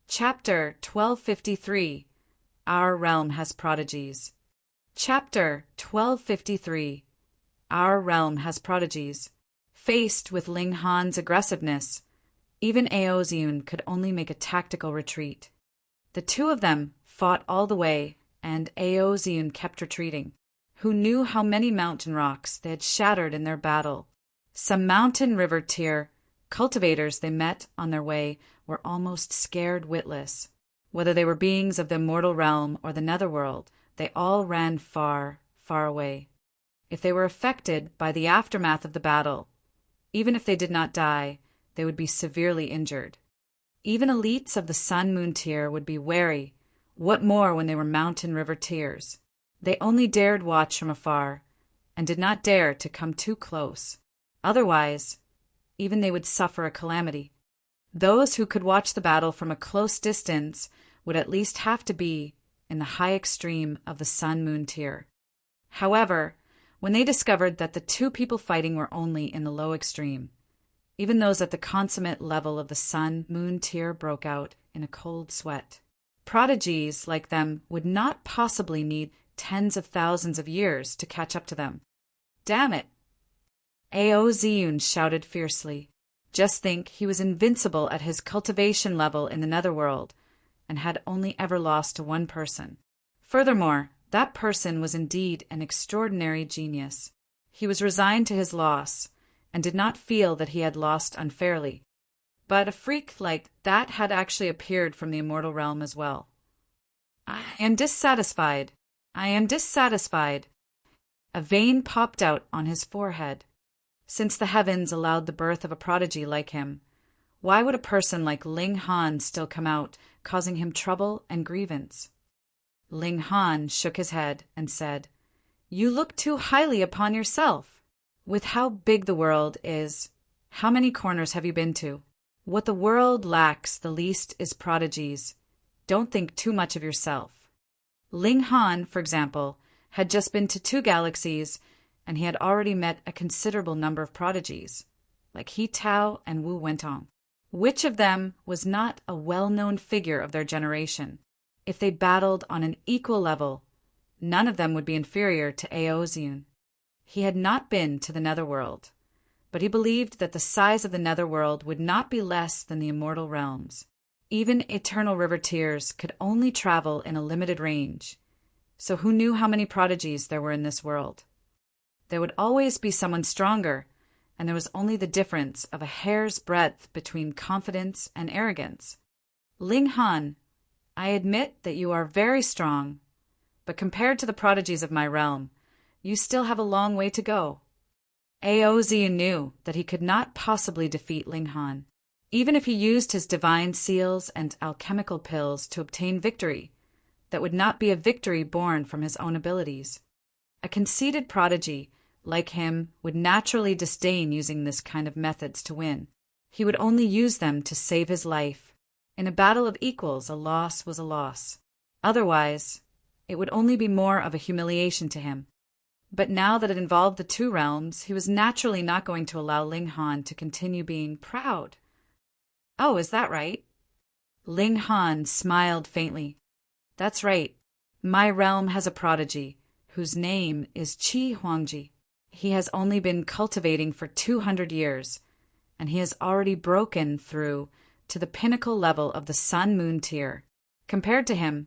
Chapter 1253 Our Realm Has Prodigies. Chapter 1253 Our Realm Has Prodigies. Faced with Ling Han's aggressiveness, even Aoziun could only make a tactical retreat. The two of them fought all the way, and Aoziun kept retreating. Who knew how many mountain rocks they had shattered in their battle? Some mountain river tier cultivators they met on their way were almost scared witless. Whether they were beings of the immortal realm or the netherworld, they all ran far, far away. If they were affected by the aftermath of the battle, even if they did not die, they would be severely injured. Even elites of the Sun-Moon tier would be wary, what more when they were mountain river tiers. They only dared watch from afar, and did not dare to come too close. Otherwise, even they would suffer a calamity. Those who could watch the battle from a close distance would at least have to be in the high extreme of the Sun-Moon tier. However, when they discovered that the two people fighting were only in the low extreme, even those at the consummate level of the Sun-Moon tier broke out in a cold sweat. Prodigies like them would not possibly need tens of thousands of years to catch up to them. Damn it! Aoziun shouted fiercely. Just think, he was invincible at his cultivation level in the netherworld, and had only ever lost to one person. Furthermore, that person was indeed an extraordinary genius. He was resigned to his loss, and did not feel that he had lost unfairly. But a freak like that had actually appeared from the immortal realm as well. I am dissatisfied. A vein popped out on his forehead. Since the heavens allowed the birth of a prodigy like him, why would a person like Ling Han still come out, causing him trouble and grievance? Ling Han shook his head and said, "You look too highly upon yourself. With how big the world is, how many corners have you been to? What the world lacks the least is prodigies. Don't think too much of yourself." Ling Han, for example, had just been to 2 galaxies, and he had already met a considerable number of prodigies, like He Tao and Wu Wentong. Which of them was not a well-known figure of their generation? If they battled on an equal level, none of them would be inferior to Aoziun. He had not been to the netherworld, but he believed that the size of the netherworld would not be less than the immortal realms. Even eternal river tiers could only travel in a limited range, so who knew how many prodigies there were in this world? There would always be someone stronger, and there was only the difference of a hair's breadth between confidence and arrogance. Ling Han, I admit that you are very strong, but compared to the prodigies of my realm, you still have a long way to go. Aoziun knew that he could not possibly defeat Ling Han, even if he used his divine seals and alchemical pills to obtain victory. That would not be a victory born from his own abilities. A conceited prodigy like him would naturally disdain using this kind of methods to win. He would only use them to save his life. In a battle of equals, a loss was a loss. Otherwise, it would only be more of a humiliation to him. But now that it involved the 2 realms, he was naturally not going to allow Ling Han to continue being proud. Oh, is that right? Ling Han smiled faintly. That's right. My realm has a prodigy, whose name is Qi Huangji. He has only been cultivating for 200 years, and he has already broken through to the pinnacle level of the Sun-Moon tier. Compared to him,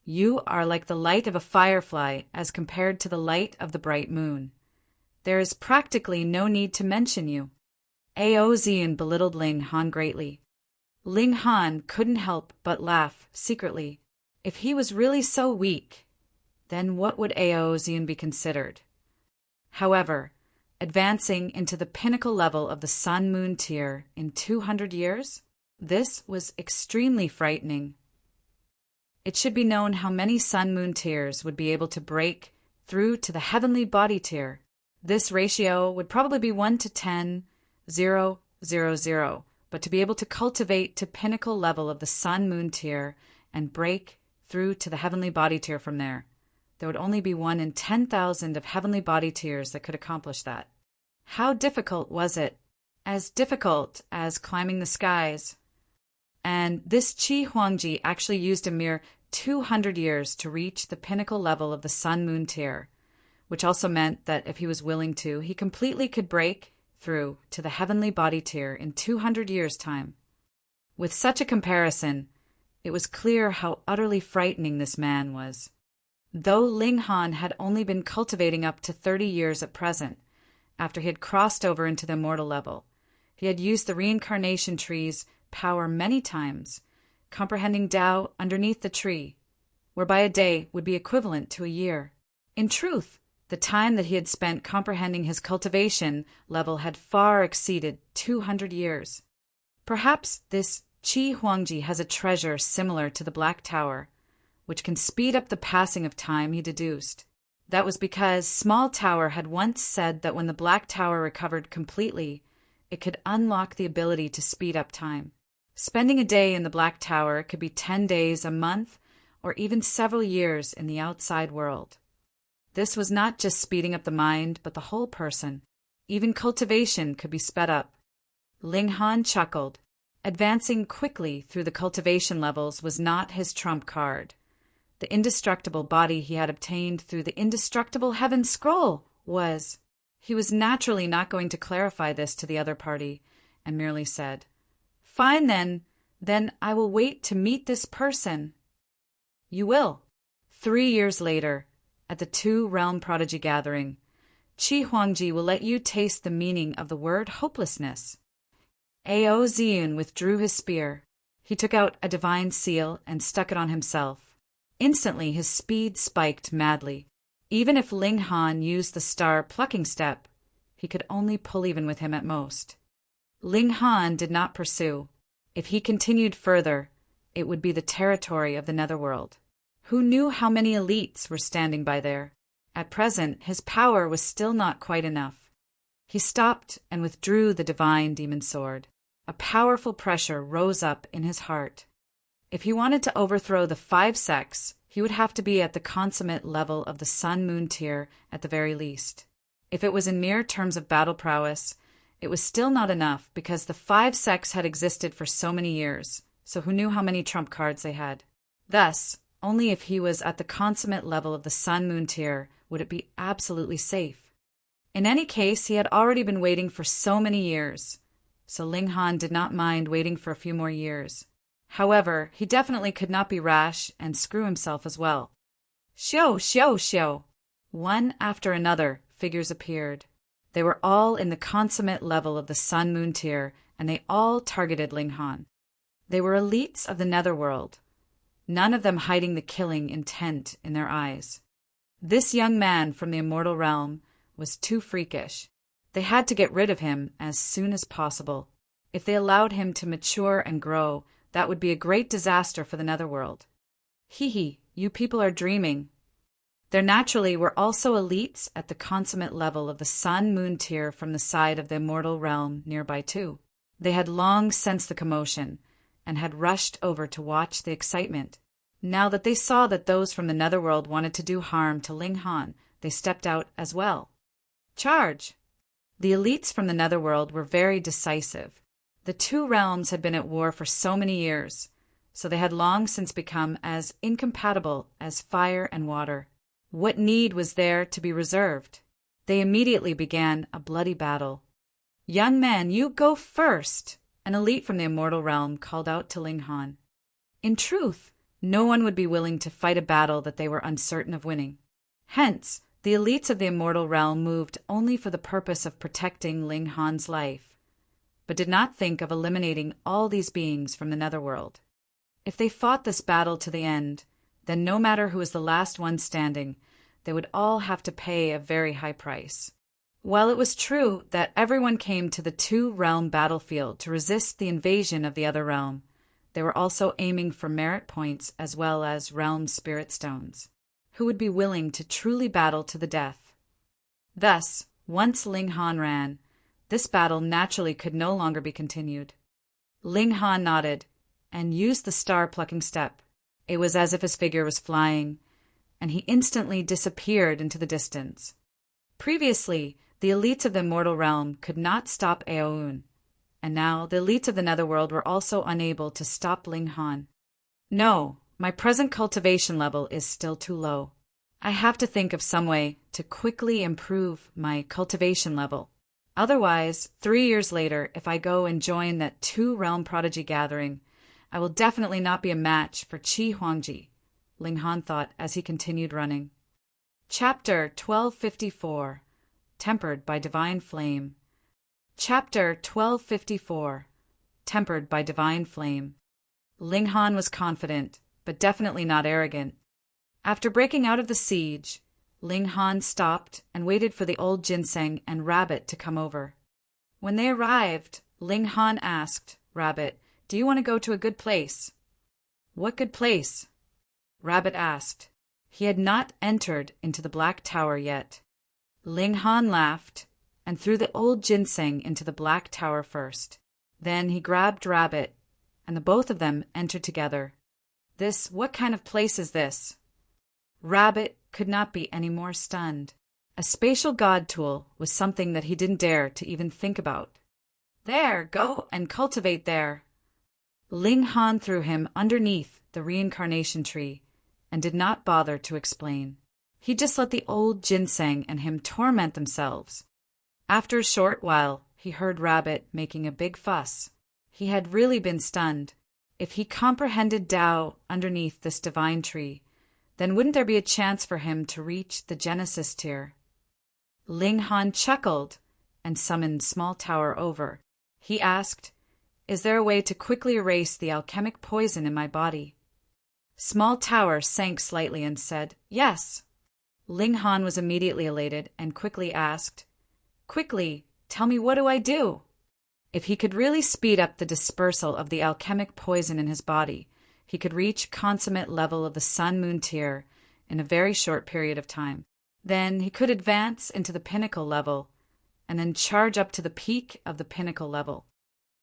you are like the light of a firefly as compared to the light of the bright moon. There is practically no need to mention you. Aoziun belittled Ling Han greatly. Ling Han couldn't help but laugh secretly. If he was really so weak, then what would Aoziun be considered? However, advancing into the pinnacle level of the Sun-Moon tier in 200 years, this was extremely frightening. It should be known how many Sun-Moon tiers would be able to break through to the heavenly body tier. This ratio would probably be 1 to 10, 0, 0, 0, but to be able to cultivate to pinnacle level of the Sun-Moon tier and break through to the heavenly body tier from there would only be 1 in 10,000 of heavenly body tiers that could accomplish that. How difficult was it? As difficult as climbing the skies. And this Qi Huangji actually used a mere 200 years to reach the pinnacle level of the Sun-Moon tier, which also meant that if he was willing to, he completely could break through to the heavenly body tier in 200 years' time. With such a comparison, it was clear how utterly frightening this man was. Though Ling Han had only been cultivating up to 30 years at present, after he had crossed over into the immortal level, he had used the reincarnation tree's power many times, comprehending Tao underneath the tree, whereby a day would be equivalent to a year. In truth, the time that he had spent comprehending his cultivation level had far exceeded 200 years. Perhaps this Qi Huangji has a treasure similar to the Black Tower, which can speed up the passing of time, he deduced. That was because Small Tower had once said that when the Black Tower recovered completely, it could unlock the ability to speed up time. Spending a day in the Black Tower could be 10 days, a month, or even several years in the outside world. This was not just speeding up the mind, but the whole person. Even cultivation could be sped up. Ling Han chuckled. Advancing quickly through the cultivation levels was not his trump card. The indestructible body he had obtained through the indestructible heaven scroll was. He was naturally not going to clarify this to the other party, and merely said, "Fine then I will wait to meet this person." "You will." 3 years later, at the Two-Realm Prodigy Gathering, Qi Huangji will let you taste the meaning of the word hopelessness. Ao Ziyun withdrew his spear. He took out a divine seal and stuck it on himself. Instantly his speed spiked madly. Even if Ling Han used the star plucking step, he could only pull even with him at most. Ling Han did not pursue. If he continued further, it would be the territory of the netherworld. Who knew how many elites were standing by there? At present, his power was still not quite enough. He stopped and withdrew the divine demon sword. A powerful pressure rose up in his heart. If he wanted to overthrow the 5 sects, he would have to be at the consummate level of the Sun-Moon tier at the very least. If it was in mere terms of battle prowess, it was still not enough because the 5 sects had existed for so many years, so who knew how many trump cards they had? Thus, only if he was at the consummate level of the Sun-Moon tier would it be absolutely safe. In any case, he had already been waiting for so many years, so Ling Han did not mind waiting for a few more years. However, he definitely could not be rash and screw himself as well. Xiao, xiao, xiao. One after another, figures appeared. They were all in the consummate level of the Sun-Moon tier, and they all targeted Ling Han. They were elites of the netherworld, none of them hiding the killing intent in their eyes. This young man from the immortal realm was too freakish. They had to get rid of him as soon as possible. If they allowed him to mature and grow, that would be a great disaster for the netherworld. Hee, you people are dreaming. There naturally were also elites at the consummate level of the Sun-Moon tier from the side of the immortal realm nearby too. They had long sensed the commotion and had rushed over to watch the excitement. Now that they saw that those from the netherworld wanted to do harm to Ling Han, they stepped out as well. Charge! The elites from the netherworld were very decisive. The 2 realms had been at war for so many years, so they had long since become as incompatible as fire and water. What need was there to be reserved? They immediately began a bloody battle. "Young man, you go first!" An elite from the immortal realm called out to Ling Han. In truth, no one would be willing to fight a battle that they were uncertain of winning. Hence, the elites of the immortal realm moved only for the purpose of protecting Ling Han's life, but did not think of eliminating all these beings from the netherworld. If they fought this battle to the end, then no matter who was the last one standing, they would all have to pay a very high price. While it was true that everyone came to the 2-realm battlefield to resist the invasion of the other realm, they were also aiming for merit points as well as realm spirit stones. Who would be willing to truly battle to the death? Thus, once Ling Han ran, this battle naturally could no longer be continued. Ling Han nodded and used the star-plucking step. It was as if his figure was flying, and he instantly disappeared into the distance. Previously, the elites of the immortal realm could not stop Aoun, and now the elites of the netherworld were also unable to stop Ling Han. No, my present cultivation level is still too low. I have to think of some way to quickly improve my cultivation level. Otherwise, 3 years later, if I go and join that 2-realm prodigy gathering, I will definitely not be a match for Qi Huangji, Ling Han thought as he continued running. Chapter 1254, Tempered by Divine Flame. Chapter 1254, Tempered by Divine Flame. Ling Han was confident, but definitely not arrogant. After breaking out of the siege, Ling Han stopped and waited for the old ginseng and Rabbit to come over. When they arrived, Ling Han asked Rabbit, "Do you want to go to a good place?" "What good place?" Rabbit asked. He had not entered into the Black Tower yet. Ling Han laughed and threw the old ginseng into the Black Tower first. Then he grabbed Rabbit, and the both of them entered together. What kind of place is this?" Rabbit could not be any more stunned. A spatial god tool was something that he didn't dare to even think about. "There, go and cultivate there." Ling Han threw him underneath the reincarnation tree and did not bother to explain. He just let the old ginseng and him torment themselves. After a short while, he heard Rabbit making a big fuss. He had really been stunned. If he comprehended Tao underneath this divine tree, then wouldn't there be a chance for him to reach the Genesis tier? Ling Han chuckled and summoned Small Tower over. He asked, "Is there a way to quickly erase the alchemic poison in my body?" Small Tower sank slightly and said, "Yes." Ling Han was immediately elated and quickly asked, "Quickly, tell me, what do I do?" If he could really speed up the dispersal of the alchemic poison in his body, he could reach consummate level of the Sun-Moon tier in a very short period of time. Then he could advance into the pinnacle level, and then charge up to the peak of the pinnacle level.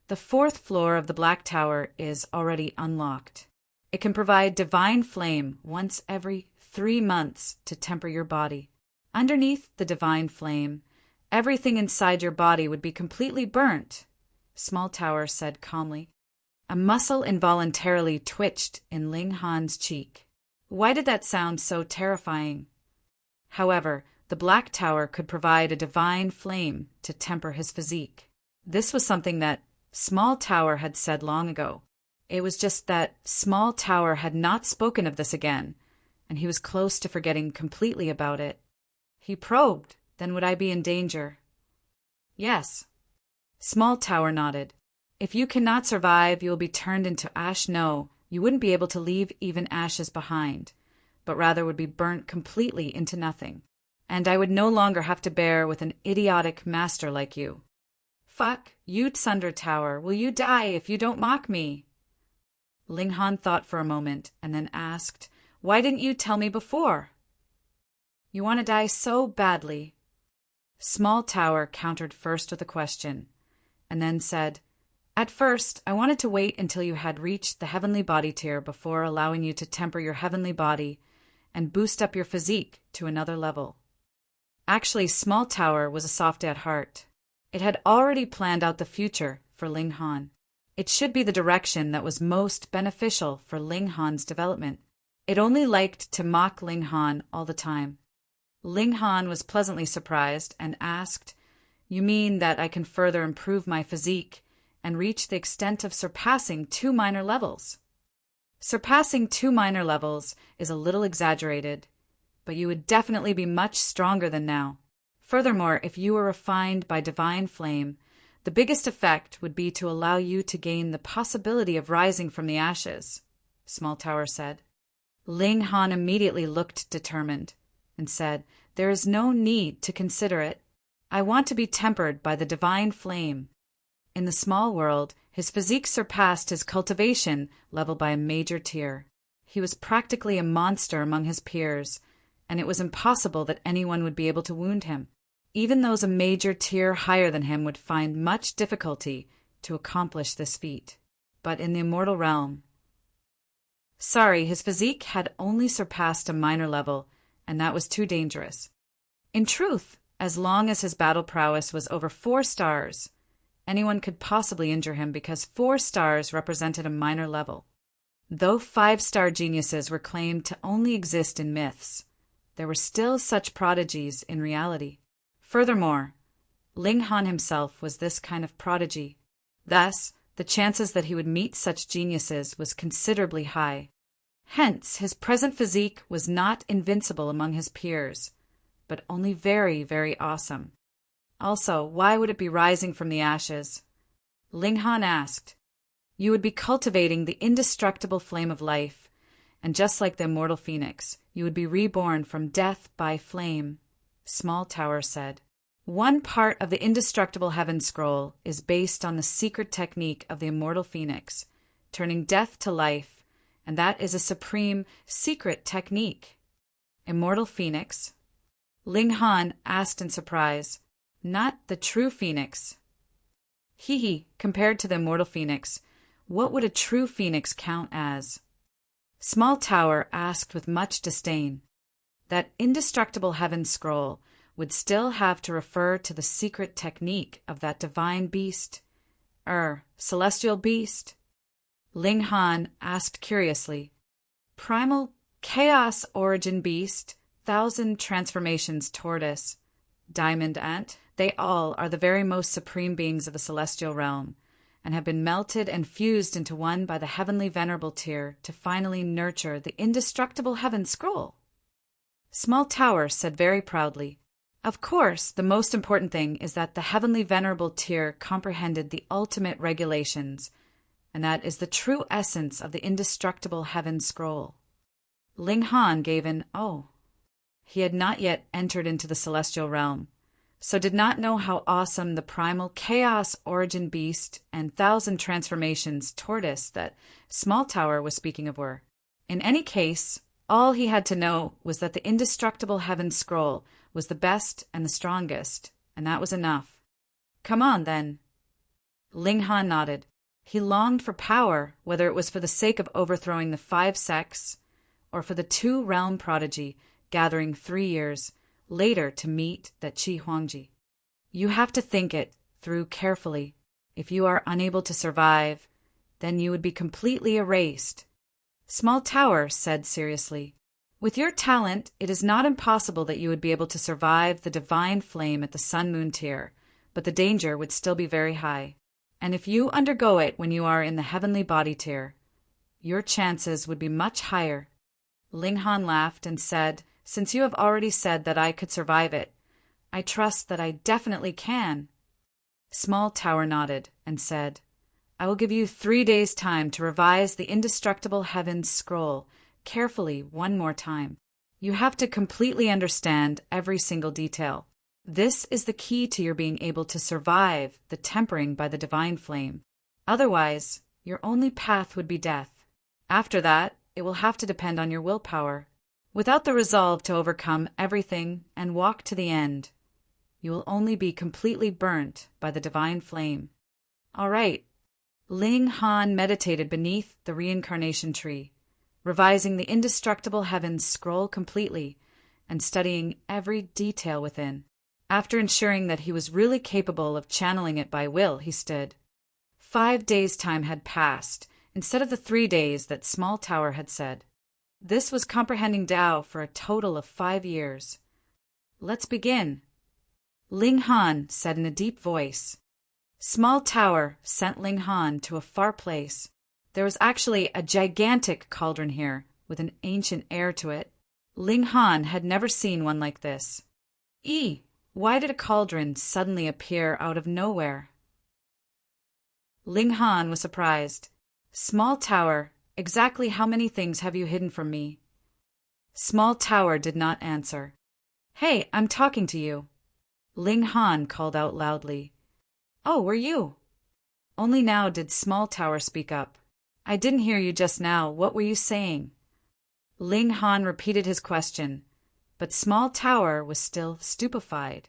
The 4th floor of the Black Tower is already unlocked. It can provide divine flame once every 3 months to temper your body. Underneath the divine flame, everything inside your body would be completely burnt, Small Tower said calmly. A muscle involuntarily twitched in Ling Han's cheek. Why did that sound so terrifying? However, the Black Tower could provide a divine flame to temper his physique. This was something that Small Tower had said long ago. It was just that Small Tower had not spoken of this again, and he was close to forgetting completely about it. He probed, "Then would I be in danger?" "Yes." Small Tower nodded. "If you cannot survive, you will be turned into ash. No, you wouldn't be able to leave even ashes behind, but rather would be burnt completely into nothing. And I would no longer have to bear with an idiotic master like you." "Fuck, you Thunder Tower, will you die if you don't mock me?" Ling Han thought for a moment and then asked, "Why didn't you tell me before?" "You want to die so badly." Small Tower countered first with a question, and then said, "At first, I wanted to wait until you had reached the heavenly body tier before allowing you to temper your heavenly body and boost up your physique to another level." Actually, Small Tower was a soft at heart. It had already planned out the future for Ling Han. It should be the direction that was most beneficial for Ling Han's development. It only liked to mock Ling Han all the time. Ling Han was pleasantly surprised and asked, "You mean that I can further improve my physique and reach the extent of surpassing 2 minor levels?" Surpassing 2 minor levels is a little exaggerated, but you would definitely be much stronger than now. Furthermore, if you were refined by divine flame, the biggest effect would be to allow you to gain the possibility of rising from the ashes, Small Tower said. Ling Han immediately looked determined and said, "There is no need to consider it. I want to be tempered by the divine flame." In the small world, his physique surpassed his cultivation level by a major tier. He was practically a monster among his peers, and it was impossible that anyone would be able to wound him. Even those a major tier higher than him would find much difficulty to accomplish this feat. But in the immortal realm... Sorry, his physique had only surpassed a minor level, and that was too dangerous. In truth, as long as his battle prowess was over 4 stars, anyone could possibly injure him because 4 stars represented a minor level. Though 5-star geniuses were claimed to only exist in myths, there were still such prodigies in reality. Furthermore, Ling Han himself was this kind of prodigy. Thus, the chances that he would meet such geniuses was considerably high. Hence, his present physique was not invincible among his peers, but only very, very awesome. Also, why would it be rising from the ashes? Ling Han asked. You would be cultivating the indestructible flame of life, and just like the immortal phoenix, you would be reborn from death by flame, Small Tower said. One part of the indestructible heaven scroll is based on the secret technique of the immortal phoenix, turning death to life, and that is a supreme, secret technique. Immortal phoenix? Ling Han asked in surprise. Not the true phoenix. Compared to the immortal phoenix, what would a true phoenix count as? Small Tower asked with much disdain. That indestructible heaven scroll would still have to refer to the secret technique of that divine beast. Celestial beast? Ling Han asked curiously. Primal chaos origin beast, 1,000 transformations tortoise, diamond ant, they all are the very most supreme beings of the celestial realm, and have been melted and fused into one by the heavenly venerable tier to finally nurture the indestructible heaven scroll. Small Tower said very proudly. Of course, the most important thing is that the heavenly venerable tier comprehended the ultimate regulations, and that is the true essence of the indestructible heaven scroll. Ling Han gave an oh. He had not yet entered into the celestial realm, so did not know how awesome the primal chaos origin beast and 1,000 transformations tortoise that Small Tower was speaking of were. In any case, all he had to know was that the indestructible heaven scroll was the best and the strongest, and that was enough. Come on, then. Ling Han nodded. He longed for power, whether it was for the sake of overthrowing the 5 sects, or for the 2-realm prodigy gathering 3 years later to meet that Qi Huangji. You have to think it through carefully. If you are unable to survive, then you would be completely erased. Small Tower said seriously. With your talent, it is not impossible that you would be able to survive the divine flame at the Sun-Moon tier, but the danger would still be very high. And if you undergo it when you are in the heavenly body tier, your chances would be much higher. Ling Han laughed and said, Since you have already said that I could survive it, I trust that I definitely can. Small Tower nodded and said, I will give you 3 days' time to revise the indestructible heavens scroll carefully one more time. You have to completely understand every single detail. This is the key to your being able to survive the tempering by the divine flame. Otherwise, your only path would be death. After that, it will have to depend on your willpower. Without the resolve to overcome everything and walk to the end, you will only be completely burnt by the divine flame. All right. Ling Han meditated beneath the reincarnation tree, revising the indestructible heavens scroll completely and studying every detail within. After ensuring that he was really capable of channeling it by will, he stood. 5 days' time had passed, instead of the 3 days that Small Tower had said. This was comprehending Tao for a total of 5 years. Let's begin. Ling Han said in a deep voice. Small Tower sent Ling Han to a far place. There was actually a gigantic cauldron here, with an ancient air to it. Ling Han had never seen one like this. Why did a cauldron suddenly appear out of nowhere? Ling Han was surprised. Small Tower, exactly how many things have you hidden from me? Small Tower did not answer. Hey, I'm talking to you. Ling Han called out loudly. Oh, were you? Only now did Small Tower speak up. I didn't hear you just now. What were you saying? Ling Han repeated his question, but Small Tower was still stupefied.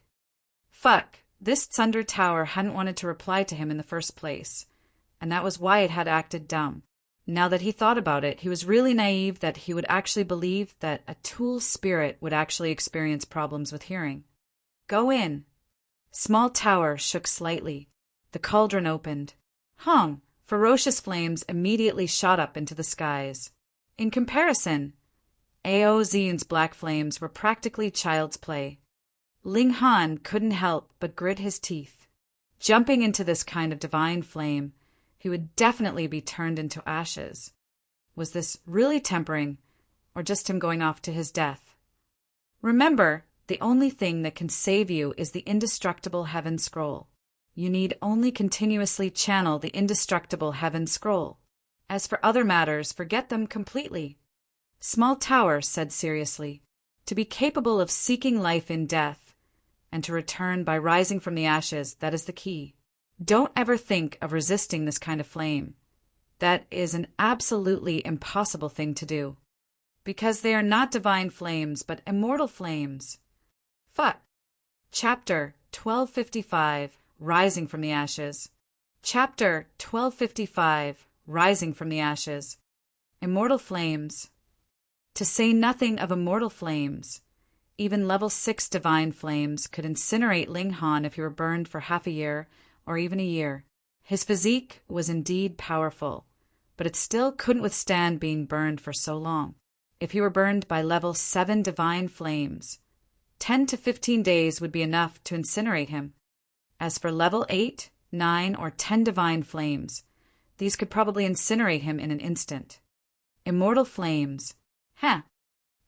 Fuck, this Thunder Tower hadn't wanted to reply to him in the first place, and that was why it had acted dumb. Now that he thought about it, he was really naive that he would actually believe that a tool spirit would actually experience problems with hearing. Go in. Small Tower shook slightly. The cauldron opened. Hong! Ferocious flames immediately shot up into the skies. In comparison, Ao Zin's black flames were practically child's play. Ling Han couldn't help but grit his teeth. Jumping into this kind of divine flame, he would definitely be turned into ashes. Was this really tempering, or just him going off to his death? Remember, the only thing that can save you is the indestructible Heaven Scroll. You need only continuously channel the indestructible Heaven Scroll. As for other matters, forget them completely. Small Tower said seriously, to be capable of seeking life in death, and to return by rising from the ashes, that is the key. Don't ever think of resisting this kind of flame. That is an absolutely impossible thing to do. Because they are not divine flames, but immortal flames. Chapter 1255, Rising from the Ashes. Chapter 1255, Rising from the Ashes. Immortal flames. To say nothing of immortal flames. Even level 6 divine flames could incinerate Ling Han if he were burned for half a year, or even a year. His physique was indeed powerful, but it still couldn't withstand being burned for so long. If he were burned by level 7 divine flames, 10 to 15 days would be enough to incinerate him. As for level 8, 9, or 10 divine flames, these could probably incinerate him in an instant. Immortal flames.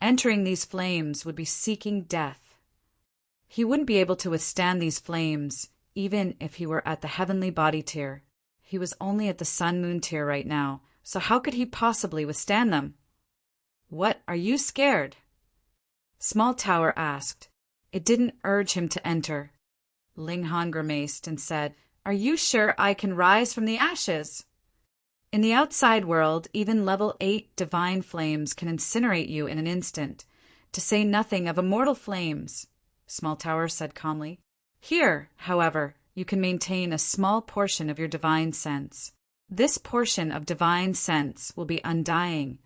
Entering these flames would be seeking death. He wouldn't be able to withstand these flames, even if he were at the heavenly body tier. He was only at the sun-moon tier right now, so how could he possibly withstand them? What, are you scared? Small Tower asked. It didn't urge him to enter. Ling Han grimaced and said, Are you sure I can rise from the ashes? In the outside world, even level 8 divine flames can incinerate you in an instant, to say nothing of immortal flames, Small Tower said calmly. Here, however, you can maintain a small portion of your divine sense. This portion of divine sense will be undying,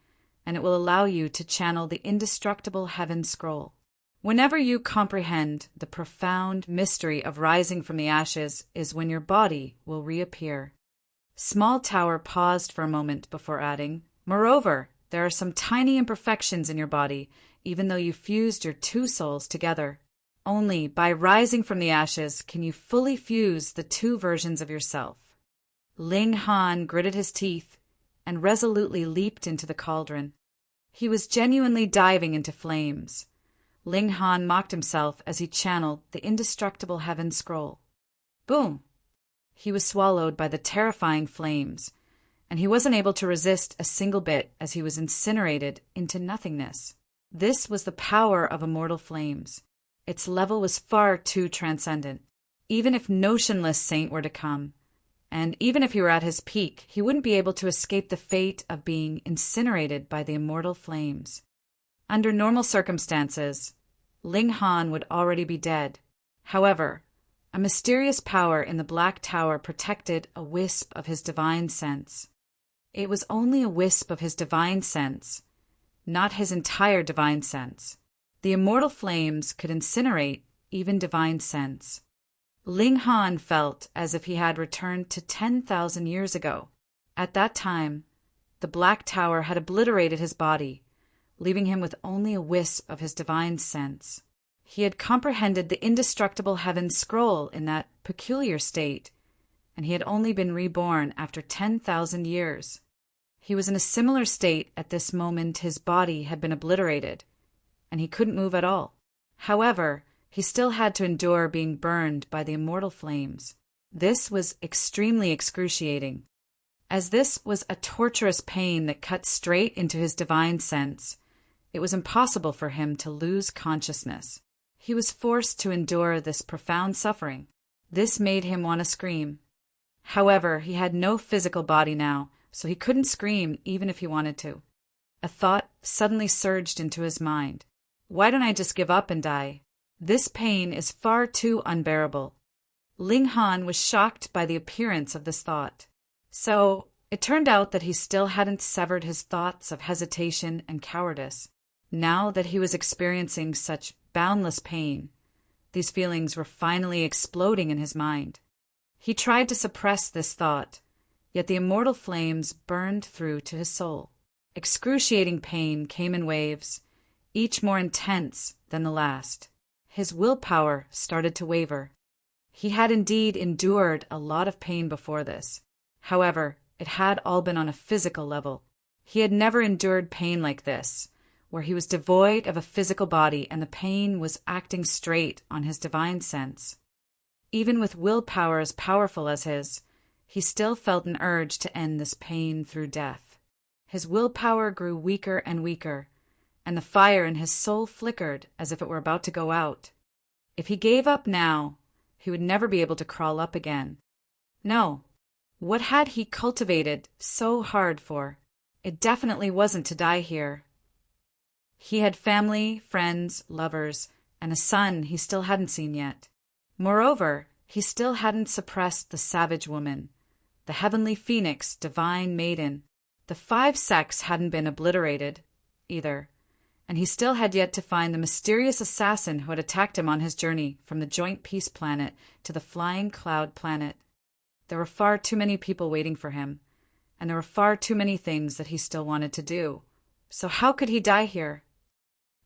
and it will allow you to channel the indestructible Heaven Scroll. Whenever you comprehend the profound mystery of rising from the ashes is when your body will reappear. Small Tower paused for a moment before adding, Moreover, there are some tiny imperfections in your body, even though you fused your two souls together. Only by rising from the ashes can you fully fuse the two versions of yourself. Ling Han gritted his teeth and resolutely leaped into the cauldron. He was genuinely diving into flames. Ling Han mocked himself as he channeled the indestructible Heaven Scroll. Boom! He was swallowed by the terrifying flames, and he wasn't able to resist a single bit as he was incinerated into nothingness. This was the power of immortal flames. Its level was far too transcendent. Even if Notionless Saint were to come, and even if he were at his peak, he wouldn't be able to escape the fate of being incinerated by the immortal flames. Under normal circumstances, Ling Han would already be dead. However, a mysterious power in the Black Tower protected a wisp of his divine sense. It was only a wisp of his divine sense, not his entire divine sense. The immortal flames could incinerate even divine sense. Ling Han felt as if he had returned to 10,000 years ago. At that time, the Black Tower had obliterated his body, leaving him with only a wisp of his divine sense. He had comprehended the indestructible Heaven Scroll in that peculiar state, and he had only been reborn after 10,000 years. He was in a similar state at this moment. His body had been obliterated, and he couldn't move at all. However, he still had to endure being burned by the immortal flames. This was extremely excruciating, as this was a torturous pain that cut straight into his divine sense. It was impossible for him to lose consciousness. He was forced to endure this profound suffering. This made him want to scream. However, he had no physical body now, so he couldn't scream even if he wanted to. A thought suddenly surged into his mind. Why don't I just give up and die? This pain is far too unbearable. Ling Han was shocked by the appearance of this thought. So, it turned out that he still hadn't severed his thoughts of hesitation and cowardice. Now that he was experiencing such boundless pain, these feelings were finally exploding in his mind. He tried to suppress this thought, yet the immortal flames burned through to his soul. Excruciating pain came in waves, each more intense than the last. His willpower started to waver. He had indeed endured a lot of pain before this. However, it had all been on a physical level. He had never endured pain like this, where he was devoid of a physical body and the pain was acting straight on his divine sense. Even with willpower as powerful as his, he still felt an urge to end this pain through death. His willpower grew weaker and weaker, and the fire in his soul flickered as if it were about to go out. If he gave up now, he would never be able to crawl up again. No. What had he cultivated so hard for? It definitely wasn't to die here. He had family, friends, lovers, and a son he still hadn't seen yet. Moreover, he still hadn't suppressed the savage woman, the heavenly phoenix, divine maiden. The 5 sects hadn't been obliterated, either, and he still had yet to find the mysterious assassin who had attacked him on his journey from the Joint Peace Planet to the Flying Cloud Planet. There were far too many people waiting for him, and there were far too many things that he still wanted to do. So how could he die here?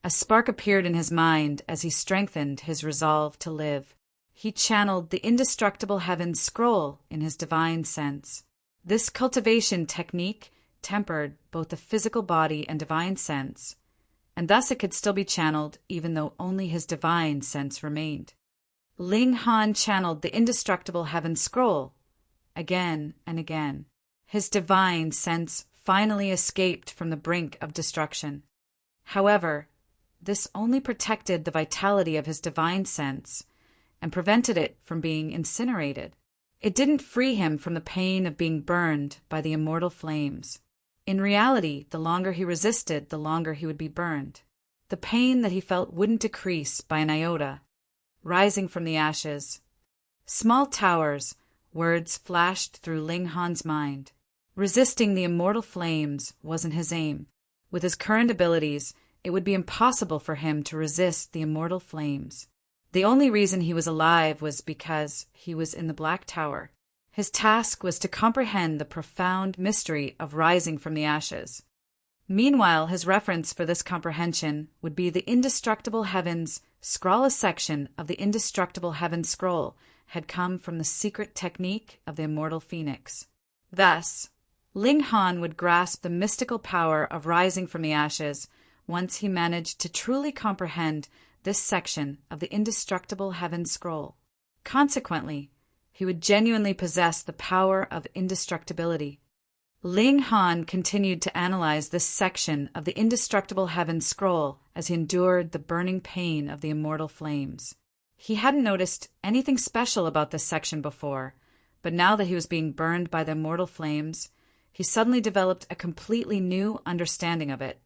A spark appeared in his mind as he strengthened his resolve to live. He channeled the indestructible heaven scroll in his divine sense. This cultivation technique tempered both the physical body and divine sense, and thus it could still be channeled even though only his divine sense remained. Ling Han channeled the indestructible heaven scroll again and again. His divine sense finally escaped from the brink of destruction. However, this only protected the vitality of his divine sense and prevented it from being incinerated. It didn't free him from the pain of being burned by the immortal flames. In reality, the longer he resisted, the longer he would be burned. The pain that he felt wouldn't decrease by an iota. Rising from the ashes. Small towers, words flashed through Ling Han's mind. Resisting the immortal flames wasn't his aim. With his current abilities, it would be impossible for him to resist the immortal flames. The only reason he was alive was because he was in the Black Tower. His task was to comprehend the profound mystery of rising from the ashes. Meanwhile, his reference for this comprehension would be the Indestructible Heavens scroll. A section of the Indestructible Heavens scroll had come from the secret technique of the immortal phoenix. Thus, Ling Han would grasp the mystical power of rising from the ashes once he managed to truly comprehend this section of the Indestructible Heavens scroll. Consequently, he would genuinely possess the power of indestructibility. Ling Han continued to analyze this section of the Indestructible Heavens scroll as he endured the burning pain of the immortal flames. He hadn't noticed anything special about this section before, but now that he was being burned by the immortal flames, he suddenly developed a completely new understanding of it.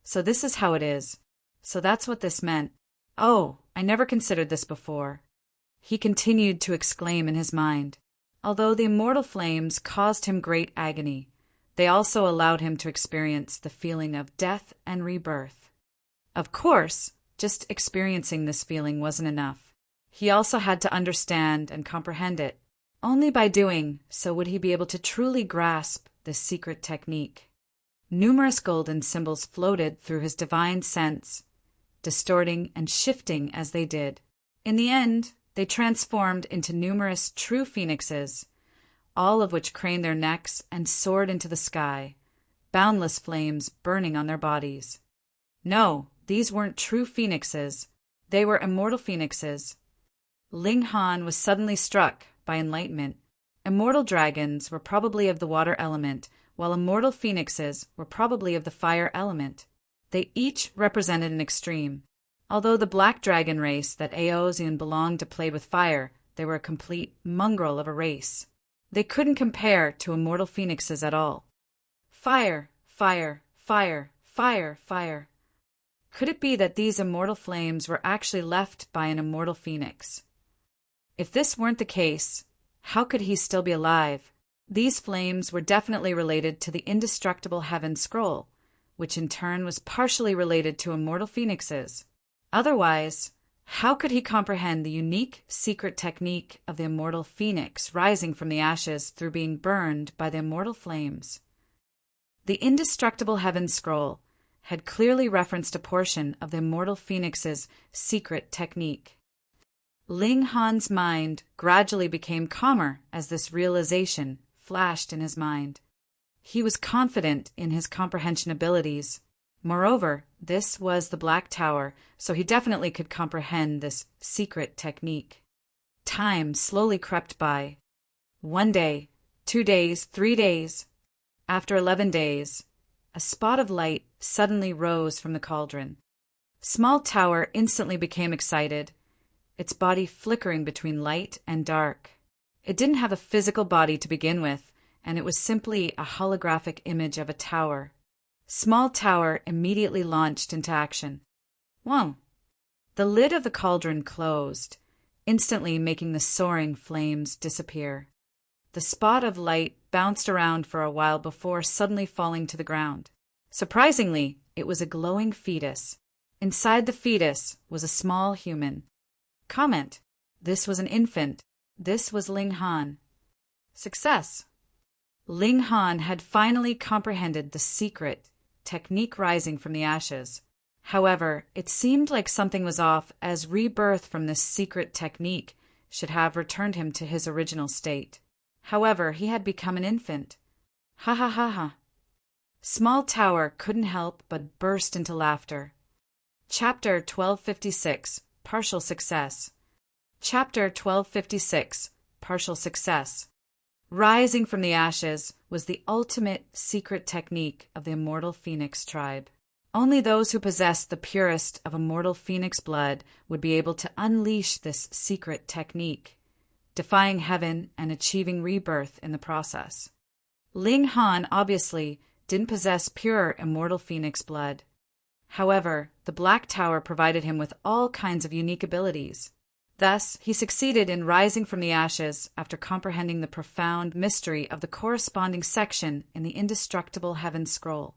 So this is how it is. So that's what this meant. Oh, I never considered this before. He continued to exclaim in his mind. Although the immortal flames caused him great agony, they also allowed him to experience the feeling of death and rebirth. Of course, just experiencing this feeling wasn't enough. He also had to understand and comprehend it. Only by doing so would he be able to truly grasp this secret technique. Numerous golden symbols floated through his divine sense, distorting and shifting as they did. In the end, they transformed into numerous true phoenixes, all of which craned their necks and soared into the sky, boundless flames burning on their bodies. No, these weren't true phoenixes. They were immortal phoenixes. Ling Han was suddenly struck by enlightenment. Immortal dragons were probably of the water element, while immortal phoenixes were probably of the fire element. They each represented an extreme. Although the black dragon race that Eosin belonged to played with fire, they were a complete mongrel of a race. They couldn't compare to immortal phoenixes at all. Fire, fire, fire, fire, fire. Could it be that these immortal flames were actually left by an immortal phoenix? If this weren't the case, how could he still be alive? These flames were definitely related to the Indestructible Heavens scroll, which in turn was partially related to immortal phoenixes. Otherwise, How could he comprehend the unique secret technique of the immortal phoenix rising from the ashes through being burned by the immortal flames? The indestructible heaven scroll had clearly referenced a portion of the immortal phoenix's secret technique. Ling Han's mind gradually became calmer as this realization flashed in his mind. He was confident in his comprehension abilities. Moreover, this was the Black Tower, so he definitely could comprehend this secret technique. Time slowly crept by. 1 day, 2 days, 3 days. After 11 days, a spot of light suddenly rose from the cauldron. Small Tower instantly became excited, its body flickering between light and dark. It didn't have a physical body to begin with, and it was simply a holographic image of a tower. Small Tower immediately launched into action. Whoa! The lid of the cauldron closed, instantly making the soaring flames disappear. The spot of light bounced around for a while before suddenly falling to the ground. Surprisingly, it was a glowing fetus. Inside the fetus was a small human. Comment: this was an infant. This was Ling Han. Success! Ling Han had finally comprehended the secret technique rising from the ashes. However, it seemed like something was off, as rebirth from this secret technique should have returned him to his original state. However, he had become an infant. Ha ha ha ha. Small Tower couldn't help but burst into laughter. Chapter 1256, Partial Success. Chapter 1256, Partial Success. Rising from the ashes was the ultimate secret technique of the immortal phoenix tribe. Only those who possessed the purest of immortal phoenix blood would be able to unleash this secret technique, defying heaven and achieving rebirth in the process. Ling Han obviously didn't possess pure immortal phoenix blood. However, the Black Tower provided him with all kinds of unique abilities. Thus, he succeeded in rising from the ashes after comprehending the profound mystery of the corresponding section in the indestructible heaven scroll.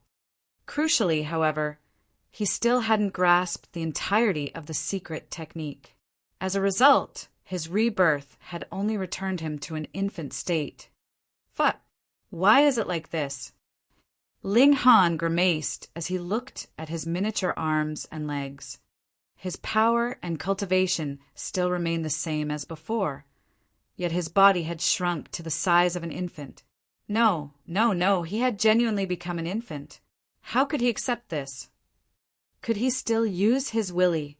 Crucially, however, he still hadn't grasped the entirety of the secret technique. As a result, his rebirth had only returned him to an infant state. Fuck! Why is it like this? Ling Han grimaced as he looked at his miniature arms and legs. His power and cultivation still remained the same as before, yet his body had shrunk to the size of an infant. No, he had genuinely become an infant. How could he accept this? Could he still use his willy?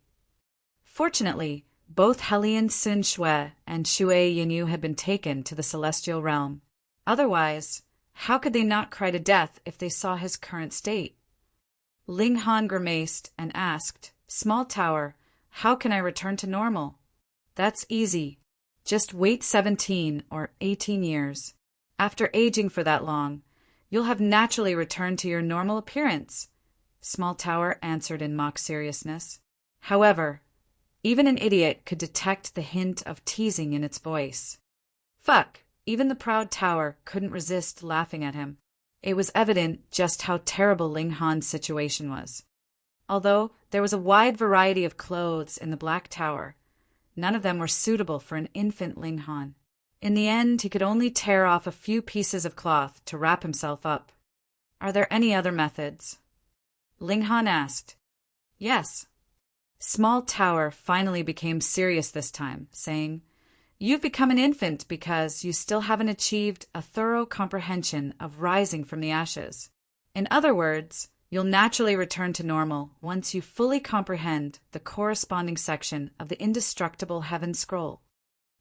Fortunately, both Hellion Sun Shui and Shui Yinyu had been taken to the celestial realm. Otherwise, how could they not cry to death if they saw his current state? Ling Han grimaced and asked, Small Tower, how can I return to normal? That's easy. Just wait 17 or 18 years. After aging for that long, you'll have naturally returned to your normal appearance, Small Tower answered in mock seriousness. However, even an idiot could detect the hint of teasing in its voice. Fuck, even the proud tower couldn't resist laughing at him. It was evident just how terrible Ling Han's situation was. Although there was a wide variety of clothes in the Black Tower, none of them were suitable for an infant Ling Han. In the end, he could only tear off a few pieces of cloth to wrap himself up. Are there any other methods? Ling Han asked. Yes. Small Tower finally became serious this time, saying, You've become an infant because you still haven't achieved a thorough comprehension of rising from the ashes. In other words, you'll naturally return to normal once you fully comprehend the corresponding section of the indestructible heaven scroll.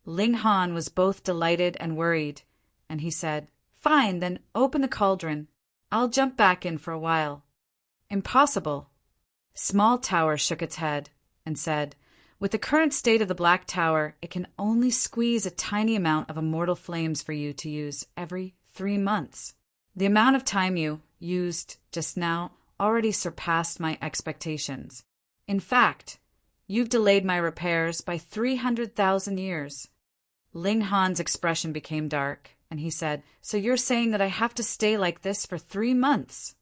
Ling Han was both delighted and worried, and he said, Fine, then open the cauldron. I'll jump back in for a while. Impossible. Small Tower shook its head and said, With the current state of the Black Tower, it can only squeeze a tiny amount of immortal flames for you to use every 3 months. The amount of time you used just now already surpassed my expectations. In fact, you've delayed my repairs by 300,000 years. Ling Han's expression became dark, and he said, So you're saying that I have to stay like this for 3 months?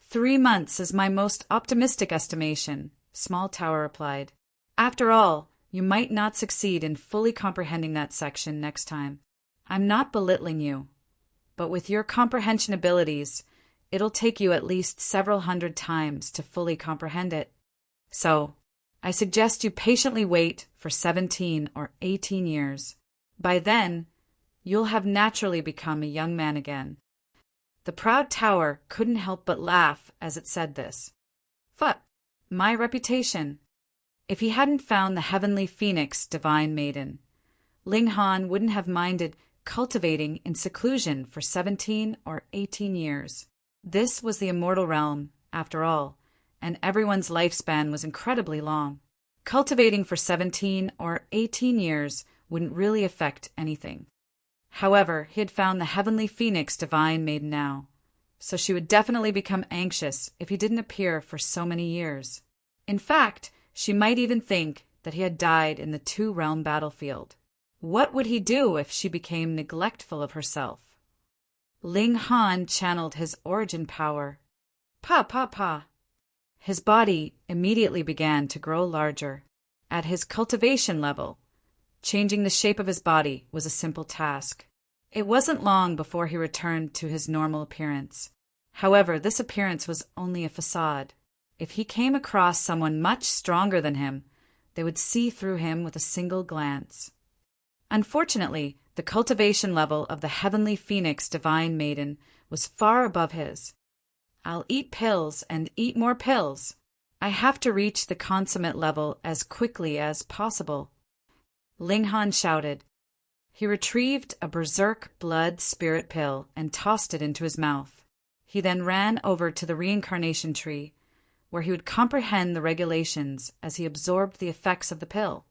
3 months is my most optimistic estimation, Small Tower replied. After all, you might not succeed in fully comprehending that section next time. I'm not belittling you, but with your comprehension abilities, it'll take you at least several hundred times to fully comprehend it. So, I suggest you patiently wait for 17 or 18 years. By then, you'll have naturally become a young man again. The proud tower couldn't help but laugh as it said this. But my reputation. If he hadn't found the heavenly phoenix divine maiden, Ling Han wouldn't have minded cultivating in seclusion for 17 or 18 years. This was the immortal realm, after all, and everyone's lifespan was incredibly long. Cultivating for 17 or 18 years wouldn't really affect anything. However, he had found the heavenly phoenix divine maiden now, so she would definitely become anxious if he didn't appear for so many years. In fact, she might even think that he had died in the two-realm battlefield. What would he do if she became neglectful of herself? Ling Han channeled his origin power. Pa, pa, pa. His body immediately began to grow larger. At his cultivation level, changing the shape of his body was a simple task. It wasn't long before he returned to his normal appearance. However, this appearance was only a facade. If he came across someone much stronger than him, they would see through him with a single glance. Unfortunately, the cultivation level of the heavenly phoenix divine maiden was far above his. I'll eat pills and eat more pills. I have to reach the consummate level as quickly as possible. Ling Han shouted. He retrieved a berserk blood spirit pill and tossed it into his mouth. He then ran over to the reincarnation tree, where he would comprehend the regulations as he absorbed the effects of the pill.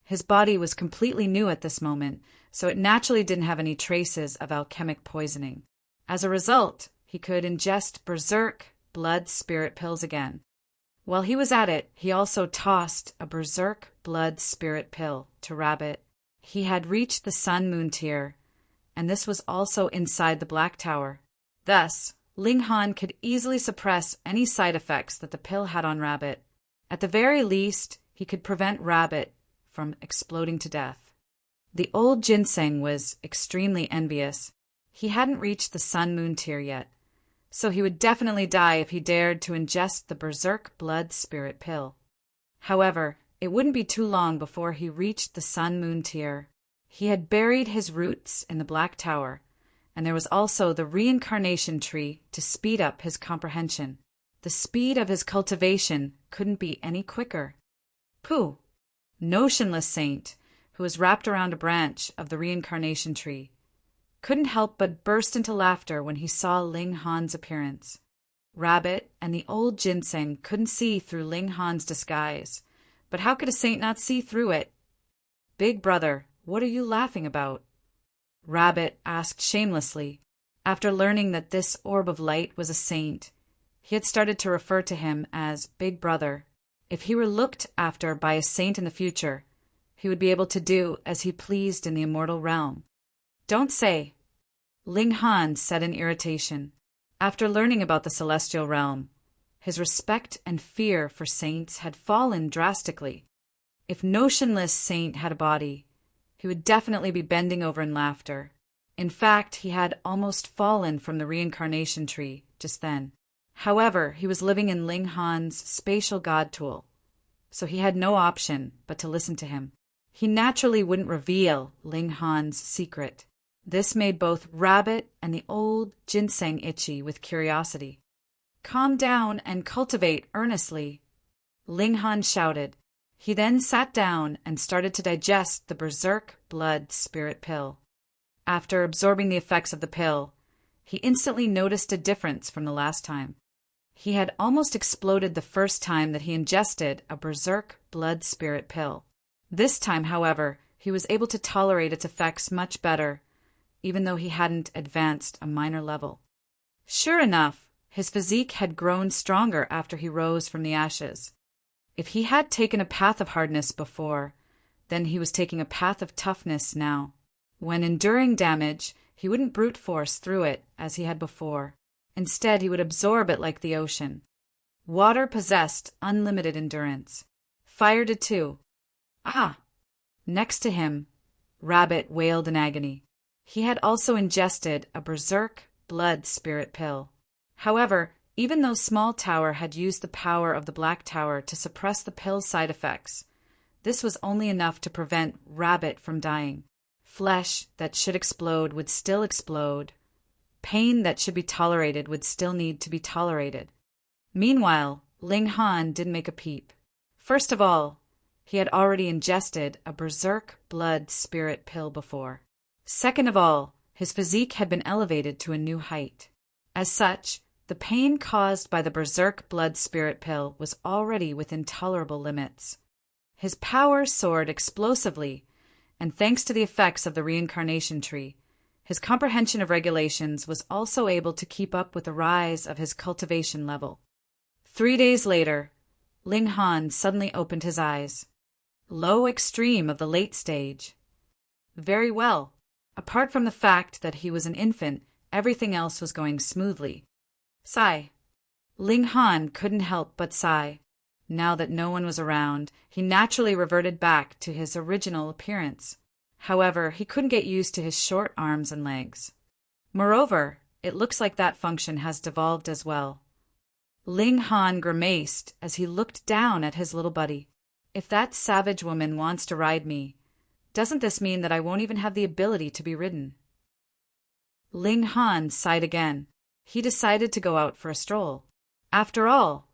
His body was completely new at this moment, so it naturally didn't have any traces of alchemic poisoning. As a result, he could ingest berserk blood spirit pills again. While he was at it, he also tossed a berserk blood spirit pill to Rabbit. He had reached the sun-moon tier, and this was also inside the Black Tower. Thus, Ling Han could easily suppress any side effects that the pill had on Rabbit. At the very least, he could prevent Rabbit from exploding to death. The old ginseng was extremely envious. He hadn't reached the sun-moon tier yet, so he would definitely die if he dared to ingest the berserk blood spirit pill. However, it wouldn't be too long before he reached the sun-moon tier. He had buried his roots in the Black Tower, and there was also the reincarnation tree to speed up his comprehension. The speed of his cultivation couldn't be any quicker. Pooh! Notionless Saint, who was wrapped around a branch of the reincarnation tree, couldn't help but burst into laughter when he saw Ling Han's appearance. Rabbit and the old ginseng couldn't see through Ling Han's disguise, but how could a saint not see through it? Big brother, what are you laughing about? Rabbit asked shamelessly. After learning that this orb of light was a saint, he had started to refer to him as Big Brother. If he were looked after by a saint in the future, he would be able to do as he pleased in the immortal realm. Don't say, Ling Han said in irritation. After learning about the celestial realm, his respect and fear for saints had fallen drastically. If Notionless Saint had a body, he would definitely be bending over in laughter. In fact, he had almost fallen from the reincarnation tree just then. However, he was living in Ling Han's spatial god tool, so he had no option but to listen to him. He naturally wouldn't reveal Ling Han's secret. This made both Rabbit and the old ginseng itchy with curiosity. Calm down and cultivate earnestly, Ling Han shouted. He then sat down and started to digest the berserk blood spirit pill. After absorbing the effects of the pill, he instantly noticed a difference from the last time. He had almost exploded the first time that he ingested a berserk blood spirit pill. This time, however, he was able to tolerate its effects much better, even though he hadn't advanced a minor level. Sure enough, his physique had grown stronger after he rose from the ashes. If he had taken a path of hardness before, then he was taking a path of toughness now. When enduring damage, he wouldn't brute force through it as he had before. Instead, he would absorb it like the ocean. Water possessed unlimited endurance. fire did too. Ah! Next to him, Rabbit wailed in agony. He had also ingested a berserk blood spirit pill. However, even though Small Tower had used the power of the Black Tower to suppress the pill's side effects, this was only enough to prevent Rabbit from dying. Flesh that should explode would still explode. Pain that should be tolerated would still need to be tolerated. Meanwhile, Ling Han didn't make a peep. First of all, he had already ingested a berserk blood spirit pill before. Second of all, his physique had been elevated to a new height. As such, the pain caused by the berserk blood spirit pill was already within tolerable limits. His power soared explosively, and thanks to the effects of the reincarnation tree, his comprehension of regulations was also able to keep up with the rise of his cultivation level. 3 days later, Ling Han suddenly opened his eyes. Low extreme of the late stage. Very well. Apart from the fact that he was an infant, everything else was going smoothly. Sigh. Ling Han couldn't help but sigh. Now that no one was around, he naturally reverted back to his original appearance. However, he couldn't get used to his short arms and legs. Moreover, it looks like that function has devolved as well. Ling Han grimaced as he looked down at his little buddy. If that savage woman wants to ride me, doesn't this mean that I won't even have the ability to be ridden? Ling Han sighed again. He decided to go out for a stroll. After all,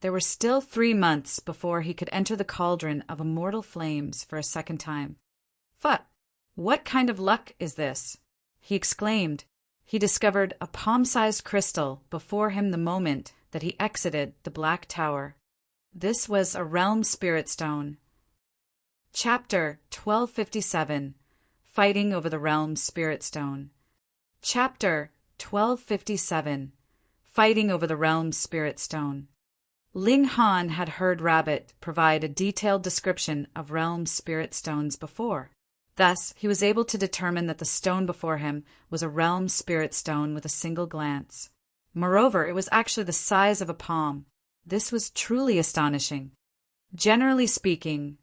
there were still 3 months before he could enter the cauldron of immortal flames for a second time. What kind of luck is this? He exclaimed. He discovered a palm-sized crystal before him the moment that he exited the Black Tower. This was a realm spirit stone. Chapter 1257. Fighting over the realm spirit stone. Chapter 1257. Fighting over the realm spirit stone. Ling Han had heard Rabbit provide a detailed description of realm spirit stones before. Thus, he was able to determine that the stone before him was a realm spirit stone with a single glance. Moreover, it was actually the size of a palm. This was truly astonishing. Generally speaking,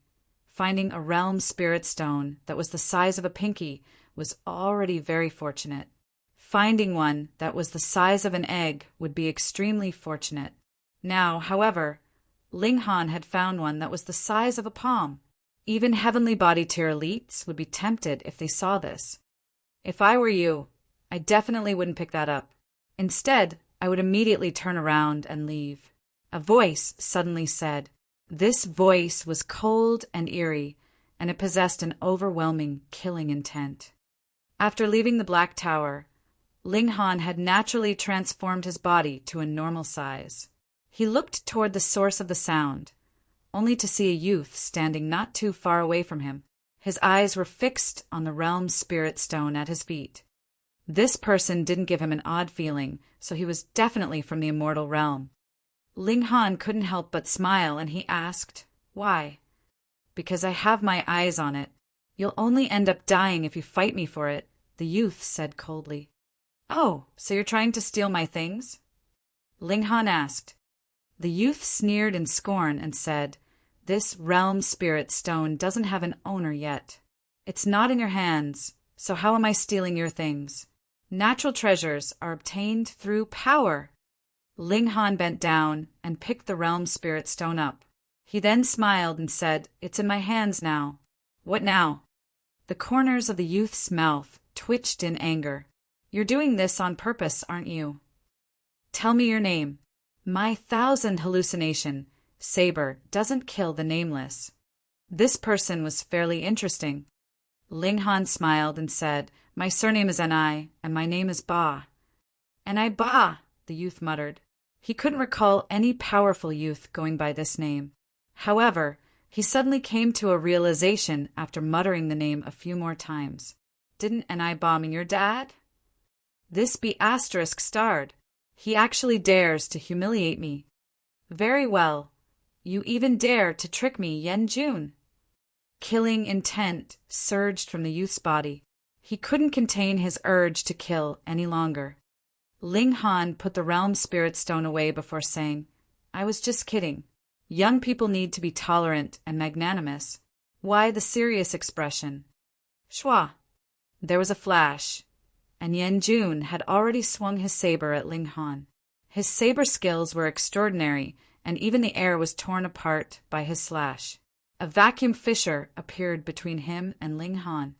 finding a realm spirit stone that was the size of a pinky was already very fortunate. Finding one that was the size of an egg would be extremely fortunate. Now, however, Ling Han had found one that was the size of a palm. Even heavenly body tier elites would be tempted if they saw this. If I were you, I definitely wouldn't pick that up. Instead, I would immediately turn around and leave. A voice suddenly said. This voice was cold and eerie, and it possessed an overwhelming, killing intent. After leaving the Black Tower, Ling Han had naturally transformed his body to a normal size. He looked toward the source of the sound, only to see a youth standing not too far away from him. His eyes were fixed on the realm spirit stone at his feet. This person didn't give him an odd feeling, so he was definitely from the immortal realm. Ling Han couldn't help but smile, and he asked, "Why?" "Because I have my eyes on it. You'll only end up dying if you fight me for it," the youth said coldly. "Oh, so you're trying to steal my things?" Ling Han asked. The youth sneered in scorn and said, "This realm spirit stone doesn't have an owner yet. It's not in your hands, so how am I stealing your things? Natural treasures are obtained through power." Ling Han bent down and picked the realm spirit stone up. He then smiled and said, "It's in my hands now." "What now?" The corners of the youth's mouth twitched in anger. "You're doing this on purpose, aren't you?" "Tell me your name." "My 1,000 hallucination, Saber, doesn't kill the nameless." This person was fairly interesting. Ling Han smiled and said, "My surname is Ni, and my name is Ba." "Ni Ba," the youth muttered. He couldn't recall any powerful youth going by this name. However, he suddenly came to a realization after muttering the name a few more times. "Didn't Ni Ba mean your dad?" "This be asterisk starred. He actually dares to humiliate me." "Very well. You even dare to trick me, Yen Jun." Killing intent surged from the youth's body. He couldn't contain his urge to kill any longer. Ling Han put the realm spirit stone away before saying, "I was just kidding. Young people need to be tolerant and magnanimous. Why the serious expression? Shua! There was a flash, and Yen Jun had already swung his saber at Ling Han. His saber skills were extraordinary, and even the air was torn apart by his slash. A vacuum fissure appeared between him and Ling Han.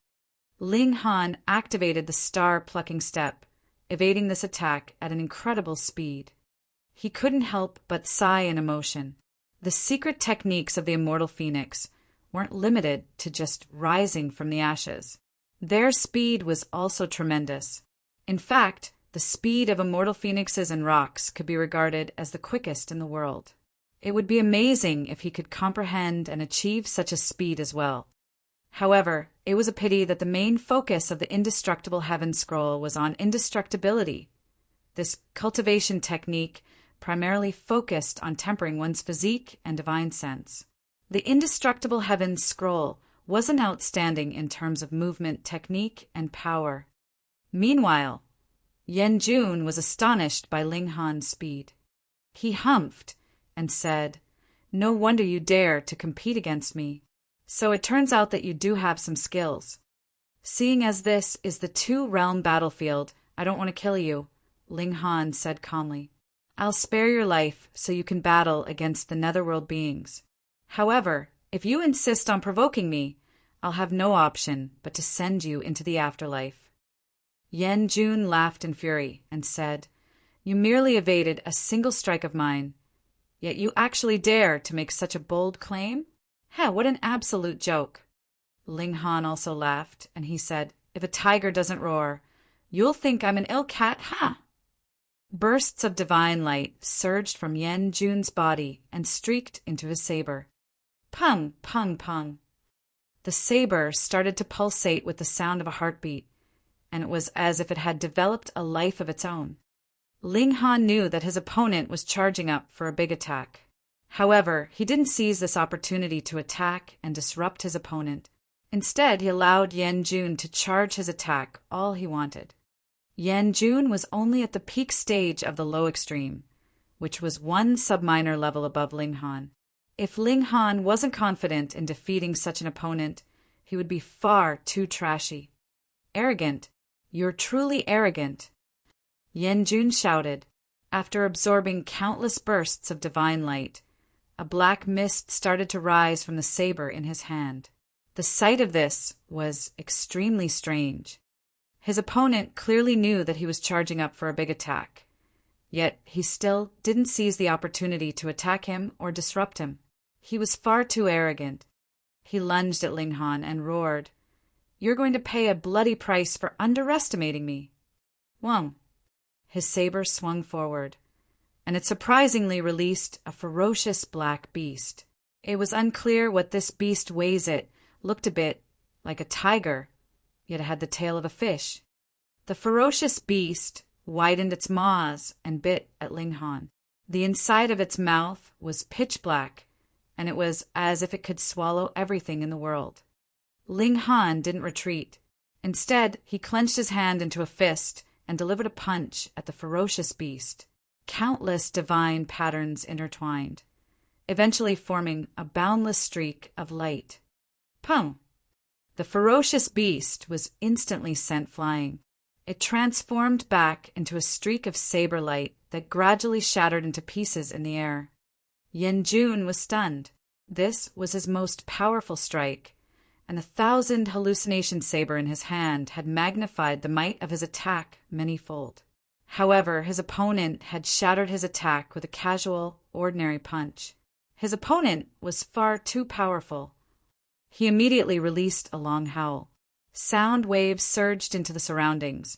Ling Han activated the star-plucking step, evading this attack at an incredible speed. He couldn't help but sigh in emotion. The secret techniques of the immortal phoenix weren't limited to just rising from the ashes. Their speed was also tremendous. In fact, the speed of immortal phoenixes and rocks could be regarded as the quickest in the world. It would be amazing if he could comprehend and achieve such a speed as well. However, it was a pity that the main focus of the indestructible heaven scroll was on indestructibility. This cultivation technique primarily focused on tempering one's physique and divine sense. The indestructible heaven scroll wasn't outstanding in terms of movement, technique, and power. Meanwhile, Yen Jun was astonished by Ling Han's speed. He humphed and said, "No wonder you dare to compete against me. So it turns out that you do have some skills. Seeing as this is the two-realm battlefield, I don't want to kill you," Ling Han said calmly. "I'll spare your life so you can battle against the netherworld beings. However, if you insist on provoking me, I'll have no option but to send you into the afterlife." Yen Jun laughed in fury and said, "You merely evaded a single strike of mine, yet you actually dare to make such a bold claim? What an absolute joke." Ling Han also laughed, and he said, "If a tiger doesn't roar, you'll think I'm an ill cat, ha!" Bursts of divine light surged from Yen Jun's body and streaked into his saber. Pung, pung, pung. The saber started to pulsate with the sound of a heartbeat, and it was as if it had developed a life of its own. Ling Han knew that his opponent was charging up for a big attack. However, he didn't seize this opportunity to attack and disrupt his opponent. Instead, he allowed Yen Jun to charge his attack all he wanted. Yen Jun was only at the peak stage of the low extreme, which was one sub-minor level above Ling Han. If Ling Han wasn't confident in defeating such an opponent, he would be far too trashy. "Arrogant. You're truly arrogant," Yen Jun shouted. After absorbing countless bursts of divine light, a black mist started to rise from the saber in his hand. The sight of this was extremely strange. His opponent clearly knew that he was charging up for a big attack, yet he still didn't seize the opportunity to attack him or disrupt him. He was far too arrogant. He lunged at Ling Han and roared, "You're going to pay a bloody price for underestimating me." Wong. His saber swung forward, and it surprisingly released a ferocious black beast. It was unclear what this beast weighs. It looked a bit like a tiger, yet it had the tail of a fish. The ferocious beast widened its maws and bit at Ling Han. The inside of its mouth was pitch black, and it was as if it could swallow everything in the world. Ling Han didn't retreat. Instead, he clenched his hand into a fist and delivered a punch at the ferocious beast. Countless divine patterns intertwined, eventually forming a boundless streak of light. Pung! The ferocious beast was instantly sent flying. It transformed back into a streak of saber light that gradually shattered into pieces in the air. Yen Jun was stunned. This was his most powerful strike, and the 1,000 hallucination saber in his hand had magnified the might of his attack many-fold. However, his opponent had shattered his attack with a casual, ordinary punch. His opponent was far too powerful. He immediately released a long howl. Sound waves surged into the surroundings,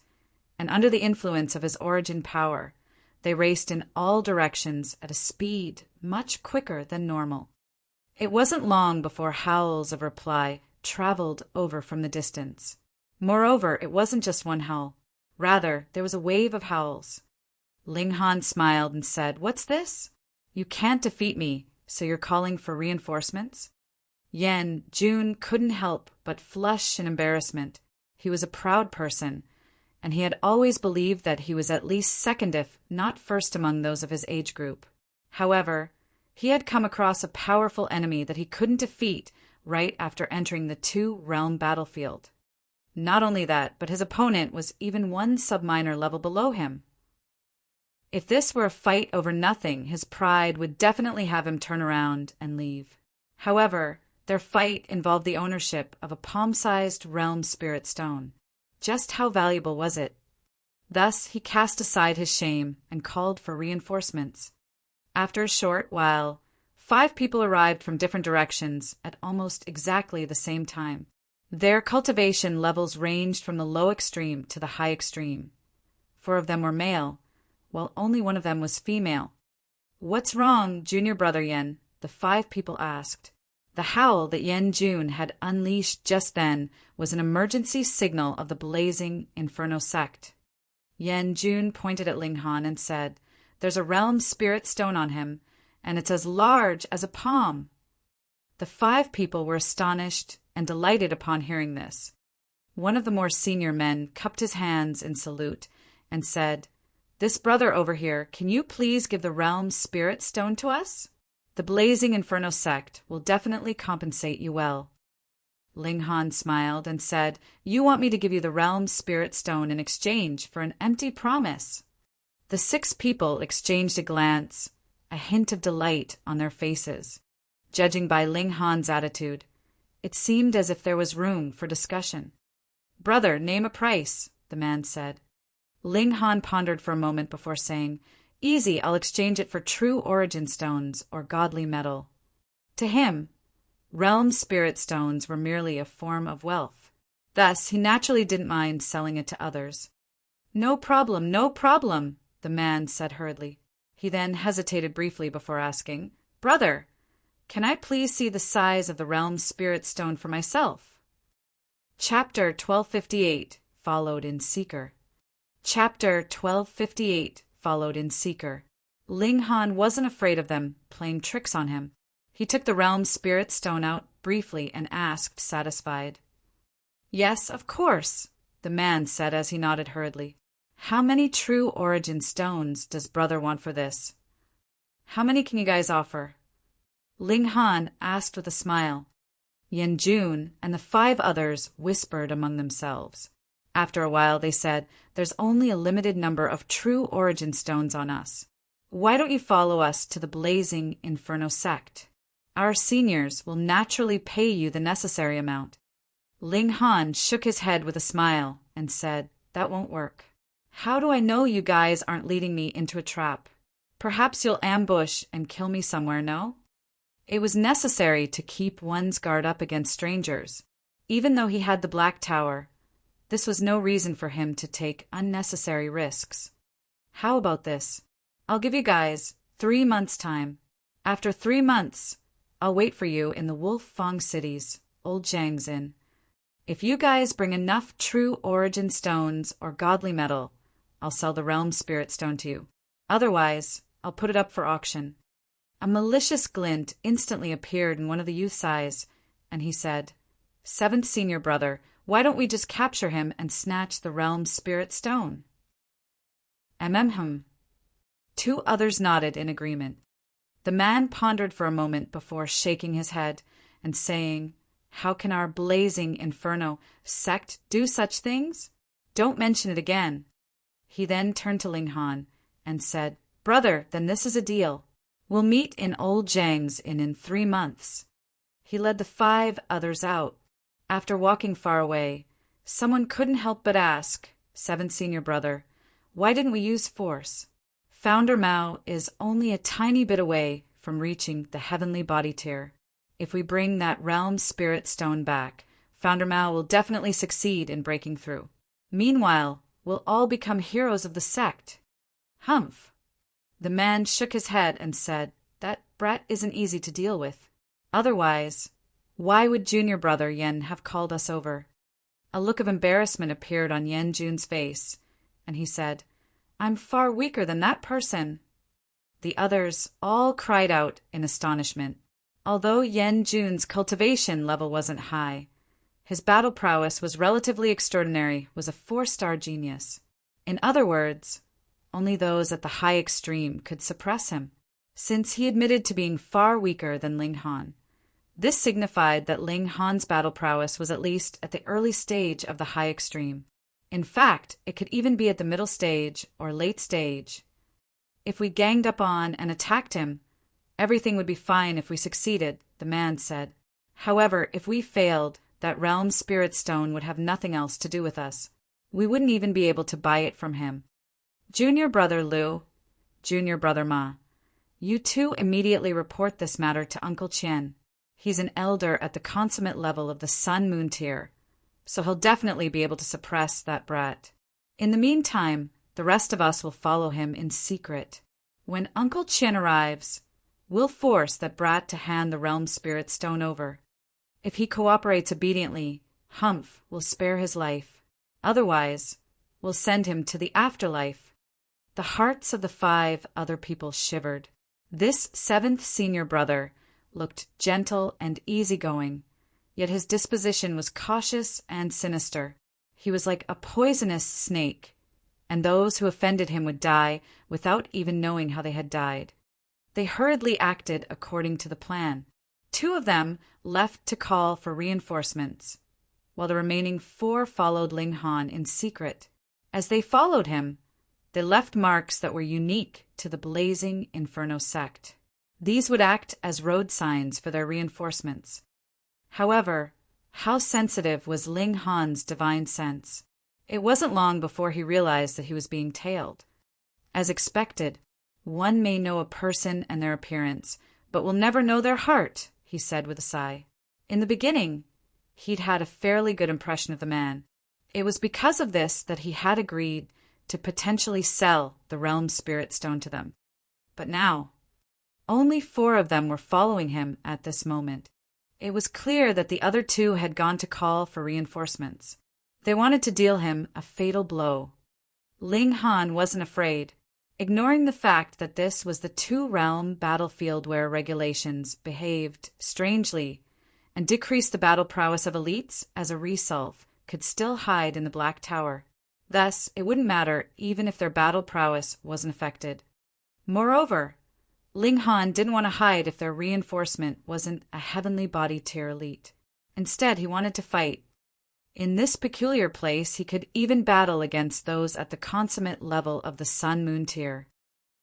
and under the influence of his origin power, they raced in all directions at a speed much quicker than normal. It wasn't long before howls of reply traveled over from the distance. Moreover, it wasn't just one howl. Rather, there was a wave of howls. Ling Han smiled and said, "What's this? You can't defeat me, so you're calling for reinforcements?" Yen Jun couldn't help but flush in embarrassment. He was a proud person, and he had always believed that he was at least second if not first among those of his age group. However, He had come across a powerful enemy that he couldn't defeat right after entering the two-realm battlefield. Not only that, but his opponent was even one subminor level below him. If this were a fight over nothing, his pride would definitely have him turn around and leave. However, their fight involved the ownership of a palm-sized realm spirit stone. Just how valuable was it? Thus, he cast aside his shame and called for reinforcements. After a short while, 5 people arrived from different directions at almost exactly the same time. Their cultivation levels ranged from the low extreme to the high extreme. 4 of them were male, while only 1 of them was female. "What's wrong, junior brother Yen?" the 5 people asked. The howl that Yen Jun had unleashed just then was an emergency signal of the blazing Inferno sect. Yen Jun pointed at Ling Han and said, "There's a realm spirit stone on him, and it's as large as a palm." The 5 people were astonished and delighted upon hearing this. One of the more senior men cupped his hands in salute and said, "This brother over here, can you please give the realm spirit stone to us? The blazing Inferno sect will definitely compensate you well." Ling Han smiled and said, "You want me to give you the realm spirit stone in exchange for an empty promise?" The 6 people exchanged a glance, a hint of delight on their faces. Judging by Ling Han's attitude, it seemed as if there was room for discussion. "Brother, name a price," the man said. Ling Han pondered for a moment before saying, "Easy, I'll exchange it for true origin stones or godly metal." To him, realm spirit stones were merely a form of wealth. Thus, he naturally didn't mind selling it to others. "No problem, no problem," the man said hurriedly. He then hesitated briefly before asking, "Brother, can I please see the size of the realm spirit stone for myself?" Chapter 1258 followed in Seeker. Chapter 1258 followed in Seeker. Ling Han wasn't afraid of them playing tricks on him. He took the realm spirit stone out briefly and asked, satisfied. "Yes, of course," the man said as he nodded hurriedly. "How many true origin stones does brother want for this? How many can you guys offer?" Ling Han asked with a smile. Yen Jun and the 5 others whispered among themselves. After a while they said, "There's only a limited number of true origin stones on us. Why don't you follow us to the blazing Inferno sect? Our seniors will naturally pay you the necessary amount." Ling Han shook his head with a smile and said, "That won't work. How do I know you guys aren't leading me into a trap? Perhaps you'll ambush and kill me somewhere, no?" It was necessary to keep one's guard up against strangers. Even though he had the Black Tower, this was no reason for him to take unnecessary risks. "How about this? I'll give you guys 3 months' time. After 3 months, I'll wait for you in the Wolf Fong cities, Old Zhang's Inn. If you guys bring enough true origin stones or godly metal, I'll sell the realm spirit stone to you. Otherwise, I'll put it up for auction." A malicious glint instantly appeared in one of the youth's eyes, and he said, "7th senior brother, why don't we just capture him and snatch the realm spirit stone?" "Hum." 2 others nodded in agreement. The man pondered for a moment before shaking his head and saying, "How can our blazing Inferno sect do such things? Don't mention it again." He then turned to Ling Han and said, "Brother, then this is a deal. We'll meet in Old Zhang's Inn in 3 months. He led the 5 others out. After walking far away, someone couldn't help but ask, "7th senior brother, why didn't we use force? Founder Mao is only a tiny bit away from reaching the heavenly body tier. If we bring that realm spirit stone back, Founder Mao will definitely succeed in breaking through. Meanwhile, we'll all become heroes of the sect." "Humph." The man shook his head and said, "That brat isn't easy to deal with. Otherwise, why would junior brother Yen have called us over?" A look of embarrassment appeared on Yen Jun's face, and he said, "I'm far weaker than that person." The others all cried out in astonishment. Although Yen Jun's cultivation level wasn't high, his battle prowess was relatively extraordinary, was a 4-star genius. In other words, only those at the high extreme could suppress him. since he admitted to being far weaker than Ling Han. This signified that Ling Han's battle prowess was at least at the early stage of the high extreme. In fact, it could even be at the middle stage or late stage. If we ganged up on and attacked him, everything would be fine if we succeeded, the man said. However, if we failed, that realm spirit stone would have nothing else to do with us. We wouldn't even be able to buy it from him. Junior brother Liu, junior brother Ma, you two immediately report this matter to Uncle Qian. He's an elder at the consummate level of the Sun-Moon tier, so he'll definitely be able to suppress that brat. In the meantime, the rest of us will follow him in secret. When Uncle Qian arrives, we'll force that brat to hand the realm spirit stone over. If he cooperates obediently, Humph will spare his life. Otherwise, we'll send him to the afterlife. The hearts of the 5 other people shivered. This 7th senior brother looked gentle and easygoing, yet his disposition was cautious and sinister. He was like a poisonous snake, and those who offended him would die without even knowing how they had died. They hurriedly acted according to the plan. 2 of them left to call for reinforcements, while the remaining 4 followed Ling Han in secret. As they followed him, they left marks that were unique to the blazing Inferno sect. These would act as road signs for their reinforcements. However, how sensitive was Ling Han's divine sense? It wasn't long before he realized that he was being tailed. As expected, one may know a person and their appearance, but will never know their heart, he said with a sigh. In the beginning, he'd had a fairly good impression of the man. It was because of this that he had agreed to potentially sell the realm spirit stone to them. But now, only 4 of them were following him at this moment. It was clear that the other 2 had gone to call for reinforcements. They wanted to deal him a fatal blow. Ling Han wasn't afraid. Ignoring the fact that this was the 2-realm battlefield where regulations behaved strangely and decreased the battle prowess of elites as a resolve could still hide in the Black Tower. Thus, it wouldn't matter even if their battle prowess wasn't affected. Moreover, Ling Han didn't want to hide if their reinforcement wasn't a heavenly body tier elite. Instead, he wanted to fight. In this peculiar place, he could even battle against those at the consummate level of the Sun-Moon tier.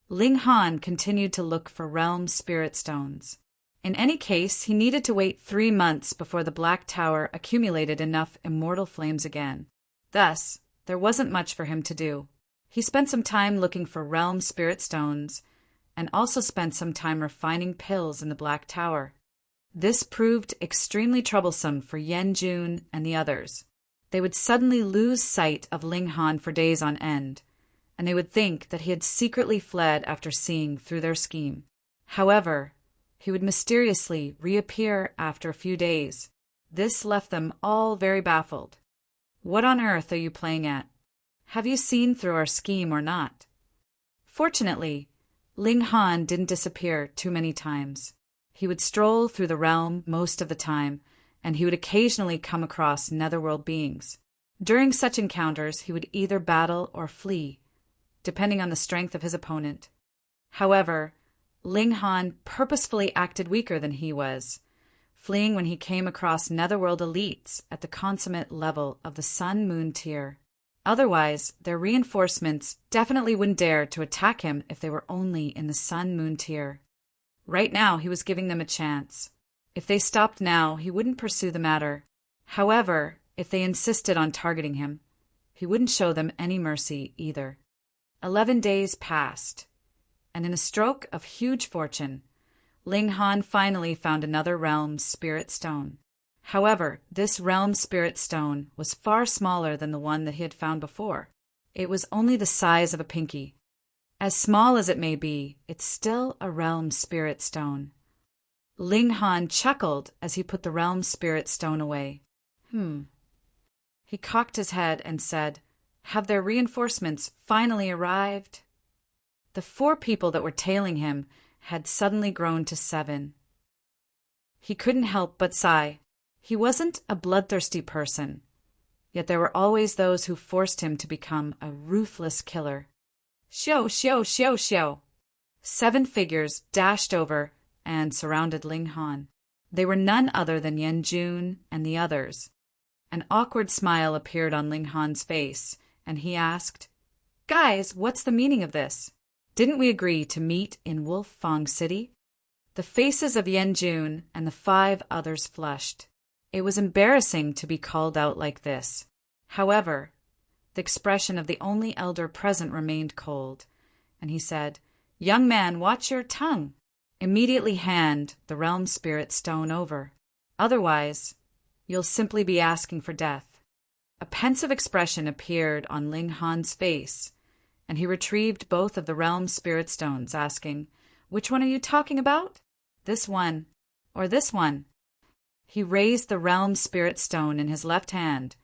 Ling Han continued to look for realm spirit stones. In any case, he needed to wait 3 months before the Black Tower accumulated enough immortal flames again. Thus, there wasn't much for him to do. He spent some time looking for realm spirit stones, and also spent some time refining pills in the Black Tower. This proved extremely troublesome for Yen Jun and the others. They would suddenly lose sight of Ling Han for days on end, and they would think that he had secretly fled after seeing through their scheme. However, he would mysteriously reappear after a few days. This left them all very baffled. What on earth are you playing at? Have you seen through our scheme or not? Fortunately, Ling Han didn't disappear too many times. He would stroll through the realm most of the time, and he would occasionally come across netherworld beings. During such encounters, he would either battle or flee, depending on the strength of his opponent. However, Ling Han purposefully acted weaker than he was, fleeing when he came across netherworld elites at the consummate level of the Sun-Moon tier. Otherwise, their reinforcements definitely wouldn't dare to attack him if they were only in the Sun-Moon tier. Right now, he was giving them a chance. If they stopped now, he wouldn't pursue the matter. However, if they insisted on targeting him, he wouldn't show them any mercy either. 11 days passed, and in a stroke of huge fortune, Ling Han finally found another realm spirit stone. However, this realm spirit stone was far smaller than the one that he had found before. It was only the size of a pinky. As small as it may be, it's still a realm spirit stone. Ling Han chuckled as he put the realm spirit stone away. He cocked his head and said, "Have their reinforcements finally arrived?" The 4 people that were tailing him had suddenly grown to 7. He couldn't help but sigh. He wasn't a bloodthirsty person, yet there were always those who forced him to become a ruthless killer. Xiao, xiao, xiao, xiao. 7 figures dashed over and surrounded Ling Han. They were none other than Yen Jun and the others. An awkward smile appeared on Ling Han's face, and he asked, "Guys, what's the meaning of this? Didn't we agree to meet in Wolf Fong City?" The faces of Yen Jun and the 5 others flushed. It was embarrassing to be called out like this. However, the expression of the only elder present remained cold, and he said, "Young man, watch your tongue. Immediately hand the realm spirit stone over. Otherwise, you'll simply be asking for death." A pensive expression appeared on Ling Han's face, and he retrieved both of the realm spirit stones, asking, "Which one are you talking about? This one or this one?" He raised the realm spirit stone in his left hand,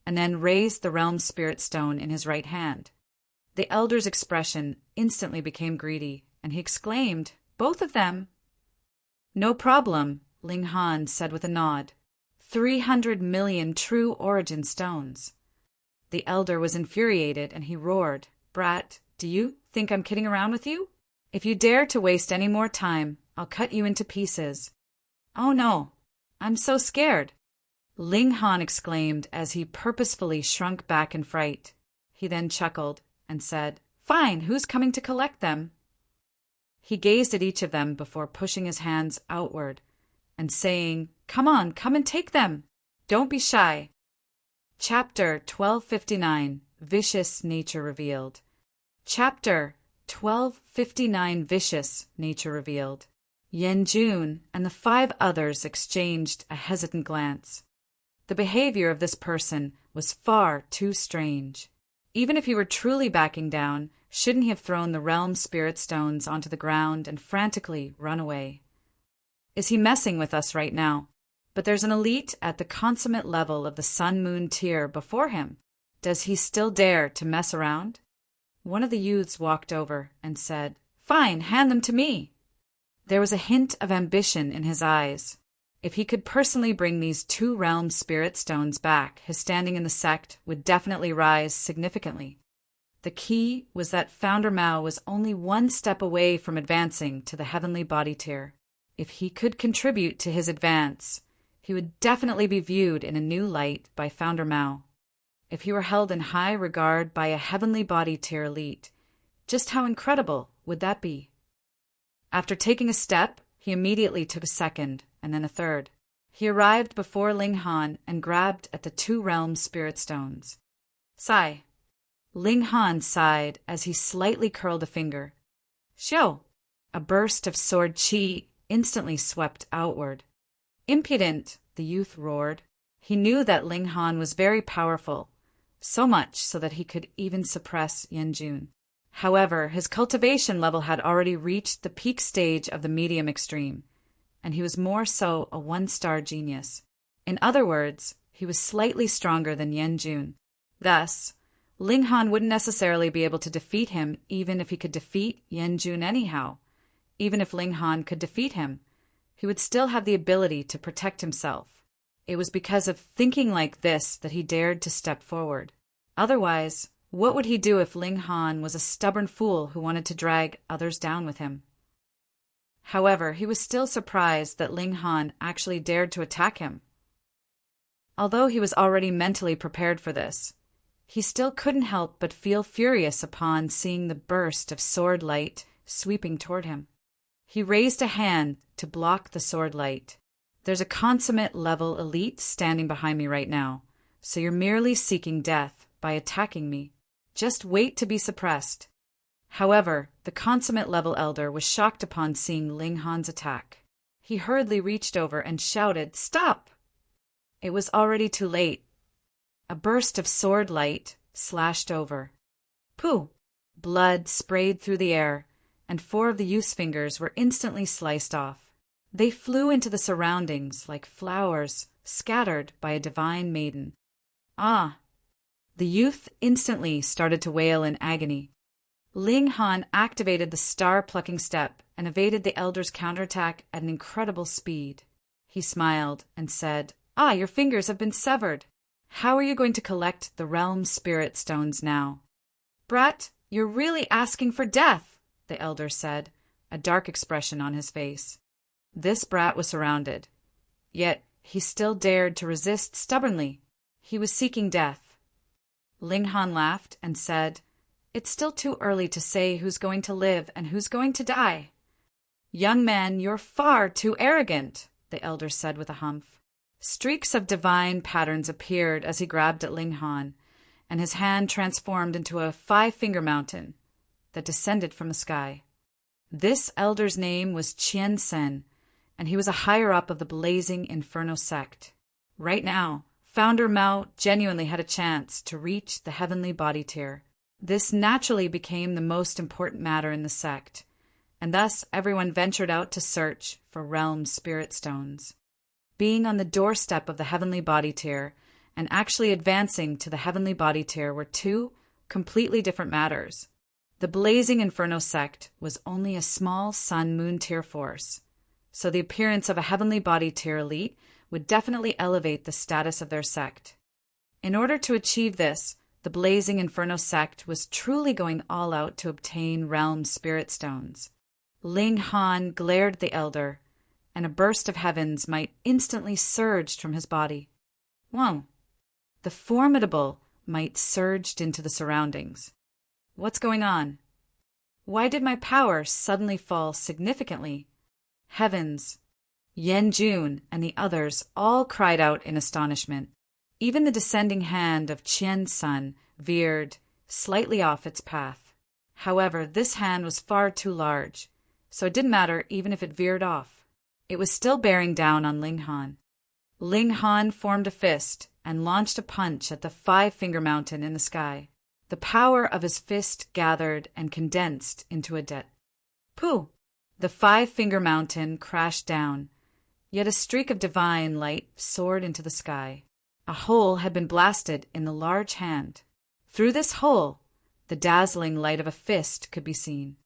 and then raised the realm spirit stone in his right hand. The elder's expression instantly became greedy, and he exclaimed, "Both of them?" "No problem," Ling Han said with a nod. 300 million true origin stones. The elder was infuriated, and he roared, "Brat, do you think I'm kidding around with you? If you dare to waste any more time, I'll cut you into pieces." "Oh no, I'm so scared," Ling Han exclaimed as he purposefully shrunk back in fright. He then chuckled and said, "Fine, who's coming to collect them?" He gazed at each of them before pushing his hands outward and saying, "Come on, come and take them. Don't be shy." Chapter 1259, Vicious Nature Revealed. Chapter 1259, Vicious Nature Revealed. Yen Jun and the 5 others exchanged a hesitant glance. The behavior of this person was far too strange. Even if he were truly backing down, shouldn't he have thrown the realm spirit stones onto the ground and frantically run away? Is he messing with us right now? But there's an elite at the consummate level of the Sun-Moon tier before him. Does he still dare to mess around? One of the youths walked over and said, "Fine, hand them to me." There was a hint of ambition in his eyes. If he could personally bring these 2 realm spirit stones back, his standing in the sect would definitely rise significantly. The key was that Founder Mao was only 1 step away from advancing to the heavenly body tier. If he could contribute to his advance, he would definitely be viewed in a new light by Founder Mao. If he were held in high regard by a heavenly body tier elite, just how incredible would that be? After taking a step, he immediately took a second, and then a third. He arrived before Ling Han and grabbed at the 2 realm spirit stones. "Sigh." Ling Han sighed as he slightly curled a finger. "Xiao." A burst of sword chi instantly swept outward. "Impudent," the youth roared. He knew that Ling Han was very powerful, so much so that he could even suppress Yen Jun. However, his cultivation level had already reached the peak stage of the medium extreme, and he was more so a 1-star genius. In other words, he was slightly stronger than Yen Jun. Thus, Ling Han wouldn't necessarily be able to defeat him even if he could defeat Yen Jun anyhow. Even if Ling Han could defeat him, he would still have the ability to protect himself. It was because of thinking like this that he dared to step forward. Otherwise, what would he do if Ling Han was a stubborn fool who wanted to drag others down with him? However, he was still surprised that Ling Han actually dared to attack him. Although he was already mentally prepared for this, he still couldn't help but feel furious upon seeing the burst of sword light sweeping toward him. He raised a hand to block the sword light. "There's a consummate level elite standing behind me right now, so you're merely seeking death by attacking me. Just wait to be suppressed." However, the consummate level elder was shocked upon seeing Ling Han's attack. He hurriedly reached over and shouted, "Stop!" It was already too late. A burst of sword light slashed over. Pooh! Blood sprayed through the air, and 4 of the youth's fingers were instantly sliced off. They flew into the surroundings like flowers scattered by a divine maiden. "Ah!" The youth instantly started to wail in agony. Ling Han activated the star-plucking step and evaded the elder's counterattack at an incredible speed. He smiled and said, "Ah, your fingers have been severed. How are you going to collect the realm spirit stones now?" "Brat, you're really asking for death," the elder said, a dark expression on his face. This brat was surrounded, yet he still dared to resist stubbornly. He was seeking death. Ling Han laughed and said, "It's still too early to say who's going to live and who's going to die." "Young man, you're far too arrogant," the elder said with a humph. Streaks of divine patterns appeared as he grabbed at Ling Han, and his hand transformed into a 5-finger mountain that descended from the sky. This elder's name was Qian Sen, and he was a higher-up of the blazing Inferno sect. Right now, Founder Mao genuinely had a chance to reach the heavenly body tier. This naturally became the most important matter in the sect, and thus everyone ventured out to search for realm spirit stones. Being on the doorstep of the heavenly body tier and actually advancing to the heavenly body tier were two completely different matters. The blazing Inferno sect was only a small sun-moon tier force, so the appearance of a heavenly body tier elite would definitely elevate the status of their sect. In order to achieve this, the blazing Inferno sect was truly going all out to obtain realm spirit stones. Ling Han glared at the elder, and a burst of heavens might instantly surged from his body. Whoa! The formidable might surged into the surroundings. What's going on? Why did my power suddenly fall significantly? Heavens! Yen Jun and the others all cried out in astonishment. Even the descending hand of Qian's son veered slightly off its path. However, this hand was far too large, so it didn't matter even if it veered off. It was still bearing down on Ling Han. Ling Han formed a fist and launched a punch at the 5-finger mountain in the sky. The power of his fist gathered and condensed into a Pooh! The 5-finger mountain crashed down, yet a streak of divine light soared into the sky. A hole had been blasted in the large hand. Through this hole, the dazzling light of a fist could be seen.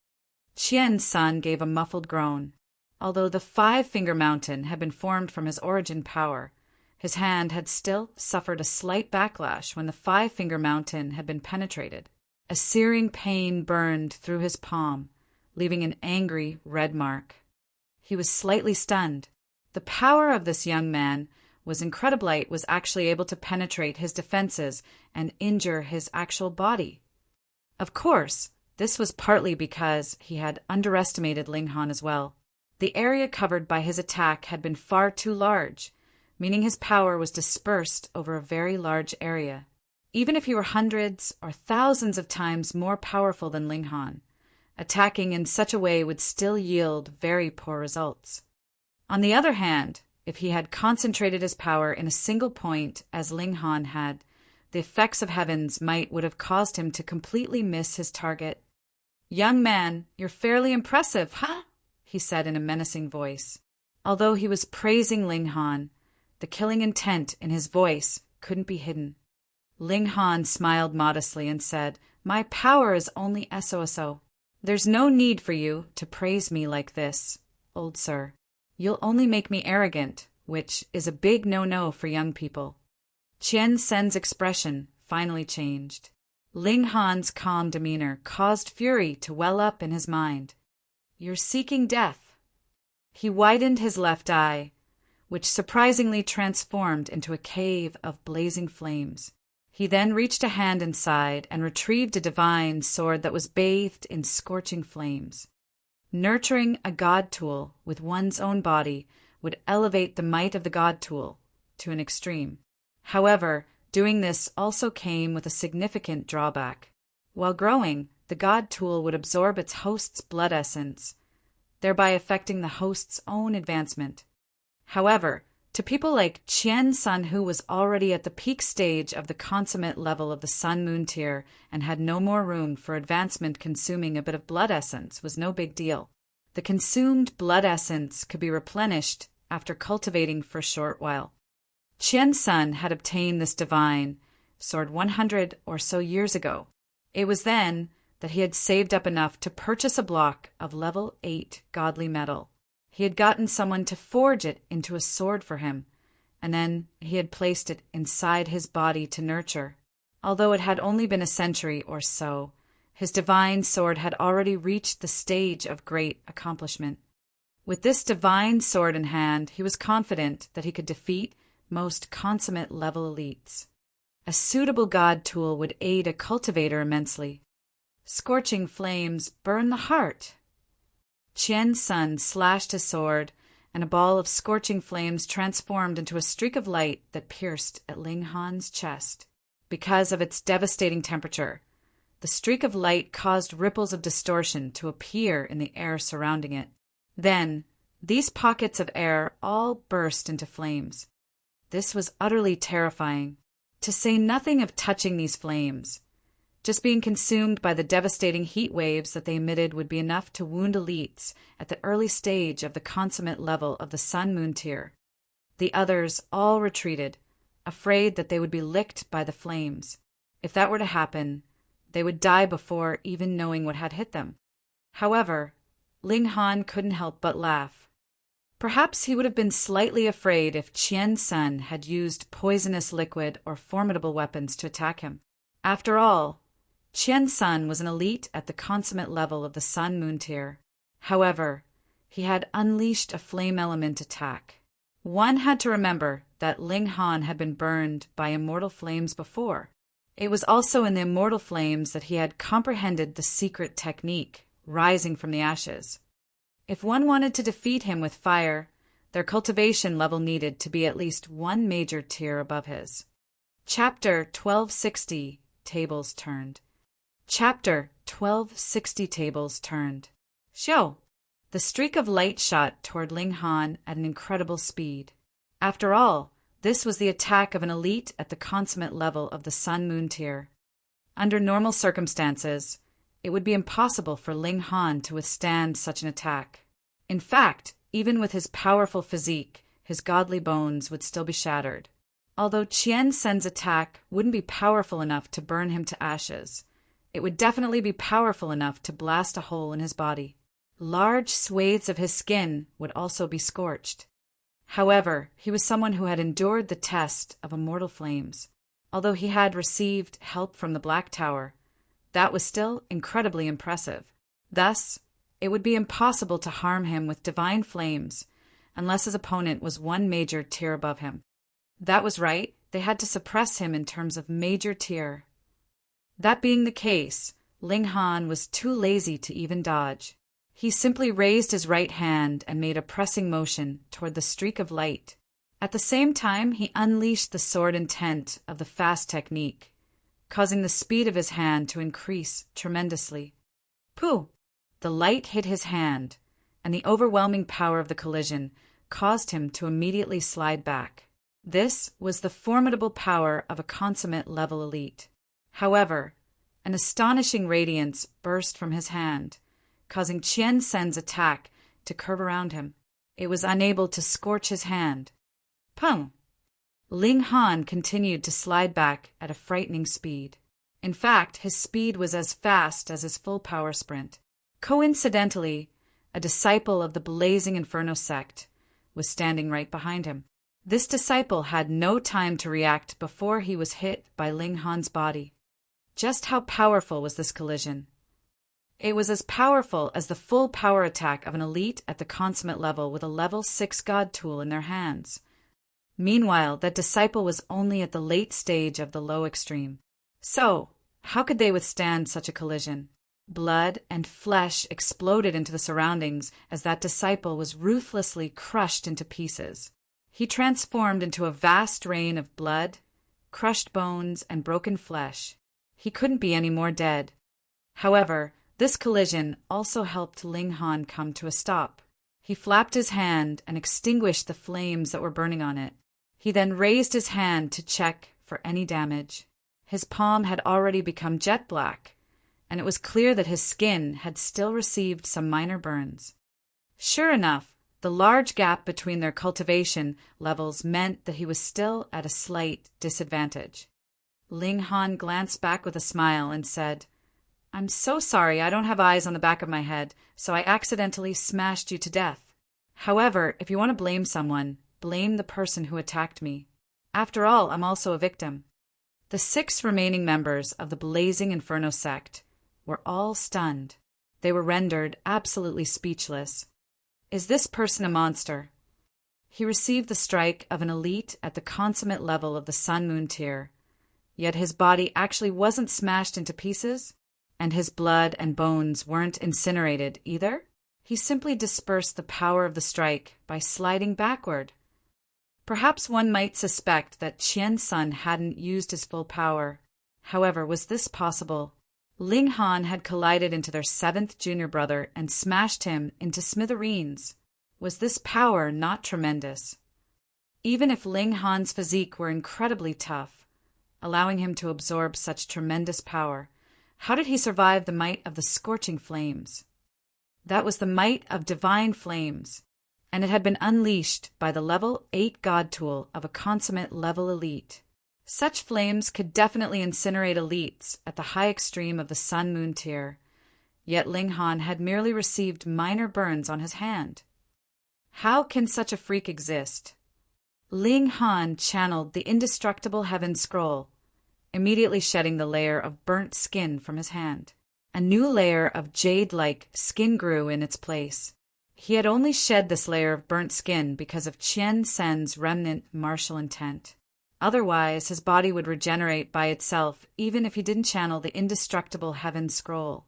Qian's son gave a muffled groan. Although the 5-finger mountain had been formed from his origin power, his hand had still suffered a slight backlash when the 5-finger mountain had been penetrated. A searing pain burned through his palm, leaving an angry red mark. He was slightly stunned. The power of this young man was incredible. Light was actually able to penetrate his defenses and injure his actual body. Of course, this was partly because he had underestimated Ling Han as well. The area covered by his attack had been far too large, meaning his power was dispersed over a very large area. Even if he were hundreds or thousands of times more powerful than Ling Han, attacking in such a way would still yield very poor results. On the other hand, if he had concentrated his power in a single point as Ling Han had, the effects of heaven's might would have caused him to completely miss his target. "Young man, you're fairly impressive, huh?" he said in a menacing voice. Although he was praising Ling Han, the killing intent in his voice couldn't be hidden. Ling Han smiled modestly and said, "My power is only SOSO. There's no need for you to praise me like this, old sir. You'll only make me arrogant, which is a big no-no for young people." Qian Sen's expression finally changed. Ling Han's calm demeanor caused fury to well up in his mind. "You're seeking death." He widened his left eye, which surprisingly transformed into a cave of blazing flames. He then reached a hand inside and retrieved a divine sword that was bathed in scorching flames. Nurturing a god tool with one's own body would elevate the might of the god tool to an extreme. However, doing this also came with a significant drawback. While growing, the god tool would absorb its host's blood essence, thereby affecting the host's own advancement. However, to people like Qian San, who was already at the peak stage of the consummate level of the sun-moon tier and had no more room for advancement, consuming a bit of blood essence was no big deal. The consumed blood essence could be replenished after cultivating for a short while. Qian San had obtained this divine sword 100 or so years ago. It was then that he had saved up enough to purchase a block of level 8 godly metal. He had gotten someone to forge it into a sword for him, and then he had placed it inside his body to nurture. Although it had only been a century or so, His divine sword had already reached the stage of great accomplishment. With this divine sword in hand, he was confident that he could defeat most consummate level elites. A suitable god tool would aid a cultivator immensely. Scorching flames burn the heart. Qian's son slashed his sword, and a ball of scorching flames transformed into a streak of light that pierced at Ling Han's chest. Because of its devastating temperature, the streak of light caused ripples of distortion to appear in the air surrounding it. Then, these pockets of air all burst into flames. This was utterly terrifying, to say nothing of touching these flames. Just being consumed by the devastating heat waves that they emitted would be enough to wound elites at the early stage of the consummate level of the Sun-Moon tier. The others all retreated, afraid that they would be licked by the flames. If that were to happen, they would die before even knowing what had hit them. However, Ling Han couldn't help but laugh. Perhaps he would have been slightly afraid if Qian's son had used poisonous liquid or formidable weapons to attack him. After all, Qian's son was an elite at the consummate level of the Sun-Moon tier. However, he had unleashed a flame element attack. One had to remember that Ling Han had been burned by immortal flames before. It was also in the immortal flames that he had comprehended the secret technique, rising from the ashes. If one wanted to defeat him with fire, their cultivation level needed to be at least one major tier above his. Chapter 1260, Tables Turned. Chapter 1260, Tables Turned. Show! The streak of light shot toward Ling Han at an incredible speed. After all, this was the attack of an elite at the consummate level of the Sun-Moon tier. Under normal circumstances, it would be impossible for Ling Han to withstand such an attack. In fact, even with his powerful physique, his godly bones would still be shattered. Although Qian Sen's attack wouldn't be powerful enough to burn him to ashes, it would definitely be powerful enough to blast a hole in his body. Large swathes of his skin would also be scorched. However, he was someone who had endured the test of immortal flames. Although he had received help from the Black Tower, that was still incredibly impressive. Thus, it would be impossible to harm him with divine flames unless his opponent was one major tier above him. That was right, they had to suppress him in terms of major tier. That being the case, Ling Han was too lazy to even dodge. He simply raised his right hand and made a pressing motion toward the streak of light. At the same time, he unleashed the sword intent of the fast technique, causing the speed of his hand to increase tremendously. Pooh! The light hit his hand, and the overwhelming power of the collision caused him to immediately slide back. This was the formidable power of a consummate level elite. However, an astonishing radiance burst from his hand, causing Qian Sen's attack to curve around him. It was unable to scorch his hand. Pung! Ling Han continued to slide back at a frightening speed. In fact, his speed was as fast as his full power sprint. Coincidentally, a disciple of the Blazing Inferno sect was standing right behind him. This disciple had no time to react before he was hit by Ling Han's body. Just how powerful was this collision? It was as powerful as the full power attack of an elite at the consummate level with a level 6 god tool in their hands. Meanwhile, that disciple was only at the late stage of the low extreme. So, how could they withstand such a collision? Blood and flesh exploded into the surroundings as that disciple was ruthlessly crushed into pieces. He transformed into a vast rain of blood, crushed bones, and broken flesh. He couldn't be any more dead. However, this collision also helped Ling Han come to a stop. He flapped his hand and extinguished the flames that were burning on it. He then raised his hand to check for any damage. His palm had already become jet black, and it was clear that his skin had still received some minor burns. Sure enough, the large gap between their cultivation levels meant that he was still at a slight disadvantage. Ling Han glanced back with a smile and said, "I'm so sorry I don't have eyes on the back of my head, so I accidentally smashed you to death. However, if you want to blame someone, blame the person who attacked me. After all, I'm also a victim." The 6 remaining members of the Blazing Inferno sect were all stunned. They were rendered absolutely speechless. Is this person a monster? He received the strike of an elite at the consummate level of the Sun-Moon tier, yet his body actually wasn't smashed into pieces, and his blood and bones weren't incinerated either. He simply dispersed the power of the strike by sliding backward. Perhaps one might suspect that Qian Sun hadn't used his full power. However, was this possible? Ling Han had collided into their seventh junior brother and smashed him into smithereens. Was this power not tremendous? Even if Ling Han's physique were incredibly tough, allowing him to absorb such tremendous power, how did he survive the might of the scorching flames? That was the might of divine flames, and it had been unleashed by the level 8 god tool of a consummate level elite. Such flames could definitely incinerate elites at the high extreme of the Sun-Moon tier, yet Ling Han had merely received minor burns on his hand. How can such a freak exist? Ling Han channeled the indestructible heaven scroll, immediately shedding the layer of burnt skin from his hand. A new layer of jade-like skin grew in its place. He had only shed this layer of burnt skin because of Qian Sen's remnant martial intent. Otherwise, his body would regenerate by itself even if he didn't channel the indestructible heaven scroll.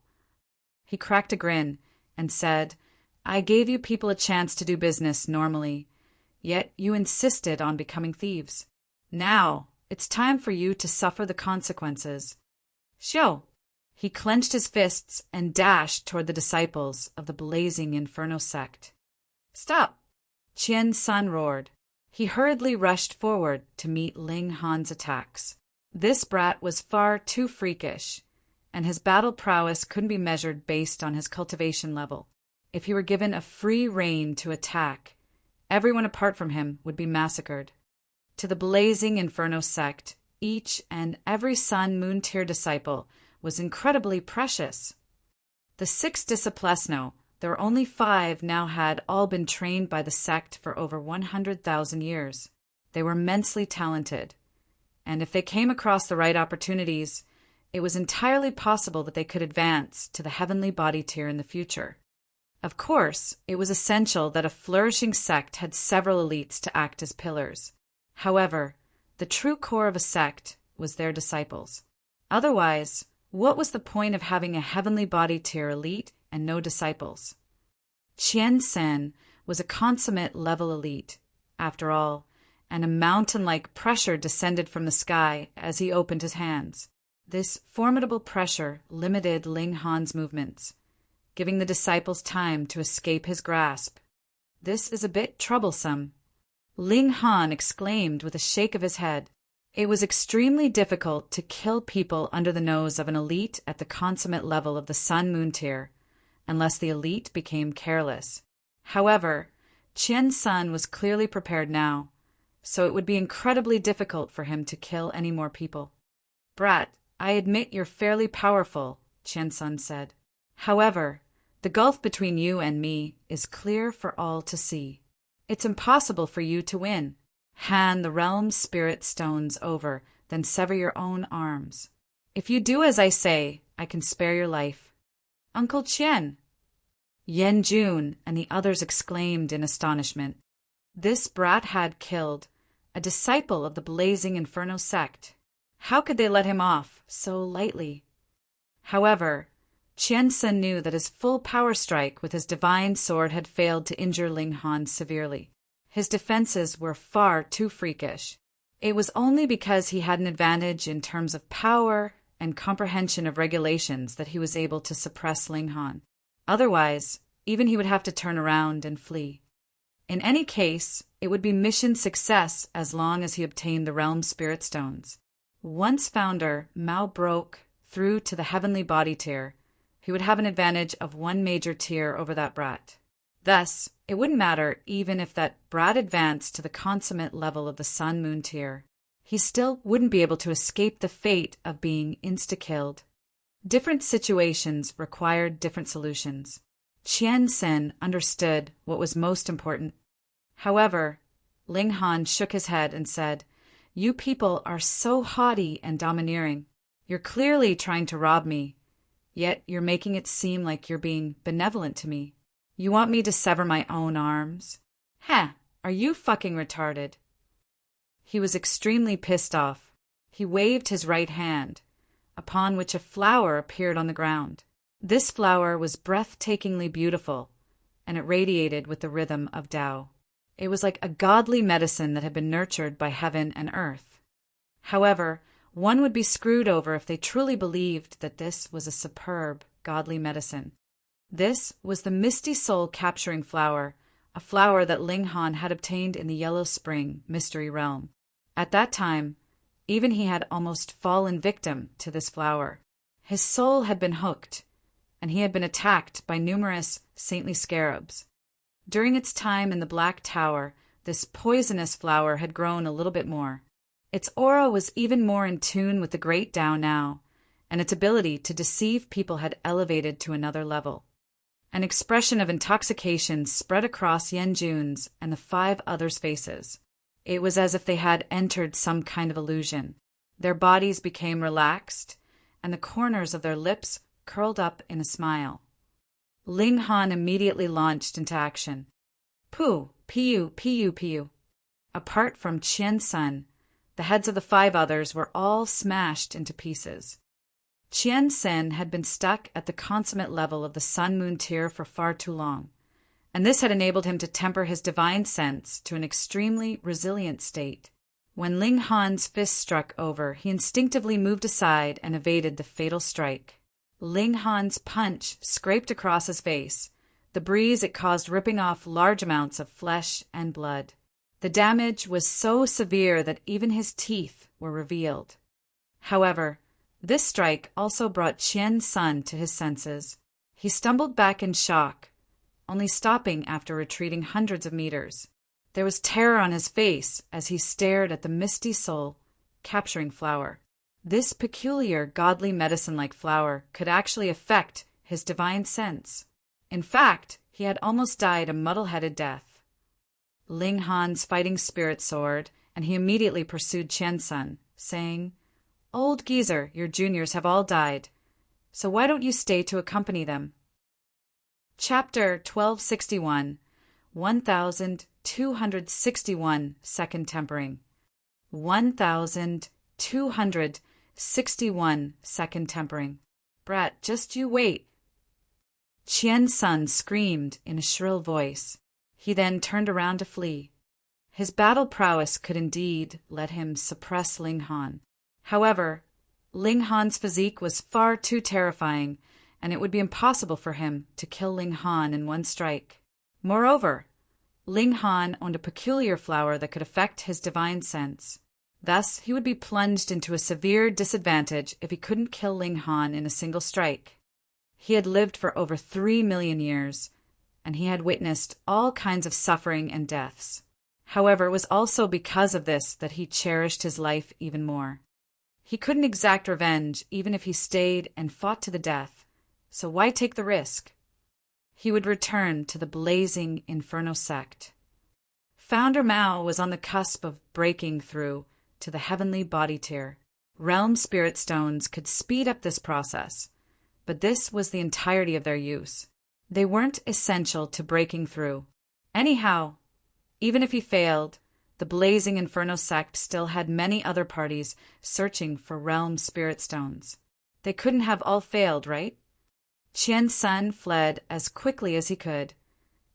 He cracked a grin and said, I gave you people a chance to do business normally, yet you insisted on becoming thieves. Now, it's time for you to suffer the consequences. Xiao! He clenched his fists and dashed toward the disciples of the blazing Inferno sect. Stop! Qian Sun roared. He hurriedly rushed forward to meet Ling Han's attacks. This brat was far too freakish, and his battle prowess couldn't be measured based on his cultivation level. If he were given a free rein to attack, everyone apart from him would be massacred. To the blazing Inferno sect, each and every Sun-Moon tier disciple was incredibly precious. The 6 Disciplesno, there were only 5 now, had all been trained by the sect for over 100,000 years. They were immensely talented, and if they came across the right opportunities, it was entirely possible that they could advance to the heavenly body tier in the future. Of course, it was essential that a flourishing sect had several elites to act as pillars. However, the true core of a sect was their disciples. Otherwise, what was the point of having a heavenly body tier elite and no disciples? Qian Sen was a consummate level elite, after all, and a mountain-like pressure descended from the sky as he opened his hands. This formidable pressure limited Ling Han's movements, giving the disciples time to escape his grasp. This is a bit troublesome. Ling Han exclaimed with a shake of his head. It was extremely difficult to kill people under the nose of an elite at the consummate level of the Sun-Moon tier, unless the elite became careless. However, Qian Sun was clearly prepared now, so it would be incredibly difficult for him to kill any more people. Brat, I admit you're fairly powerful, Qian Sun said. However, the gulf between you and me is clear for all to see. It's impossible for you to win. Hand the realm's spirit stones over, then sever your own arms. If you do as I say, I can spare your life. Uncle Qian! Yan Jun and the others exclaimed in astonishment. This brat had killed a disciple of the blazing Inferno sect. How could they let him off so lightly? However, Qian Sen knew that his full power strike with his divine sword had failed to injure Ling Han severely. His defenses were far too freakish. It was only because he had an advantage in terms of power and comprehension of regulations that he was able to suppress Ling Han. Otherwise, even he would have to turn around and flee. In any case, it would be mission success as long as he obtained the realm spirit stones. Once founder, Mao broke through to the heavenly body tier. He would have an advantage of 1 major tier over that brat. Thus, it wouldn't matter even if that brat advanced to the consummate level of the Sun-Moon tier. He still wouldn't be able to escape the fate of being insta-killed. Different situations required different solutions. Qian Sen understood what was most important. However, Ling Han shook his head and said, You people are so haughty and domineering. You're clearly trying to rob me. Yet you're making it seem like you're being benevolent to me. You want me to sever my own arms? Heh, are you fucking retarded? He was extremely pissed off. He waved his right hand, upon which a flower appeared on the ground. This flower was breathtakingly beautiful, and it radiated with the rhythm of Tao. It was like a godly medicine that had been nurtured by heaven and earth. However, one would be screwed over if they truly believed that this was a superb, godly medicine. This was the misty soul capturing flower, a flower that Ling Han had obtained in the Yellow Spring mystery realm. At that time, even he had almost fallen victim to this flower. His soul had been hooked, and he had been attacked by numerous saintly scarabs. During its time in the Black Tower, this poisonous flower had grown a little bit more. Its aura was even more in tune with the great Tao now, and its ability to deceive people had elevated to another level. An expression of intoxication spread across Yen Jun's and the 5 others' faces. It was as if they had entered some kind of illusion. Their bodies became relaxed, and the corners of their lips curled up in a smile. Ling Han immediately launched into action. Pu, Piu, Piu, Piu. Apart from Qian Sun, the heads of the 5 others were all smashed into pieces. Qian Sen had been stuck at the consummate level of the Sun-Moon tier for far too long, and this had enabled him to temper his divine sense to an extremely resilient state. When Ling Han's fist struck over, he instinctively moved aside and evaded the fatal strike. Ling Han's punch scraped across his face, the breeze it caused ripping off large amounts of flesh and blood. The damage was so severe that even his teeth were revealed. However, this strike also brought Qian Sun to his senses. He stumbled back in shock, only stopping after retreating hundreds of meters. There was terror on his face as he stared at the misty soul capturing flower. This peculiar godly medicine-like flower could actually affect his divine sense. In fact, he had almost died a muddle-headed death. Ling Han's fighting spirit soared, and he immediately pursued Qian Sun, saying, "Old geezer, your juniors have all died, so why don't you stay to accompany them?" Chapter 1261, 1261 Second Tempering. 1261 Second Tempering. Brat, just you wait. Qian Sun screamed in a shrill voice. He then turned around to flee. His battle prowess could indeed let him suppress Ling Han. However, Ling Han's physique was far too terrifying, and it would be impossible for him to kill Ling Han in one strike. Moreover, Ling Han owned a peculiar flower that could affect his divine sense. Thus, he would be plunged into a severe disadvantage if he couldn't kill Ling Han in a single strike. He had lived for over 3 million years, and he had witnessed all kinds of suffering and deaths. However, it was also because of this that he cherished his life even more. He couldn't exact revenge even if he stayed and fought to the death, so why take the risk? He would return to the blazing Inferno sect. Founder Mao was on the cusp of breaking through to the heavenly body tier. Realm spirit stones could speed up this process, but this was the entirety of their use. They weren't essential to breaking through. Anyhow, even if he failed, the blazing Inferno sect still had many other parties searching for realm spirit stones. They couldn't have all failed, right? Qian Sun fled as quickly as he could,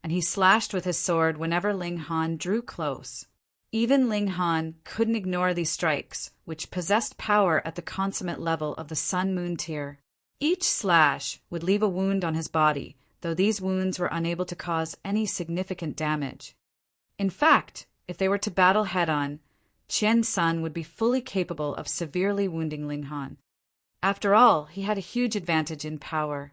and he slashed with his sword whenever Ling Han drew close. Even Ling Han couldn't ignore these strikes, which possessed power at the consummate level of the Sun-Moon tier. Each slash would leave a wound on his body, though these wounds were unable to cause any significant damage. In fact, if they were to battle head-on, Qian Sun would be fully capable of severely wounding Ling Han. After all, he had a huge advantage in power.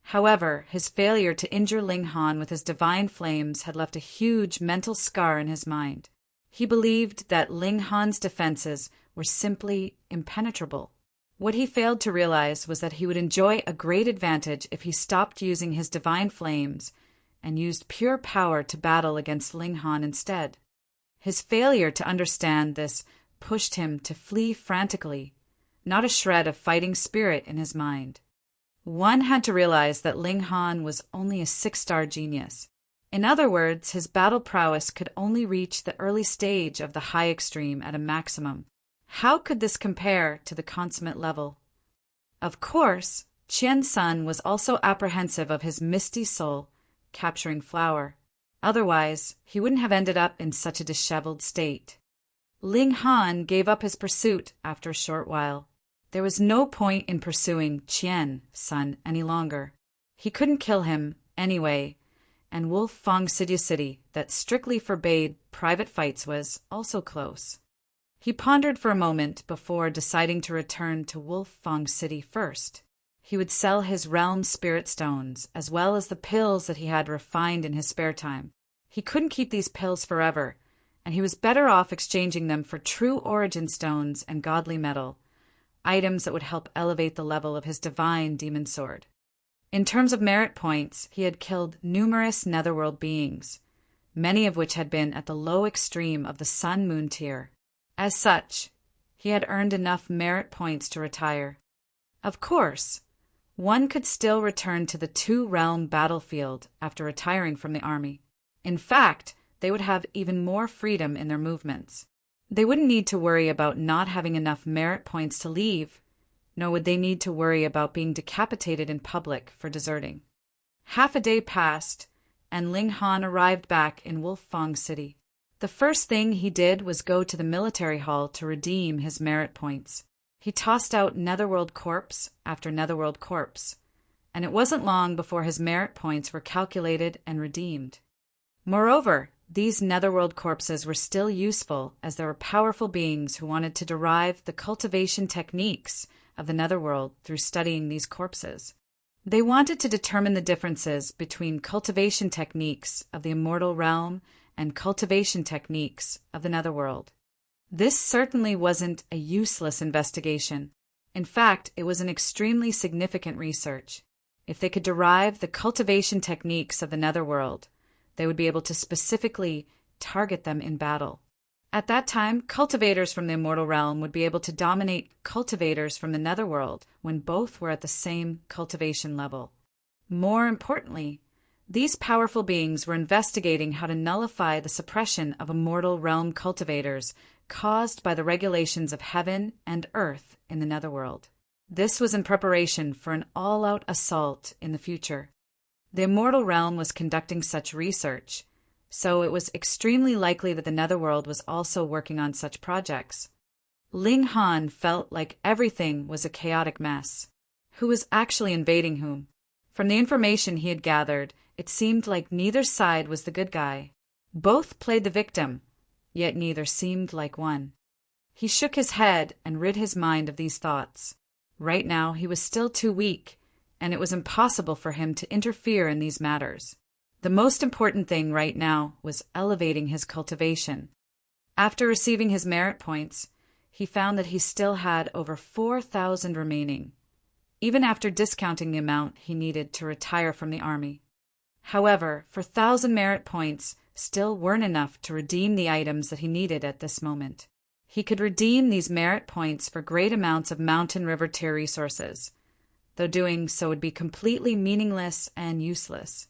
However, his failure to injure Ling Han with his divine flames had left a huge mental scar in his mind. He believed that Ling Han's defenses were simply impenetrable. What he failed to realize was that he would enjoy a great advantage if he stopped using his divine flames and used pure power to battle against Ling Han instead. His failure to understand this pushed him to flee frantically, not a shred of fighting spirit in his mind. One had to realize that Ling Han was only a 6-star genius. In other words, his battle prowess could only reach the early stage of the high extreme at a maximum. How could this compare to the consummate level? Of course, Qian Sun was also apprehensive of his misty soul capturing flower. Otherwise, he wouldn't have ended up in such a disheveled state. Ling Han gave up his pursuit after a short while. There was no point in pursuing Qian Sun any longer. He couldn't kill him anyway, and Wolfang City that strictly forbade private fights was also close. He pondered for a moment before deciding to return to Wolfang City first. He would sell his realm spirit stones, as well as the pills that he had refined in his spare time. He couldn't keep these pills forever, and he was better off exchanging them for true origin stones and godly metal, items that would help elevate the level of his divine demon sword. In terms of merit points, he had killed numerous netherworld beings, many of which had been at the low extreme of the sun-moon tier. As such, he had earned enough merit points to retire. Of course, one could still return to the two-realm battlefield after retiring from the army. In fact, they would have even more freedom in their movements. They wouldn't need to worry about not having enough merit points to leave, nor would they need to worry about being decapitated in public for deserting. Half a day passed, and Ling Han arrived back in Wolfang City. The first thing he did was go to the military hall to redeem his merit points. He tossed out netherworld corpse after netherworld corpse, and it wasn't long before his merit points were calculated and redeemed. Moreover, these netherworld corpses were still useful as there were powerful beings who wanted to derive the cultivation techniques of the netherworld through studying these corpses. They wanted to determine the differences between cultivation techniques of the immortal realm and cultivation techniques of the netherworld. This certainly wasn't a useless investigation. In fact, it was an extremely significant research. If they could derive the cultivation techniques of the netherworld, they would be able to specifically target them in battle. At that time, cultivators from the immortal realm would be able to dominate cultivators from the netherworld when both were at the same cultivation level. More importantly, these powerful beings were investigating how to nullify the suppression of immortal realm cultivators caused by the regulations of heaven and earth in the netherworld. This was in preparation for an all-out assault in the future. The immortal realm was conducting such research, so it was extremely likely that the netherworld was also working on such projects. Ling Han felt like everything was a chaotic mess. Who was actually invading whom? From the information he had gathered, it seemed like neither side was the good guy. Both played the victim, yet neither seemed like one. He shook his head and rid his mind of these thoughts. Right now, he was still too weak, and it was impossible for him to interfere in these matters. The most important thing right now was elevating his cultivation. After receiving his merit points, he found that he still had over 4,000 remaining, even after discounting the amount he needed to retire from the army. However, 4,000 merit points still weren't enough to redeem the items that he needed at this moment. He could redeem these merit points for great amounts of mountain river tier resources, though doing so would be completely meaningless and useless.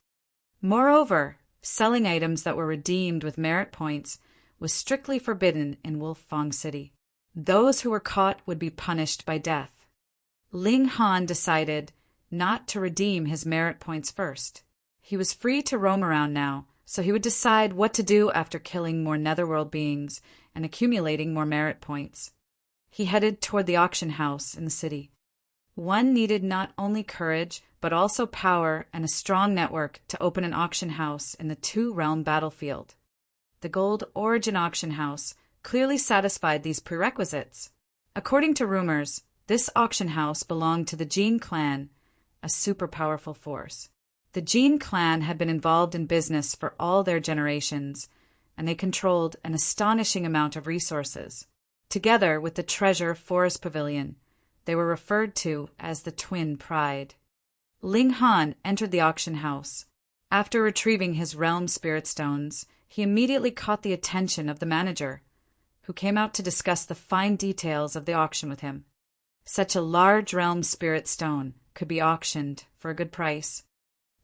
Moreover, selling items that were redeemed with merit points was strictly forbidden in Wolfang City. Those who were caught would be punished by death. Ling Han decided not to redeem his merit points first. He was free to roam around now, so he would decide what to do after killing more netherworld beings and accumulating more merit points. He headed toward the auction house in the city. One needed not only courage, but also power and a strong network to open an auction house in the two-realm battlefield. The Gold Origin Auction House clearly satisfied these prerequisites. According to rumors, this auction house belonged to the Jin clan, a super powerful force. The Jin clan had been involved in business for all their generations, and they controlled an astonishing amount of resources. Together with the treasure forest pavilion, they were referred to as the Twin Pride. Ling Han entered the auction house. After retrieving his realm spirit stones, he immediately caught the attention of the manager, who came out to discuss the fine details of the auction with him. Such a large realm spirit stone, could be auctioned for a good price.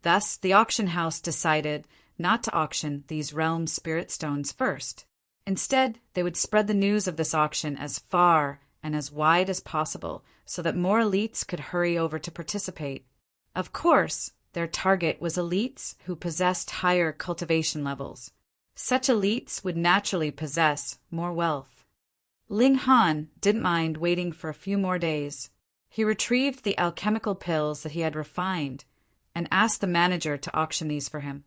Thus, the auction house decided not to auction these realm spirit stones first. Instead, they would spread the news of this auction as far and as wide as possible so that more elites could hurry over to participate. Of course, their target was elites who possessed higher cultivation levels. Such elites would naturally possess more wealth. Ling Han didn't mind waiting for a few more days. He retrieved the alchemical pills that he had refined and asked the manager to auction these for him.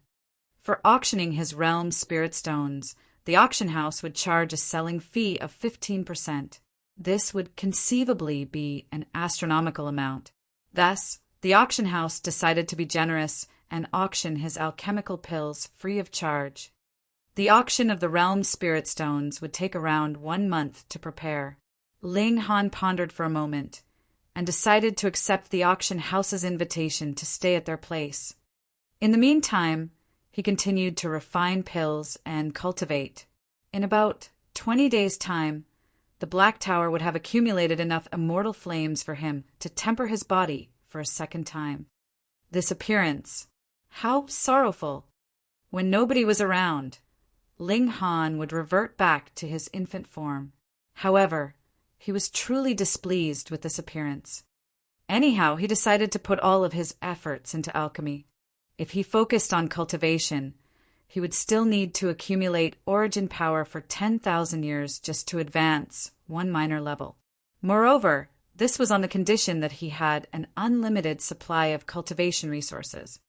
For auctioning his realm spirit stones, the auction house would charge a selling fee of 15%. This would conceivably be an astronomical amount. Thus, the auction house decided to be generous and auction his alchemical pills free of charge. The auction of the realm spirit stones would take around 1 month to prepare. Ling Han pondered for a moment and decided to accept the auction house's invitation to stay at their place. In the meantime, he continued to refine pills and cultivate. In about 20 days' time, the Black Tower would have accumulated enough immortal flames for him to temper his body for a second time. This appearance, how sorrowful! When nobody was around, Ling Han would revert back to his infant form. However, he was truly displeased with this appearance. Anyhow, he decided to put all of his efforts into alchemy. If he focused on cultivation, he would still need to accumulate origin power for 10,000 years just to advance one minor level. Moreover, this was on the condition that he had an unlimited supply of cultivation resources.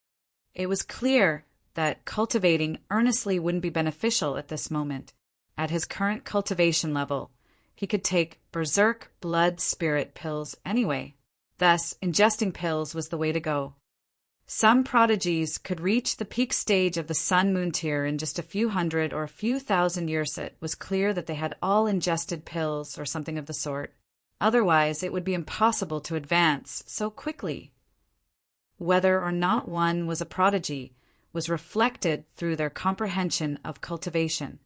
It was clear that cultivating earnestly wouldn't be beneficial at this moment. At his current cultivation level, he could take berserk blood spirit pills anyway. Thus, ingesting pills was the way to go. Some prodigies could reach the peak stage of the sun-moon tier in just a few hundred or a few thousand years. It was clear that they had all ingested pills or something of the sort. Otherwise, it would be impossible to advance so quickly. Whether or not one was a prodigy was reflected through their comprehension of cultivation.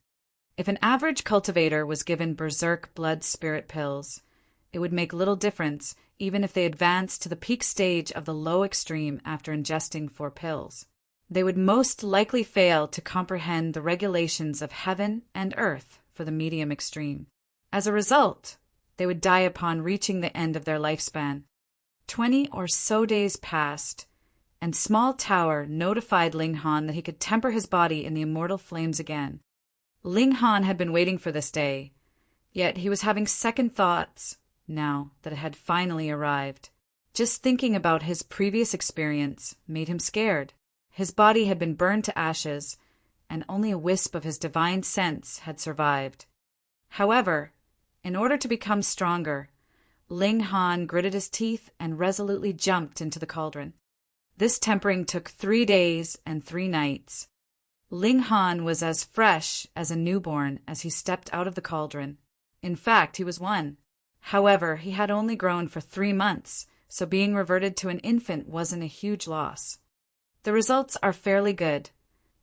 If an average cultivator was given berserk blood spirit pills, it would make little difference even if they advanced to the peak stage of the low extreme after ingesting 4 pills. They would most likely fail to comprehend the regulations of heaven and earth for the medium extreme. As a result, they would die upon reaching the end of their lifespan. 20 or so days passed, and Small Tower notified Ling Han that he could temper his body in the immortal flames again. Ling Han had been waiting for this day, yet he was having second thoughts now that it had finally arrived. Just thinking about his previous experience made him scared. His body had been burned to ashes, and only a wisp of his divine sense had survived. However, in order to become stronger, Ling Han gritted his teeth and resolutely jumped into the cauldron. This tempering took 3 days and 3 nights. Ling Han was as fresh as a newborn as he stepped out of the cauldron. In fact, he was 1. However, he had only grown for 3 months, so being reverted to an infant wasn't a huge loss. The results are fairly good,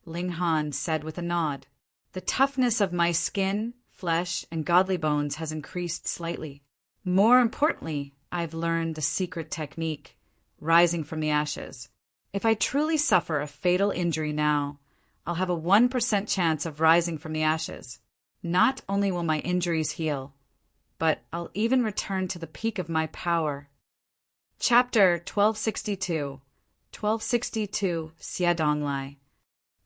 Ling Han said with a nod. The toughness of my skin, flesh, and godly bones has increased slightly. More importantly, I've learned the secret technique, rising from the ashes. If I truly suffer a fatal injury now, I'll have a 1% chance of rising from the ashes. Not only will my injuries heal, but I'll even return to the peak of my power. Chapter 1262 1262 Xiedonglai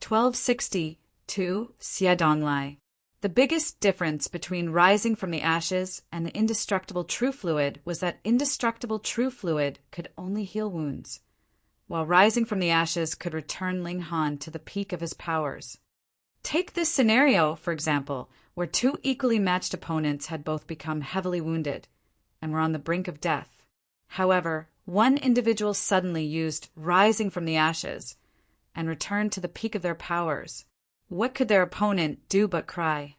1262 Xiedonglai. The biggest difference between rising from the ashes and the indestructible true fluid was that indestructible true fluid could only heal wounds, while rising from the ashes could return Ling Han to the peak of his powers. Take this scenario, for example, where 2 equally matched opponents had both become heavily wounded and were on the brink of death. However, one individual suddenly used rising from the ashes and returned to the peak of their powers. What could their opponent do but cry?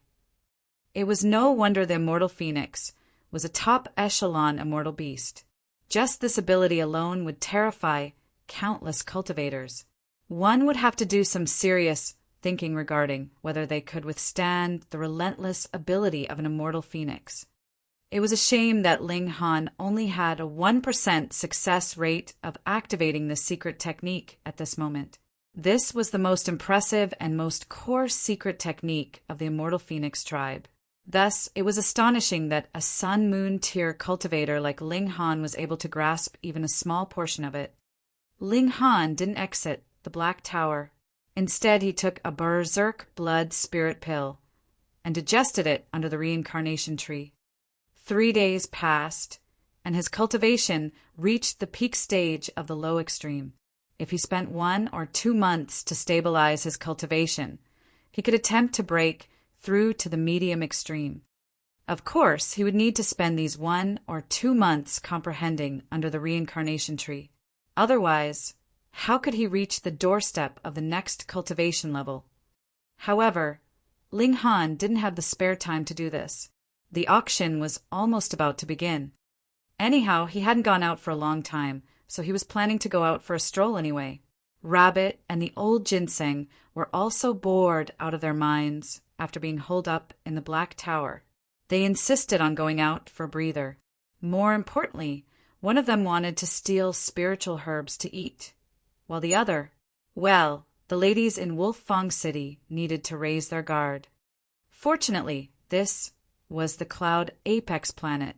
It was no wonder the immortal phoenix was a top echelon immortal beast. Just this ability alone would terrify countless cultivators. One would have to do some serious thinking regarding whether they could withstand the relentless ability of an immortal phoenix. It was a shame that Ling Han only had a 1% success rate of activating this secret technique at this moment. This was the most impressive and most core secret technique of the Immortal Phoenix tribe. Thus, it was astonishing that a Sun-Moon tier cultivator like Ling Han was able to grasp even a small portion of it. Ling Han didn't exit the Black Tower. Instead, he took a berserk blood spirit pill and digested it under the reincarnation tree. 3 days passed, and his cultivation reached the peak stage of the low extreme. If he spent 1 or 2 months to stabilize his cultivation, he could attempt to break through to the medium extreme. Of course, he would need to spend these 1 or 2 months comprehending under the reincarnation tree. Otherwise, how could he reach the doorstep of the next cultivation level? However, Ling Han didn't have the spare time to do this. The auction was almost about to begin. Anyhow, he hadn't gone out for a long time, so he was planning to go out for a stroll anyway. Rabbit and the old ginseng were also bored out of their minds after being holed up in the Black Tower. They insisted on going out for a breather. More importantly, one of them wanted to steal spiritual herbs to eat, while the other, well, the ladies in Wolffang City needed to raise their guard. Fortunately, this was the Cloud Apex planet,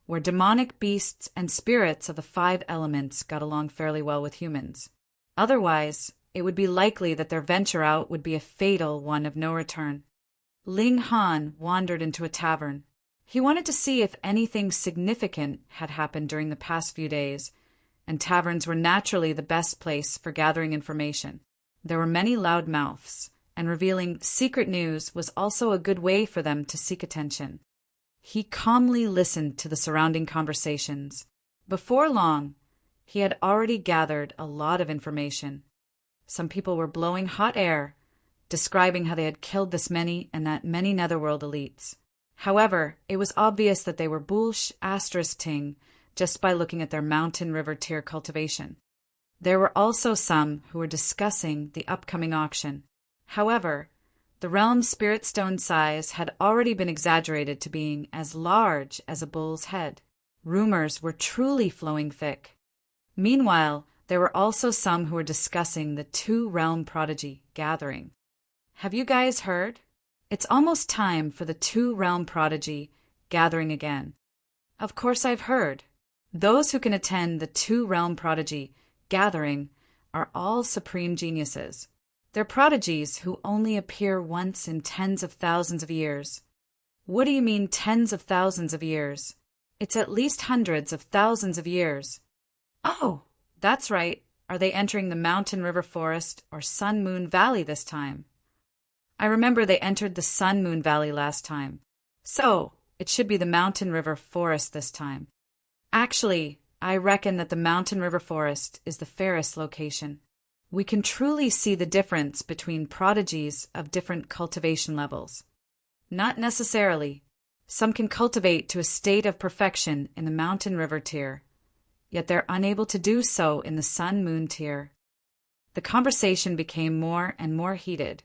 where demonic beasts and spirits of the 5 elements got along fairly well with humans. Otherwise, it would be likely that their venture out would be a fatal one of no return. Ling Han wandered into a tavern. He wanted to see if anything significant had happened during the past few days, and taverns were naturally the best place for gathering information. There were many loud mouths, and revealing secret news was also a good way for them to seek attention. He calmly listened to the surrounding conversations. Before long, he had already gathered a lot of information. Some people were blowing hot air, describing how they had killed this many and that many netherworld elites. However, it was obvious that they were ting just by looking at their mountain river tier cultivation. There were also some who were discussing the upcoming auction. However, the realm's spirit stone size had already been exaggerated to being as large as a bull's head. Rumors were truly flowing thick. Meanwhile, there were also some who were discussing the 2-realm prodigy gathering. Have you guys heard? It's almost time for the 2-realm prodigy gathering again. Of course I've heard. Those who can attend the 2-realm prodigy gathering are all supreme geniuses. They're prodigies who only appear once in tens of thousands of years. What do you mean tens of thousands of years? It's at least hundreds of thousands of years. Oh, that's right. Are they entering the Mountain River Forest or Sun Moon Valley this time? I remember they entered the Sun Moon Valley last time. So, it should be the Mountain River Forest this time. Actually, I reckon that the Mountain River Forest is the fairest location. We can truly see the difference between prodigies of different cultivation levels. Not necessarily. Some can cultivate to a state of perfection in the Mountain River tier, yet they're unable to do so in the Sun Moon tier. The conversation became more and more heated,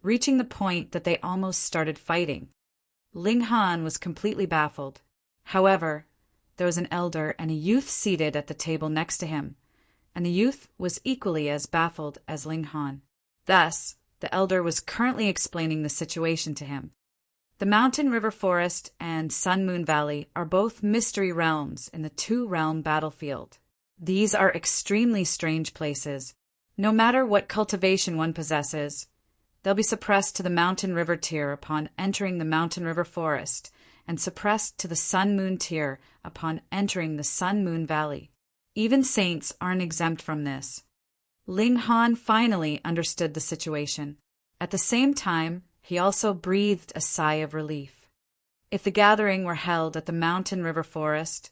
reaching the point that they almost started fighting. Ling Han was completely baffled. However, there was an elder and a youth seated at the table next to him, and the youth was equally as baffled as Ling Han. Thus, the elder was currently explaining the situation to him. The Mountain River Forest and Sun Moon Valley are both mystery realms in the 2-realm battlefield. These are extremely strange places. No matter what cultivation one possesses, they'll be suppressed to the Mountain River tier upon entering the Mountain River Forest, and suppressed to the Sun Moon tier upon entering the Sun Moon Valley. Even saints aren't exempt from this. Ling Han finally understood the situation. At the same time, he also breathed a sigh of relief. If the gathering were held at the Mountain River Forest,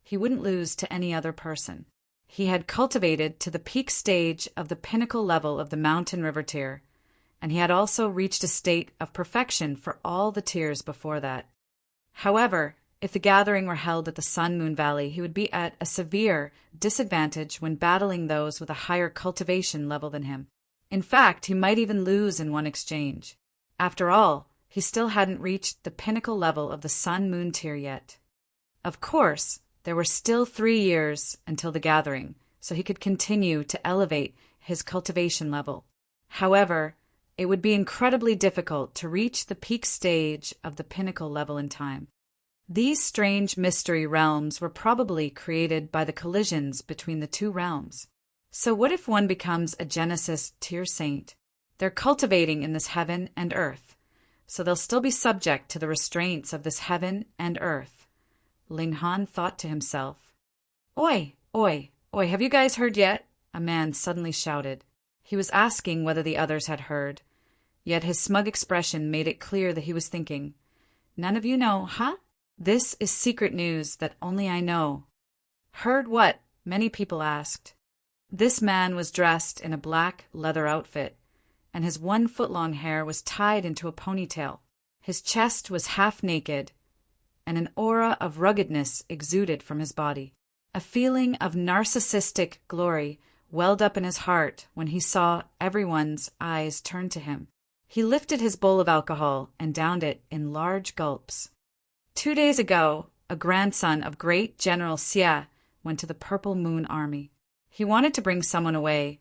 he wouldn't lose to any other person. He had cultivated to the peak stage of the pinnacle level of the Mountain River tier, and he had also reached a state of perfection for all the tiers before that. However, if the gathering were held at the Sun Moon Valley, he would be at a severe disadvantage when battling those with a higher cultivation level than him. In fact, he might even lose in one exchange. After all, he still hadn't reached the pinnacle level of the Sun Moon tier yet. Of course, there were still 3 years until the gathering, so he could continue to elevate his cultivation level. However, it would be incredibly difficult to reach the peak stage of the pinnacle level in time. These strange mystery realms were probably created by the collisions between the two realms. So what if one becomes a Genesis tier saint? They're cultivating in this heaven and earth, so they'll still be subject to the restraints of this heaven and earth. Ling Han thought to himself. Oi, oi, oi, have you guys heard yet? A man suddenly shouted. He was asking whether the others had heard, yet his smug expression made it clear that he was thinking, None of you know, huh? This is secret news that only I know. Heard what? Many people asked. This man was dressed in a black leather outfit, and his 1-foot-long hair was tied into a ponytail. His chest was half naked, and an aura of ruggedness exuded from his body. A feeling of narcissistic glory welled up in his heart when he saw everyone's eyes turn to him. He lifted his bowl of alcohol and downed it in large gulps. 2 days ago, a grandson of great General Xie went to the Purple Moon Army. He wanted to bring someone away,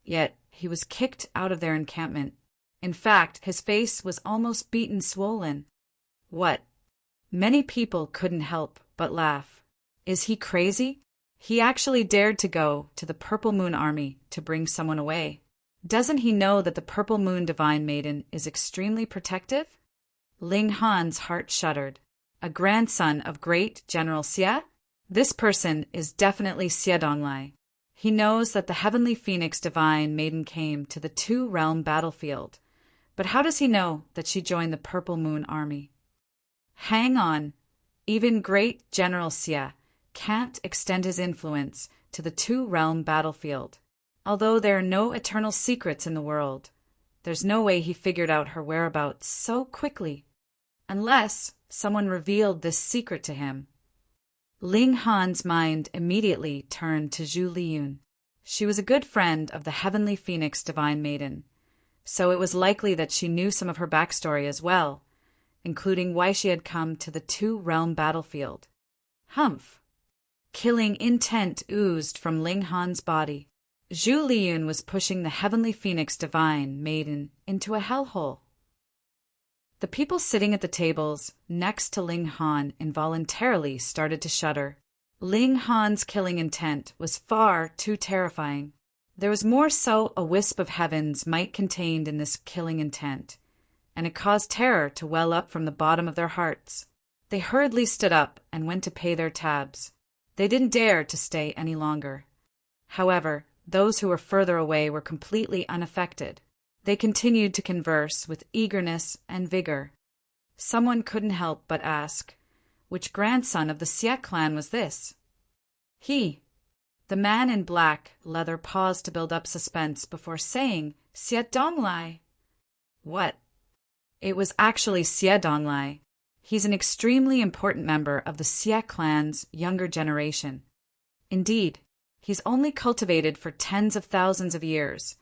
yet he was kicked out of their encampment. In fact, his face was almost beaten swollen. What? Many people couldn't help but laugh. Is he crazy? He actually dared to go to the Purple Moon Army to bring someone away. Doesn't he know that the Purple Moon Divine Maiden is extremely protective? Ling Han's heart shuddered. A grandson of great General Xie? This person is definitely Xie Donglai. He knows that the Heavenly Phoenix Divine Maiden came to the two-realm battlefield. But how does he know that she joined the Purple Moon Army? Hang on. Even great General Xie can't extend his influence to the two-realm battlefield. Although there are no eternal secrets in the world, there's no way he figured out her whereabouts so quickly. Unless someone revealed this secret to him. Ling Han's mind immediately turned to Zhu Liyun. She was a good friend of the Heavenly Phoenix Divine Maiden, so it was likely that she knew some of her backstory as well, including why she had come to the two-realm battlefield. Humph! Killing intent oozed from Ling Han's body. Zhu Liyun was pushing the Heavenly Phoenix Divine Maiden into a hellhole. The people sitting at the tables next to Ling Han involuntarily started to shudder. Ling Han's killing intent was far too terrifying. There was more so a wisp of heaven's might contained in this killing intent, and it caused terror to well up from the bottom of their hearts. They hurriedly stood up and went to pay their tabs. They didn't dare to stay any longer. However, those who were further away were completely unaffected. They continued to converse with eagerness and vigor. Someone couldn't help but ask, which grandson of the Xie clan was this? He. The man in black leather paused to build up suspense before saying, Xie Donglai. What? It was actually Xie Donglai. He's an extremely important member of the Xie clan's younger generation. Indeed, he's only cultivated for tens of thousands of years,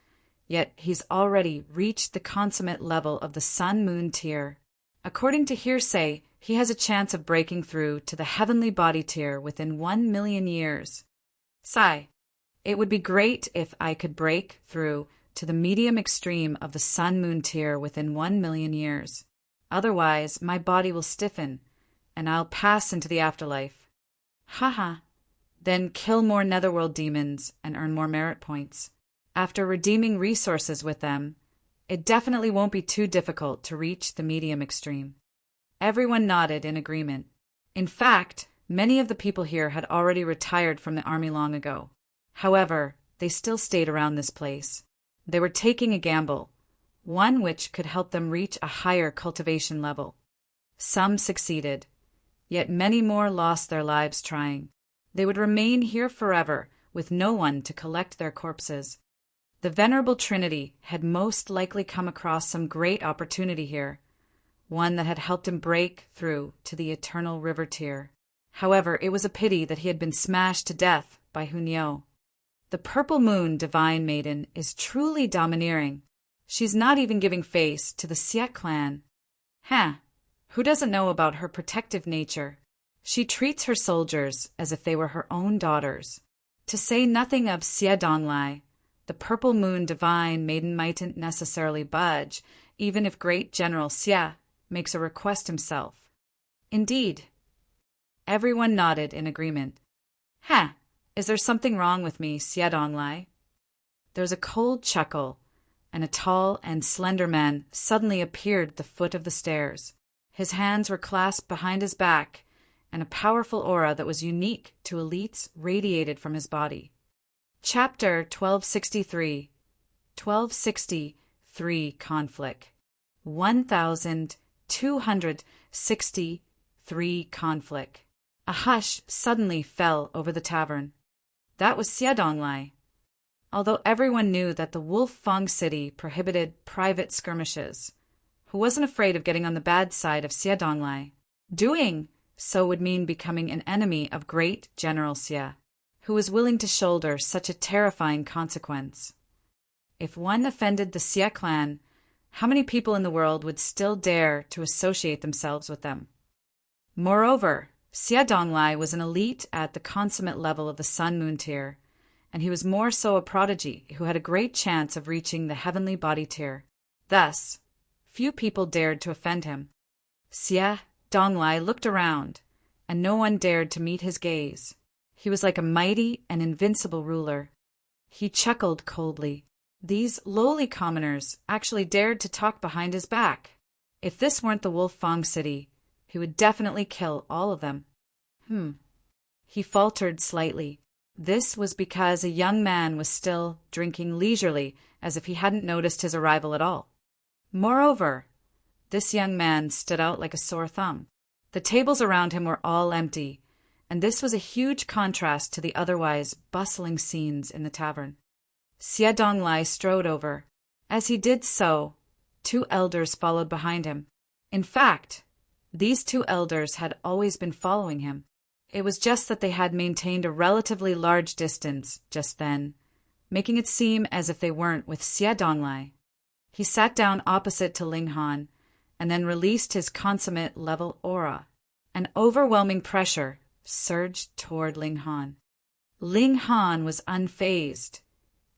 yet he's already reached the consummate level of the Sun-Moon tier. According to hearsay, he has a chance of breaking through to the heavenly body tier within 1 million years. Sigh, it would be great if I could break through to the medium extreme of the Sun-Moon tier within 1 million years. Otherwise, my body will stiffen, and I'll pass into the afterlife. Haha. Then kill more netherworld demons and earn more merit points. After redeeming resources with them, it definitely won't be too difficult to reach the medium extreme. Everyone nodded in agreement. In fact, many of the people here had already retired from the army long ago. However, they still stayed around this place. They were taking a gamble, one which could help them reach a higher cultivation level. Some succeeded, yet many more lost their lives trying. They would remain here forever with no one to collect their corpses. The Venerable Trinity had most likely come across some great opportunity here, one that had helped him break through to the eternal river tier. However, it was a pity that he had been smashed to death by Hunyao. The Purple Moon Divine Maiden is truly domineering. She's not even giving face to the Xie clan. Who doesn't know about her protective nature? She treats her soldiers as if they were her own daughters. To say nothing of Xie Donglai, the purple moon divine maiden mightn't necessarily budge, even if great General Xie makes a request himself. Indeed. Everyone nodded in agreement. Is there something wrong with me, Xie Donglai? There's a cold chuckle, and a tall and slender man suddenly appeared at the foot of the stairs. His hands were clasped behind his back, and a powerful aura that was unique to elites radiated from his body. Chapter 1263 1263 Conflict 1263 Conflict. A hush suddenly fell over the tavern. That was Xie Donglai. Although everyone knew that the Wolf Fong city prohibited private skirmishes, who wasn't afraid of getting on the bad side of Xie Donglai. Doing so would mean becoming an enemy of great General Xie, who was willing to shoulder such a terrifying consequence. If one offended the Xie clan, how many people in the world would still dare to associate themselves with them? Moreover, Xie Donglai was an elite at the consummate level of the Sun Moon tier, and he was more so a prodigy who had a great chance of reaching the heavenly body tier. Thus, few people dared to offend him. Xie Donglai looked around, and no one dared to meet his gaze. He was like a mighty and invincible ruler. He chuckled coldly. These lowly commoners actually dared to talk behind his back. If this weren't the Wolf Fong city, he would definitely kill all of them. He faltered slightly. This was because a young man was still drinking leisurely, as if he hadn't noticed his arrival at all. Moreover, this young man stood out like a sore thumb. The tables around him were all empty, and this was a huge contrast to the otherwise bustling scenes in the tavern. Xie Donglai strode over. As he did so, 2 elders followed behind him. In fact, these 2 elders had always been following him. It was just that they had maintained a relatively large distance just then, making it seem as if they weren't with Xie Donglai. He sat down opposite to Ling Han, and then released his consummate level aura. An overwhelming pressure surged toward Ling Han. Ling Han was unfazed,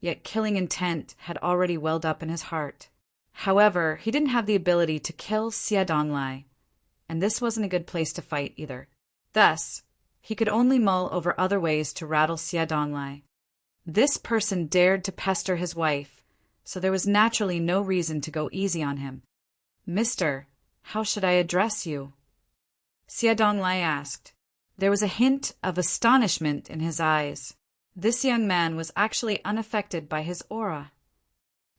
yet killing intent had already welled up in his heart. However, he didn't have the ability to kill Xie Donglai, and this wasn't a good place to fight either. Thus, he could only mull over other ways to rattle Xie Donglai. This person dared to pester his wife, so there was naturally no reason to go easy on him. "Mister, how should I address you?" Xie Donglai asked. There was a hint of astonishment in his eyes. This young man was actually unaffected by his aura.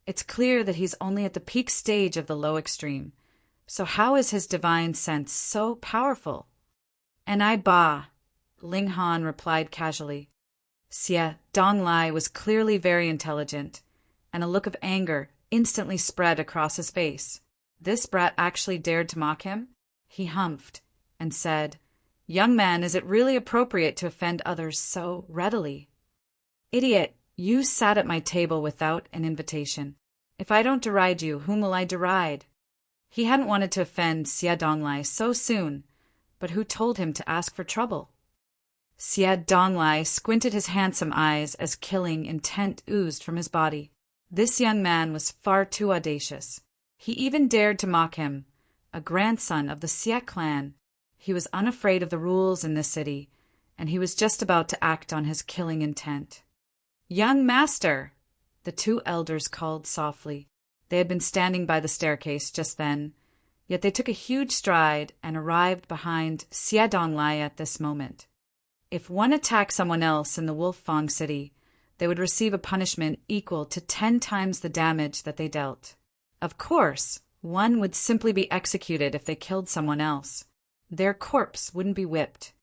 It's clear that he's only at the peak stage of the low extreme, so how is his divine sense so powerful? "And I ba," Ling Han replied casually. Xie Donglai was clearly very intelligent, and a look of anger instantly spread across his face. This brat actually dared to mock him? He humphed and said, "Young man, is it really appropriate to offend others so readily?" "Idiot, you sat at my table without an invitation. If I don't deride you, whom will I deride?" He hadn't wanted to offend Xie Donglai so soon, but who told him to ask for trouble? Xie Donglai squinted his handsome eyes as killing intent oozed from his body. This young man was far too audacious. He even dared to mock him, a grandson of the Xie clan. He was unafraid of the rules in this city, and he was just about to act on his killing intent. "Young master," the 2 elders called softly. They had been standing by the staircase just then, yet they took a huge stride and arrived behind Xie Donglai at this moment. If one attacked someone else in the Wolf Fong city, they would receive a punishment equal to 10 times the damage that they dealt. Of course, one would simply be executed if they killed someone else. Their corpse wouldn't be whipped.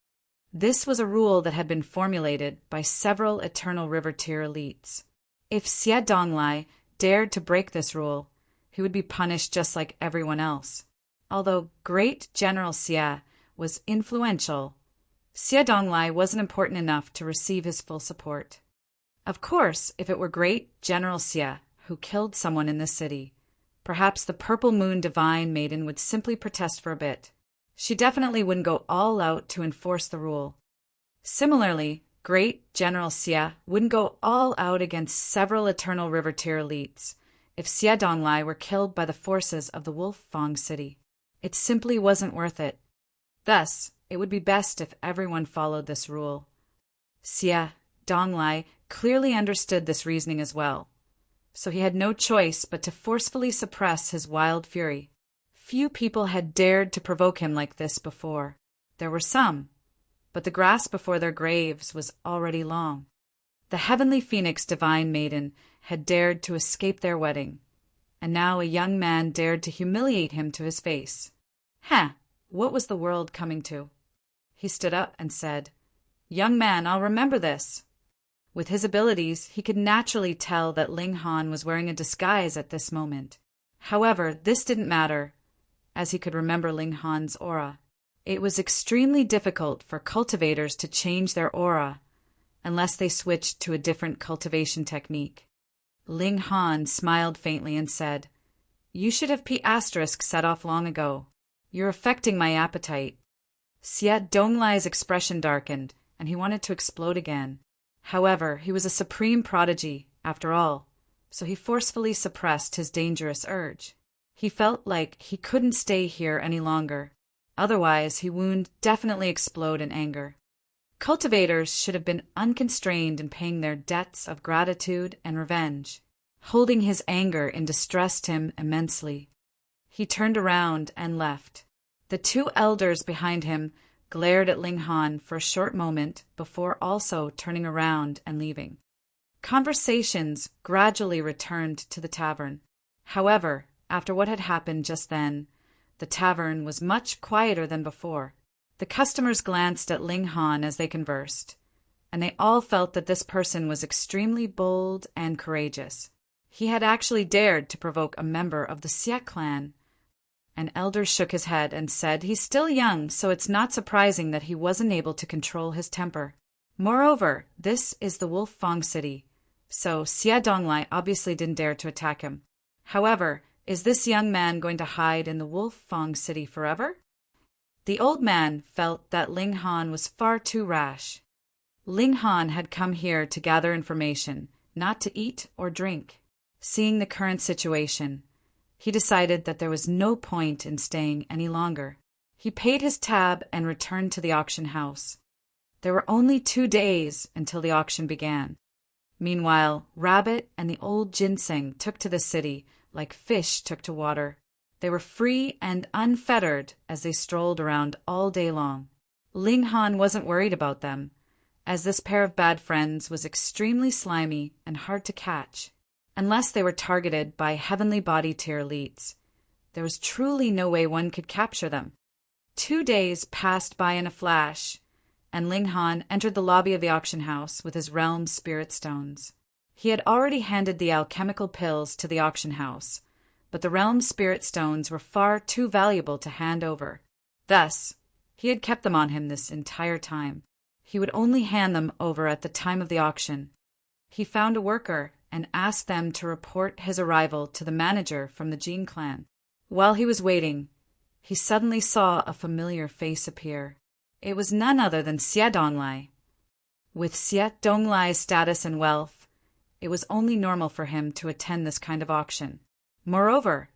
This was a rule that had been formulated by several Eternal River tier elites. If Xie Donglai dared to break this rule, he would be punished just like everyone else. Although great General Xie was influential, Xie Donglai wasn't important enough to receive his full support. Of course, if it were great General Xie who killed someone in this city, perhaps the Purple Moon Divine Maiden would simply protest for a bit. She definitely wouldn't go all out to enforce the rule. Similarly, Great General Xie wouldn't go all out against several Eternal River Tier elites if Xie Donglai were killed by the forces of the Wolf-Fong city. It simply wasn't worth it. Thus, it would be best if everyone followed this rule. Xie Donglai clearly understood this reasoning as well, so he had no choice but to forcefully suppress his wild fury. Few people had dared to provoke him like this before. There were some, but the grass before their graves was already long. The heavenly phoenix divine maiden had dared to escape their wedding, and now a young man dared to humiliate him to his face. What was the world coming to? He stood up and said, "Young man, I'll remember this." With his abilities, he could naturally tell that Ling Han was wearing a disguise at this moment. However, this didn't matter, as he could remember Ling Han's aura. It was extremely difficult for cultivators to change their aura unless they switched to a different cultivation technique. Ling Han smiled faintly and said, "You should have P** set off long ago. You're affecting my appetite." Xie Donglai's expression darkened, and he wanted to explode again. However, he was a supreme prodigy, after all, so he forcefully suppressed his dangerous urge. He felt like he couldn't stay here any longer. Otherwise, he would definitely explode in anger. Cultivators should have been unconstrained in paying their debts of gratitude and revenge. Holding his anger in distressed him immensely. He turned around and left. The two elders behind him glared at Ling Han for a short moment before also turning around and leaving. Conversations gradually returned to the tavern. However, after what had happened just then, the tavern was much quieter than before. The customers glanced at Ling Han as they conversed, and they all felt that this person was extremely bold and courageous. He had actually dared to provoke a member of the Xie clan. An elder shook his head and said he's still young, so it's not surprising that he wasn't able to control his temper. Moreover, this is the Wolf-Fong city, so Xie Donglai obviously didn't dare to attack him. However, is this young man going to hide in the Wolf-Fong city forever? The old man felt that Ling Han was far too rash. Ling Han had come here to gather information, not to eat or drink. Seeing the current situation, he decided that there was no point in staying any longer. He paid his tab and returned to the auction house. There were only 2 days until the auction began. Meanwhile, Rabbit and the old ginseng took to the city like fish took to water. They were free and unfettered as they strolled around all day long. Ling Han wasn't worried about them, as this pair of bad friends was extremely slimy and hard to catch. Unless they were targeted by heavenly body tier elites, there was truly no way one could capture them. 2 days passed by in a flash, and Ling Han entered the lobby of the auction house with his realm spirit stones. He had already handed the alchemical pills to the auction house, but the realm spirit stones were far too valuable to hand over. Thus, he had kept them on him this entire time. He would only hand them over at the time of the auction. He found a worker and asked them to report his arrival to the manager from the Jin clan. While he was waiting, he suddenly saw a familiar face appear. It was none other than Xie Donglai. With Xie Donglai's status and wealth, it was only normal for him to attend this kind of auction. Moreover,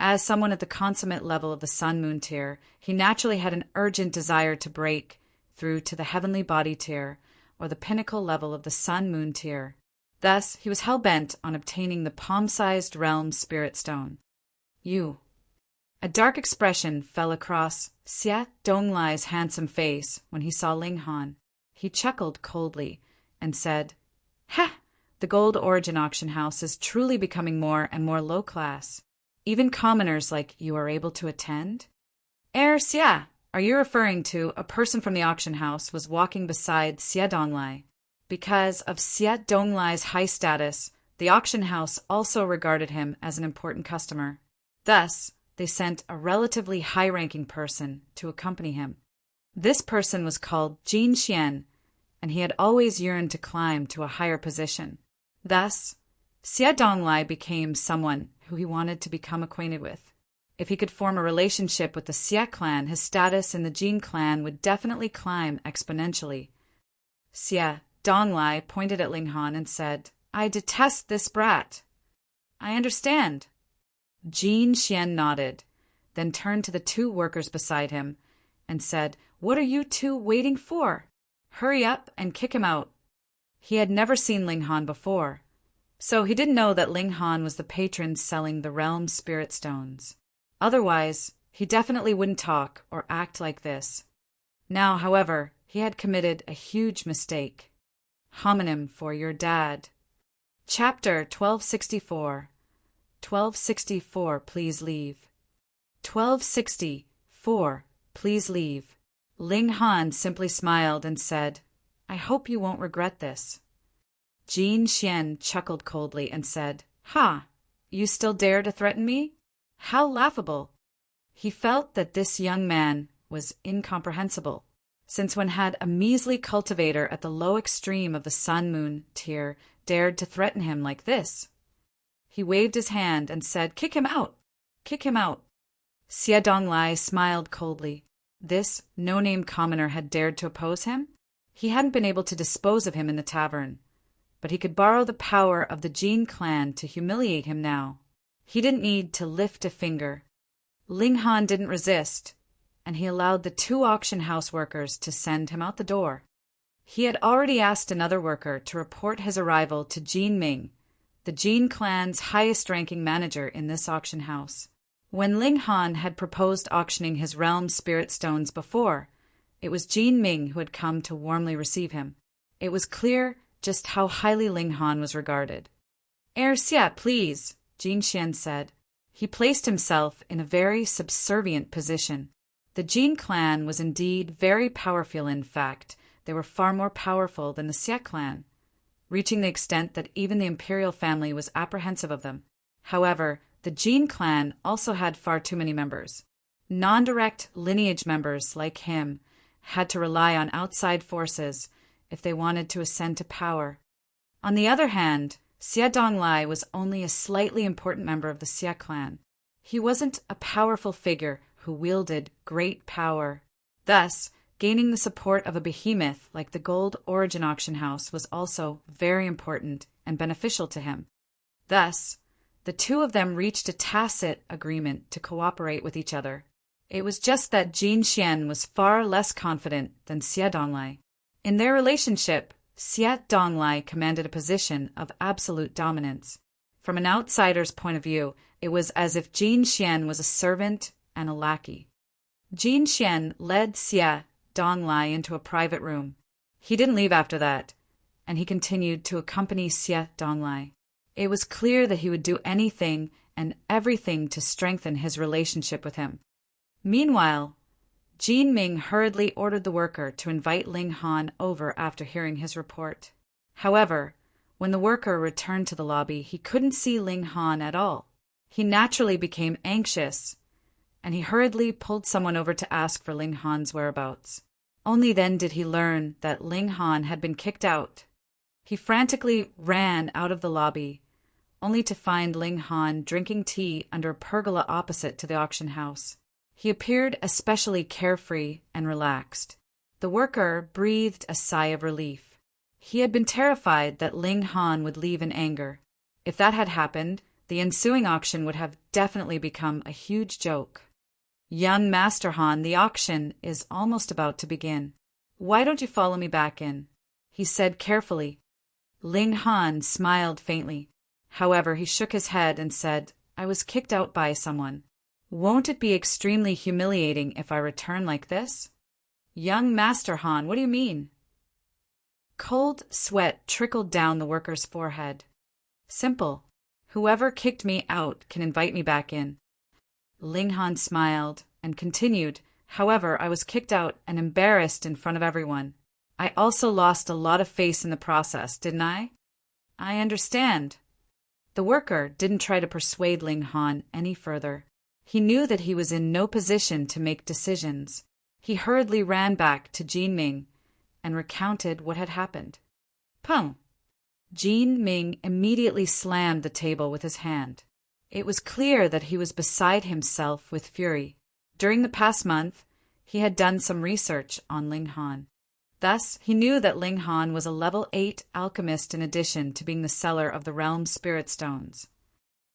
as someone at the consummate level of the Sun Moon tier, he naturally had an urgent desire to break through to the heavenly body tier or the pinnacle level of the Sun Moon tier. Thus, he was hell-bent on obtaining the palm-sized realm spirit stone. A dark expression fell across Xie Donglai's handsome face when he saw Ling Han. He chuckled coldly and said, The gold origin auction house is truly becoming more and more low-class. Even commoners like you are able to attend? Xie, are you referring to a person from the auction house was walking beside Xie Donglai? Because of Xie Donglai's high status, the auction house also regarded him as an important customer. Thus, they sent a relatively high-ranking person to accompany him. This person was called Jin Xian, and he had always yearned to climb to a higher position. Thus, Xie Donglai became someone who he wanted to become acquainted with. If he could form a relationship with the Xie clan, his status in the Jin clan would definitely climb exponentially. Xie Donglai pointed at Ling Han and said, "I detest this brat." "I understand." Jin Xian nodded, then turned to the two workers beside him and said, "What are you two waiting for? Hurry up and kick him out." He had never seen Ling Han before, so he didn't know that Ling Han was the patron selling the realm's spirit stones. Otherwise, he definitely wouldn't talk or act like this. Now, however, he had committed a huge mistake. Homonym for your dad. Chapter 1264. 1264, please leave. 1264, please leave. Ling Han simply smiled and said, "I hope you won't regret this." Jin Xian chuckled coldly and said, "Ha! You still dare to threaten me? How laughable!" He felt that this young man was incomprehensible, since one had a measly cultivator at the low extreme of the sun-moon tier dared to threaten him like this. He waved his hand and said, "Kick him out! Kick him out!" Xie Donglai smiled coldly. This no-name commoner had dared to oppose him? He hadn't been able to dispose of him in the tavern, but he could borrow the power of the Jin clan to humiliate him now. He didn't need to lift a finger. Ling Han didn't resist, and he allowed the two auction house workers to send him out the door. He had already asked another worker to report his arrival to Jin Ming, the Jin clan's highest-ranking manager in this auction house. When Ling Han had proposed auctioning his realm spirit stones before, it was Jin Ming who had come to warmly receive him. It was clear just how highly Ling Han was regarded. "Xie, please," Jin Xian said. He placed himself in a very subservient position. The Jin clan was indeed very powerful. In fact, they were far more powerful than the Xie clan, reaching the extent that even the imperial family was apprehensive of them. However, the Jin clan also had far too many members. Non-direct lineage members like him had to rely on outside forces if they wanted to ascend to power. On the other hand, Xie Donglai was only a slightly important member of the Xie clan. He wasn't a powerful figure who wielded great power. Thus, gaining the support of a behemoth like the Gold Origin Auction House was also very important and beneficial to him. Thus, the two of them reached a tacit agreement to cooperate with each other. It was just that Jin Xian was far less confident than Xie Donglai. In their relationship, Xie Donglai commanded a position of absolute dominance. From an outsider's point of view, it was as if Jin Xian was a servant and a lackey. Jin Xian led Xie Donglai into a private room. He didn't leave after that, and he continued to accompany Xie Donglai. It was clear that he would do anything and everything to strengthen his relationship with him. Meanwhile, Jin Ming hurriedly ordered the worker to invite Ling Han over after hearing his report. However, when the worker returned to the lobby, he couldn't see Ling Han at all. He naturally became anxious, and he hurriedly pulled someone over to ask for Ling Han's whereabouts. Only then did he learn that Ling Han had been kicked out. He frantically ran out of the lobby, only to find Ling Han drinking tea under a pergola opposite to the auction house. He appeared especially carefree and relaxed. The worker breathed a sigh of relief. He had been terrified that Ling Han would leave in anger. If that had happened, the ensuing auction would have definitely become a huge joke. "Young Master Han, the auction is almost about to begin. Why don't you follow me back in?" he said carefully. Ling Han smiled faintly. However, he shook his head and said, "I was kicked out by someone. Won't it be extremely humiliating if I return like this?" "Young Master Han, what do you mean?" Cold sweat trickled down the worker's forehead. "Simple. Whoever kicked me out can invite me back in." Ling Han smiled and continued, "However, I was kicked out and embarrassed in front of everyone. I also lost a lot of face in the process, didn't I?" "I understand." The worker didn't try to persuade Ling Han any further. He knew that he was in no position to make decisions. He hurriedly ran back to Jin Ming and recounted what had happened. "Pung!" Jin Ming immediately slammed the table with his hand. It was clear that he was beside himself with fury. During the past month, he had done some research on Ling Han. Thus, he knew that Ling Han was a level 8 alchemist in addition to being the seller of the realm's spirit stones.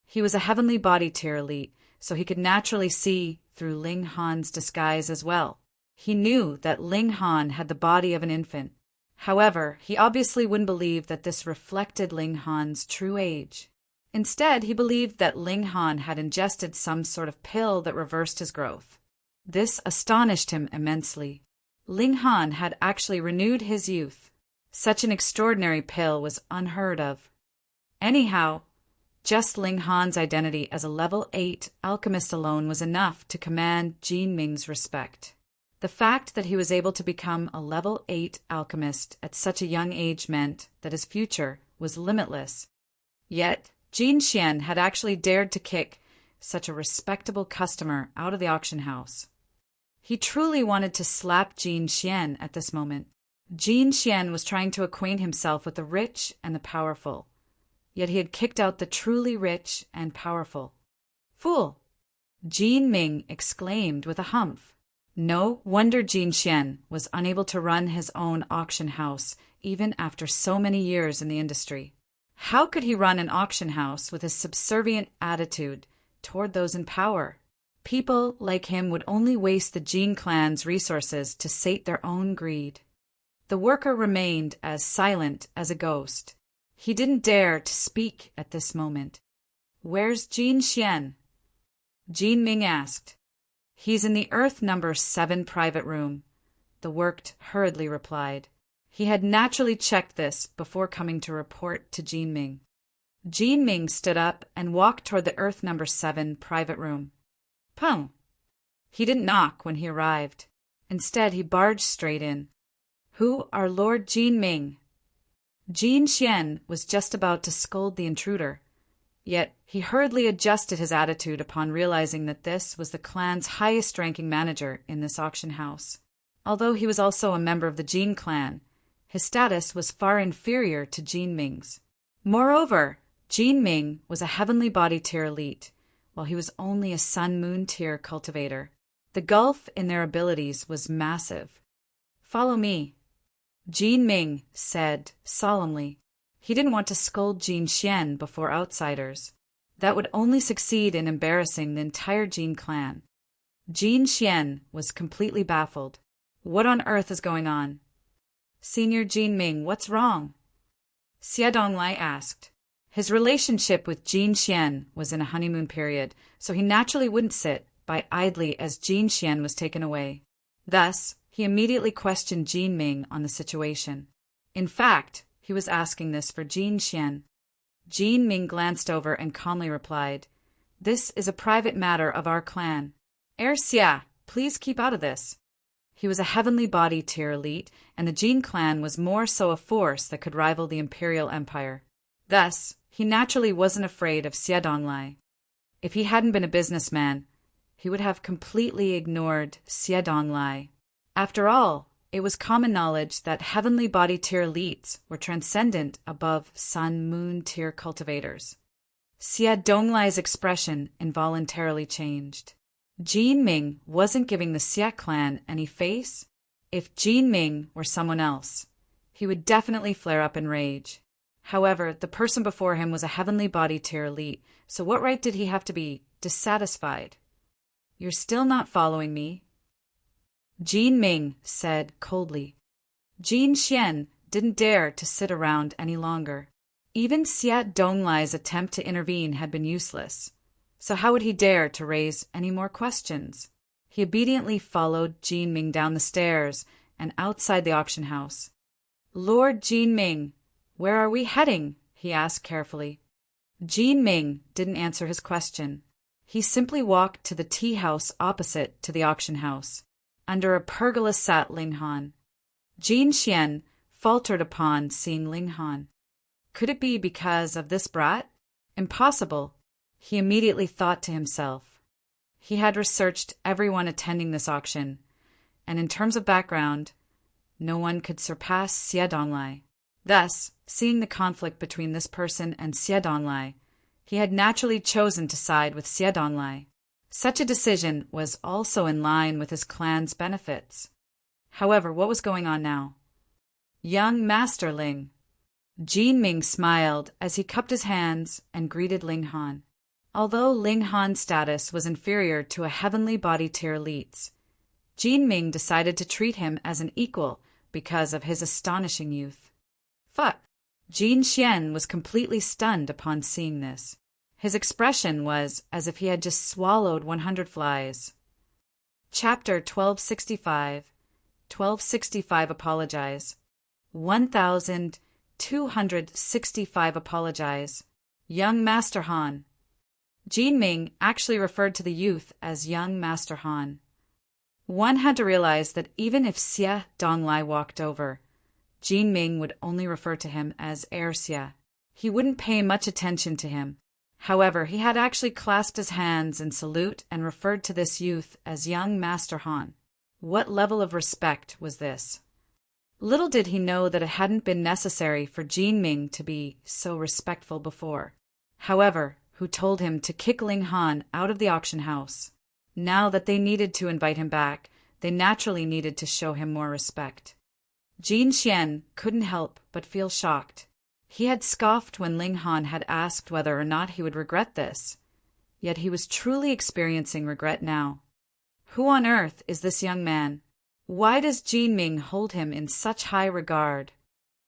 He was a heavenly body tier elite, so he could naturally see through Ling Han's disguise as well. He knew that Ling Han had the body of an infant. However, he obviously wouldn't believe that this reflected Ling Han's true age. Instead, he believed that Ling Han had ingested some sort of pill that reversed his growth. This astonished him immensely. Ling Han had actually renewed his youth. Such an extraordinary pill was unheard of. Anyhow, just Ling Han's identity as a level 8 alchemist alone was enough to command Jin Ming's respect. The fact that he was able to become a level 8 alchemist at such a young age meant that his future was limitless. Yet, Jin Xian had actually dared to kick such a respectable customer out of the auction house. He truly wanted to slap Jin Xian at this moment. Jin Xian was trying to acquaint himself with the rich and the powerful, yet he had kicked out the truly rich and powerful. Fool! Jin Ming exclaimed with a humph. No wonder Jin Xian was unable to run his own auction house even after so many years in the industry. How could he run an auction house with his subservient attitude toward those in power? People like him would only waste the Jin clan's resources to sate their own greed. The worker remained as silent as a ghost. He didn't dare to speak at this moment. "Where's Jin Xian?" Jin Ming asked. "He's in the Earth number 7 private room," the worked hurriedly replied. He had naturally checked this before coming to report to Jin Ming. Jin Ming stood up and walked toward the Earth number 7 private room. Pung! He didn't knock when he arrived. Instead, he barged straight in. "Who are Lord Jin Ming?" Jin Xian was just about to scold the intruder, yet he hurriedly adjusted his attitude upon realizing that this was the clan's highest-ranking manager in this auction house. Although he was also a member of the Jin clan, his status was far inferior to Jin Ming's. Moreover, Jin Ming was a heavenly body tier elite, while he was only a sun-moon tier cultivator. The gulf in their abilities was massive. "Follow me," Jin Ming said solemnly. He didn't want to scold Jin Xian before outsiders. That would only succeed in embarrassing the entire Jin clan. Jin Xian was completely baffled. What on earth is going on? "Senior Jin Ming, what's wrong?" Xie Donglai asked. His relationship with Jin Xian was in a honeymoon period, so he naturally wouldn't sit by idly as Jin Xian was taken away. Thus, he immediately questioned Jin Ming on the situation. In fact, he was asking this for Jin Xian. Jin Ming glanced over and calmly replied, "This is a private matter of our clan. Xia, please keep out of this." He was a heavenly body tier elite, and the Jin clan was more so a force that could rival the Imperial Empire. Thus, he naturally wasn't afraid of Xie Donglai. If he hadn't been a businessman, he would have completely ignored Xie Donglai. After all, it was common knowledge that heavenly body tier elites were transcendent above sun-moon tier cultivators. Xie Donglai's expression involuntarily changed. Jin Ming wasn't giving the Xie clan any face. If Jin Ming were someone else, he would definitely flare up in rage. However, the person before him was a heavenly body tier elite, so what right did he have to be dissatisfied? "You're still not following me," Jin Ming said coldly. Jin Xian didn't dare to sit around any longer. Even Xie Donglai's attempt to intervene had been useless, so how would he dare to raise any more questions? He obediently followed Jin Ming down the stairs and outside the auction house. "Lord Jin Ming, where are we heading?" he asked carefully. Jin Ming didn't answer his question. He simply walked to the tea house opposite to the auction house. Under a pergola sat Ling Han. Jin Xian faltered upon seeing Ling Han. Could it be because of this brat? Impossible, he immediately thought to himself. He had researched everyone attending this auction, and in terms of background, no one could surpass Xie Donglai. Thus, seeing the conflict between this person and Xie Donglai, He had naturally chosen to side with Xie Donlai. Such a decision was also in line with his clan's benefits. However, what was going on now? Young Master Ling. Jin Ming smiled as he cupped his hands and greeted Ling Han. Although Ling Han's status was inferior to a heavenly body tier elite's, Jin Ming decided to treat him as an equal because of his astonishing youth. Fuck! Jin Xian was completely stunned upon seeing this. His expression was as if he had just swallowed 100 flies. Chapter 1265. 1265 Apologize. 1265 Apologize. Young Master Han. Jin Ming actually referred to the youth as Young Master Han. One had to realize that even if Xie Donglai walked over, Jin Ming would only refer to him as Heir Xie. He wouldn't pay much attention to him. However, he had actually clasped his hands in salute and referred to this youth as Young Master Han. What level of respect was this? Little did he know that it hadn't been necessary for Jin Ming to be so respectful before. However, who told him to kick Ling Han out of the auction house? Now that they needed to invite him back, they naturally needed to show him more respect. Jin Xian couldn't help but feel shocked. He had scoffed when Ling Han had asked whether or not he would regret this. Yet he was truly experiencing regret now. Who on earth is this young man? Why does Jin Ming hold him in such high regard?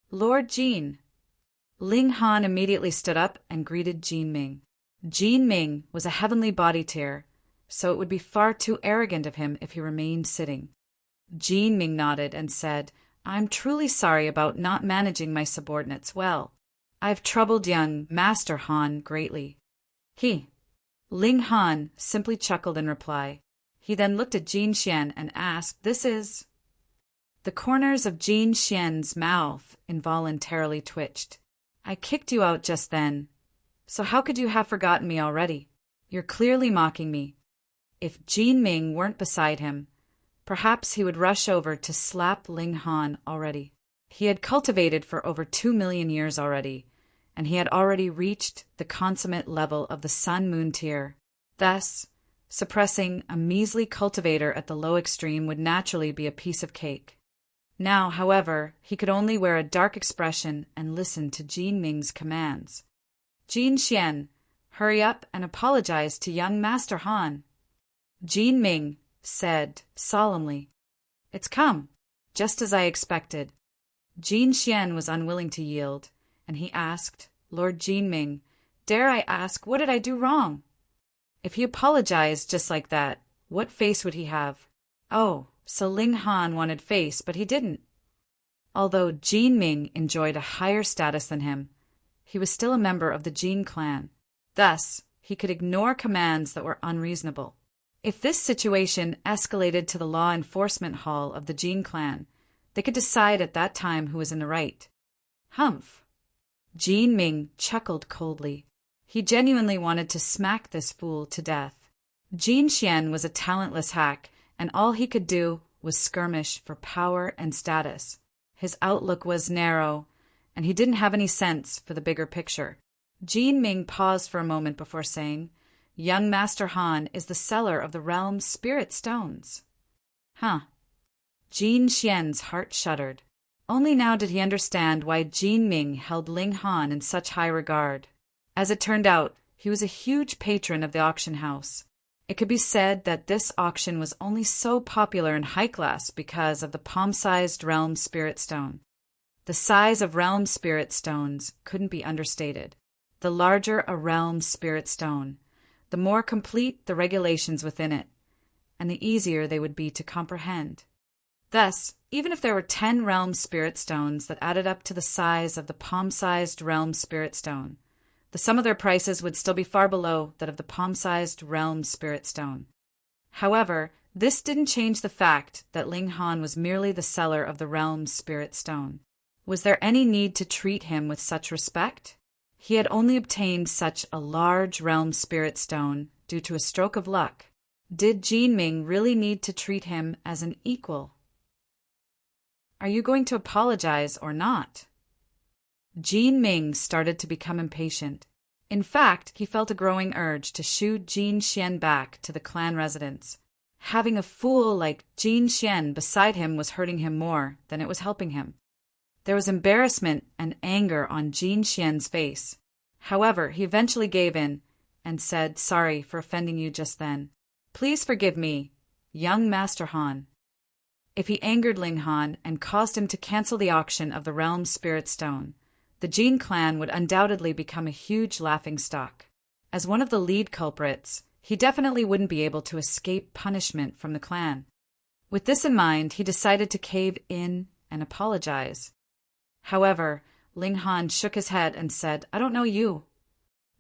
Lord Jin. Ling Han immediately stood up and greeted Jin Ming. Jin Ming was a heavenly body tier, so it would be far too arrogant of him if he remained sitting. Jin Ming nodded and said, "I'm truly sorry about not managing my subordinates well. I've troubled young Master Han greatly." Ling Han simply chuckled in reply. He then looked at Jin Xian and asked, "This is?" The corners of Jin Xian's mouth involuntarily twitched. "I kicked you out just then. So how could you have forgotten me already? You're clearly mocking me." If Jin Ming weren't beside him, perhaps he would rush over to slap Ling Han already. He had cultivated for over 2 million years already, and he had already reached the consummate level of the Sun-Moon tier. Thus, suppressing a measly cultivator at the low extreme would naturally be a piece of cake. Now, however, he could only wear a dark expression and listen to Jin Ming's commands. "Jin Xian, hurry up and apologize to young Master Han." Jin Ming said solemnly, "It's come, just as I expected." Jin Xian was unwilling to yield, and he asked, "Lord Jin Ming, dare I ask, what did I do wrong?" If he apologized just like that, what face would he have? Oh, so Ling Han wanted face, but he didn't. Although Jin Ming enjoyed a higher status than him, he was still a member of the Jin clan. Thus, he could ignore commands that were unreasonable. If this situation escalated to the law enforcement hall of the Jin clan, they could decide at that time who was in the right. Humph! Jin Ming chuckled coldly. He genuinely wanted to smack this fool to death. Jin Xian was a talentless hack, and all he could do was skirmish for power and status. His outlook was narrow, and he didn't have any sense for the bigger picture. Jin Ming paused for a moment before saying, "Young Master Han is the seller of the realm's spirit stones." Jin Xian's heart shuddered. Only now did he understand why Jin Ming held Ling Han in such high regard. As it turned out, he was a huge patron of the auction house. It could be said that this auction was only so popular and high class because of the palm-sized realm spirit stone. The size of realm spirit stones couldn't be understated. The larger a realm spirit stone, the more complete the regulations within it, and the easier they would be to comprehend. Thus, even if there were 10 realm spirit stones that added up to the size of the palm-sized realm spirit stone, the sum of their prices would still be far below that of the palm-sized realm spirit stone. However, this didn't change the fact that Ling Han was merely the seller of the realm spirit stone. Was there any need to treat him with such respect? He had only obtained such a large realm spirit stone due to a stroke of luck. Did Jin Ming really need to treat him as an equal? "Are you going to apologize or not?" Jin Ming started to become impatient. In fact, he felt a growing urge to shoo Jin Xian back to the clan residence. Having a fool like Jin Xian beside him was hurting him more than it was helping him. There was embarrassment and anger on Jin Xian's face. However, he eventually gave in and said, "Sorry for offending you just then. Please forgive me, young Master Han." If he angered Ling Han and caused him to cancel the auction of the realm's spirit stone, the Jin clan would undoubtedly become a huge laughingstock. As one of the lead culprits, he definitely wouldn't be able to escape punishment from the clan. With this in mind, he decided to cave in and apologize. However, Ling Han shook his head and said, "I don't know you."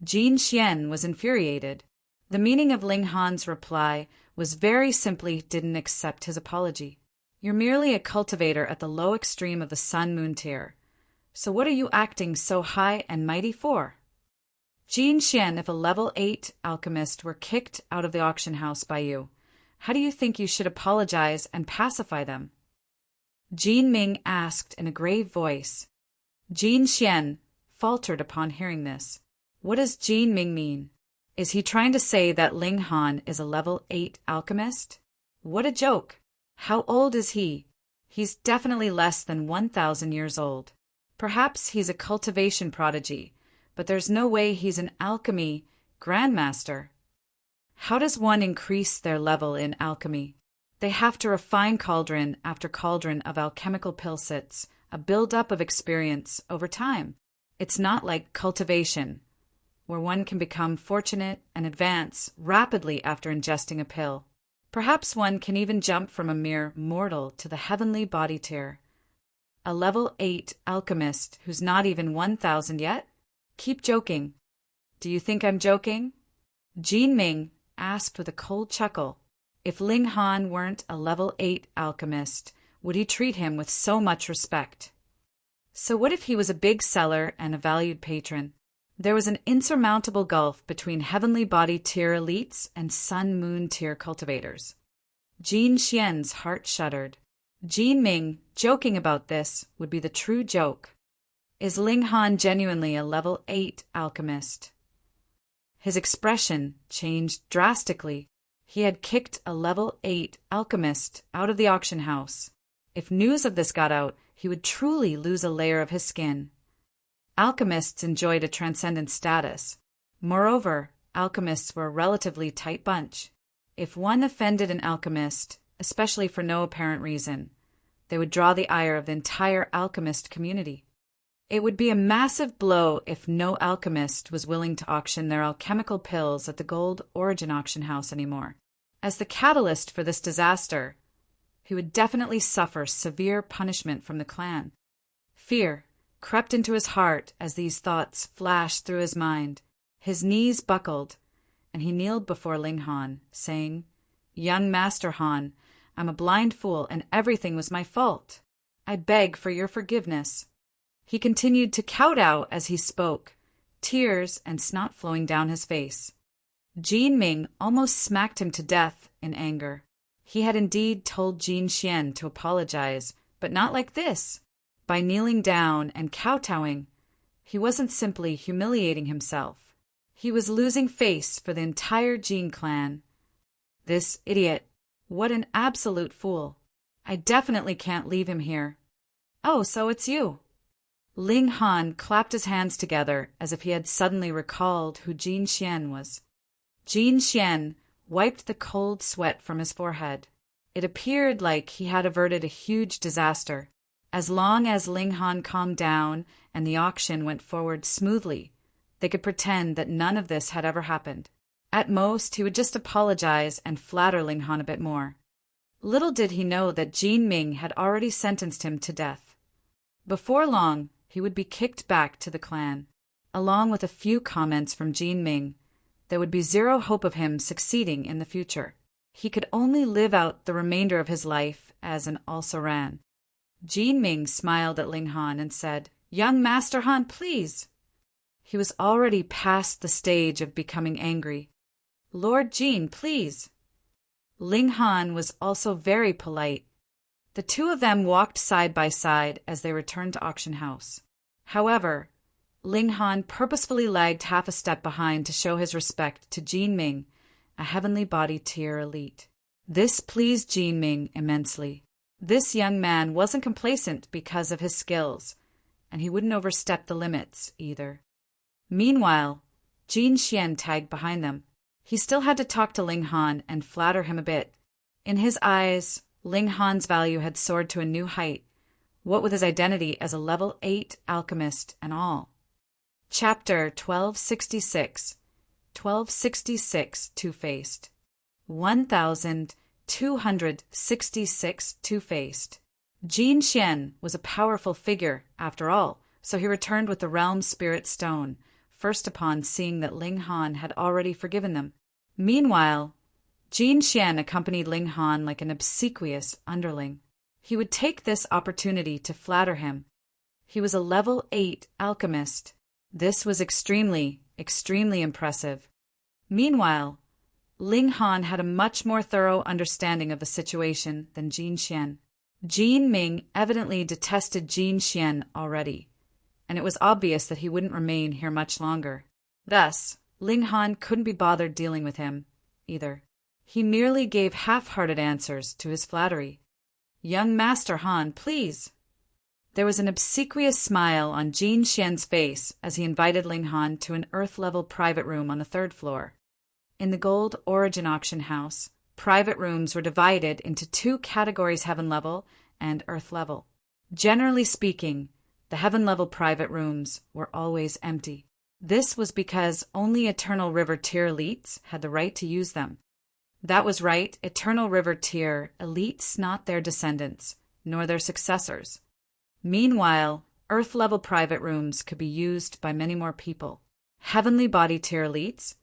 Jin Xian was infuriated. The meaning of Ling Han's reply was very simply didn't accept his apology. "You're merely a cultivator at the low extreme of the sun-moon tier. So what are you acting so high and mighty for?" Jin Xian, if a level 8 alchemist were kicked out of the auction house by you, how do you think you should apologize and pacify them? Jin Ming asked in a grave voice. Jin Xian faltered upon hearing this. What does Jin Ming mean? Is he trying to say that Ling Han is a level 8 alchemist? What a joke! How old is he? He's definitely less than 1,000 years old. Perhaps he's a cultivation prodigy, but there's no way he's an alchemy grandmaster. How does one increase their level in alchemy? They have to refine cauldron after cauldron of alchemical pilsets, a build-up of experience over time. It's not like cultivation, where one can become fortunate and advance rapidly after ingesting a pill. Perhaps one can even jump from a mere mortal to the heavenly body tier. A level 8 alchemist who's not even 1,000 yet? Keep joking. Do you think I'm joking? Jin Ming asked with a cold chuckle. If Ling Han weren't a level 8 alchemist, would he treat him with so much respect? So what if he was a big seller and a valued patron? There was an insurmountable gulf between heavenly body tier elites and sun-moon tier cultivators. Jin Xian's heart shuddered. Jin Ming joking about this would be the true joke. Is Ling Han genuinely a level 8 alchemist? His expression changed drastically. He had kicked a level 8 alchemist out of the auction house. If news of this got out, he would truly lose a layer of his skin. Alchemists enjoyed a transcendent status. Moreover, alchemists were a relatively tight bunch. If one offended an alchemist, especially for no apparent reason, they would draw the ire of the entire alchemist community. It would be a massive blow if no alchemist was willing to auction their alchemical pills at the Gold Origin auction house anymore. As the catalyst for this disaster, he would definitely suffer severe punishment from the clan. Fear crept into his heart as these thoughts flashed through his mind. His knees buckled, and he kneeled before Ling Han, saying, "Young Master Han, I'm a blind fool and everything was my fault. I beg for your forgiveness." He continued to kowtow as he spoke, tears and snot flowing down his face. Jin Ming almost smacked him to death in anger. He had indeed told Jin Xian to apologize, but not like this. By kneeling down and kowtowing, he wasn't simply humiliating himself. He was losing face for the entire Jin clan. This idiot, what an absolute fool. I definitely can't leave him here. Oh, so it's you. Ling Han clapped his hands together as if he had suddenly recalled who Jin Xian was. Jin Xian wiped the cold sweat from his forehead. It appeared like he had averted a huge disaster. As long as Ling Han calmed down and the auction went forward smoothly, they could pretend that none of this had ever happened. At most, he would just apologize and flatter Ling Han a bit more. Little did he know that Jin Ming had already sentenced him to death. Before long, he would be kicked back to the clan. Along with a few comments from Jin Ming, there would be zero hope of him succeeding in the future. He could only live out the remainder of his life as an also-ran. Jin Ming smiled at Ling Han and said, "Young Master Han, please." He was already past the stage of becoming angry. "Lord Jin, please." Ling Han was also very polite. The two of them walked side by side as they returned to auction house. However, Ling Han purposefully lagged half a step behind to show his respect to Jin Ming, a heavenly body tier elite. This pleased Jin Ming immensely. This young man wasn't complacent because of his skills, and he wouldn't overstep the limits either. Meanwhile, Jin Xian tagged behind them. He still had to talk to Ling Han and flatter him a bit. In his eyes, Ling Han's value had soared to a new height, what with his identity as a level 8 alchemist and all. Chapter 1266 1266 Two-Faced 1266 Two-Faced. Jin Xian was a powerful figure, after all, so he returned with the Realm Spirit Stone, first upon seeing that Ling Han had already forgiven them. Meanwhile, Jin Xian accompanied Ling Han like an obsequious underling. He would take this opportunity to flatter him. He was a level 8 alchemist. This was extremely impressive. Meanwhile, Ling Han had a much more thorough understanding of the situation than Jin Xian. Jin Ming evidently detested Jin Xian already, and it was obvious that he wouldn't remain here much longer. Thus, Ling Han couldn't be bothered dealing with him, either. He merely gave half-hearted answers to his flattery. "Young Master Han, please." There was an obsequious smile on Jin Xian's face as he invited Ling Han to an Earth-level private room on the 3rd floor. In the Gold Origin Auction House, private rooms were divided into 2 categories: Heaven level and Earth level. Generally speaking, the Heaven level private rooms were always empty. This was because only Eternal River tier elites had the right to use them. That was right, Eternal River tier elites, not their descendants, nor their successors. Meanwhile, Earth-level private rooms could be used by many more people. Heavenly body tier elites,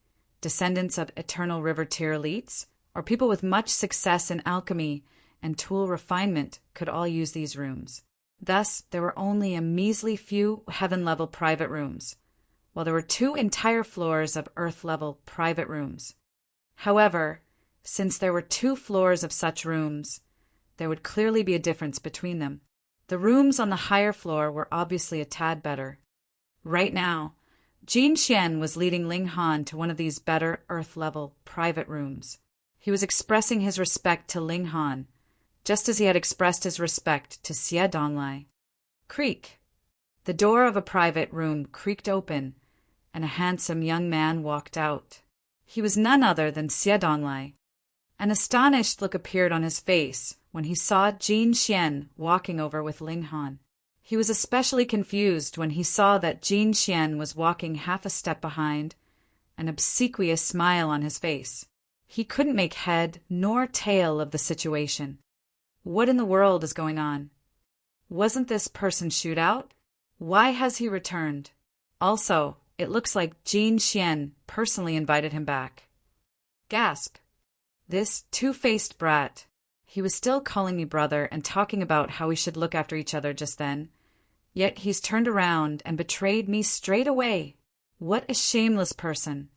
descendants of Eternal River tier elites, or people with much success in alchemy and tool refinement could all use these rooms. Thus, there were only a measly few Heaven-level private rooms, while there were 2 entire floors of Earth-level private rooms. However, since there were 2 floors of such rooms, there would clearly be a difference between them. The rooms on the higher floor were obviously a tad better. Right now, Jin Xian was leading Ling Han to one of these better Earth-level private rooms. He was expressing his respect to Ling Han, just as he had expressed his respect to Xie Donlai. Creak. The door of a private room creaked open, and a handsome young man walked out. He was none other than Xie Donlai. An astonished look appeared on his face when he saw Jin Xian walking over with Ling Han. He was especially confused when he saw that Jin Xian was walking half a step behind, an obsequious smile on his face. He couldn't make head nor tail of the situation. What in the world is going on? Wasn't this person shoot out? Why has he returned? Also, it looks like Jin Xian personally invited him back. Gasp. This two-faced brat. He was still calling me brother and talking about how we should look after each other just then. Yet he's turned around and betrayed me straight away. What a shameless person.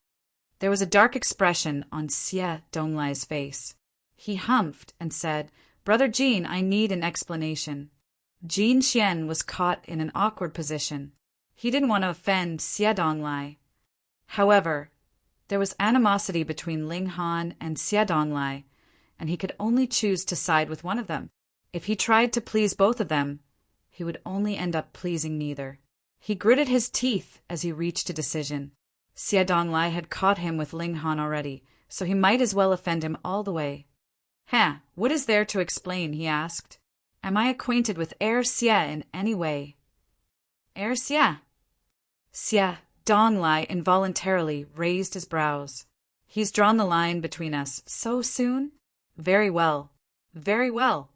There was a dark expression on Xie Donglai's face. He humphed and said, "Brother Jin, I need an explanation." Jin Xian was caught in an awkward position. He didn't want to offend Xie Donglai. However, there was animosity between Ling Han and Xie Donglai, and he could only choose to side with one of them. If he tried to please both of them, he would only end up pleasing neither. He gritted his teeth as he reached a decision. Xie Donglai had caught him with Ling Han already, so he might as well offend him all the way. What is there to explain?" he asked. "Am I acquainted with Heir Xie in any way?" "Heir Xie?" Xie Donglai involuntarily raised his brows. "He's drawn the line between us so soon? Very well. Very well."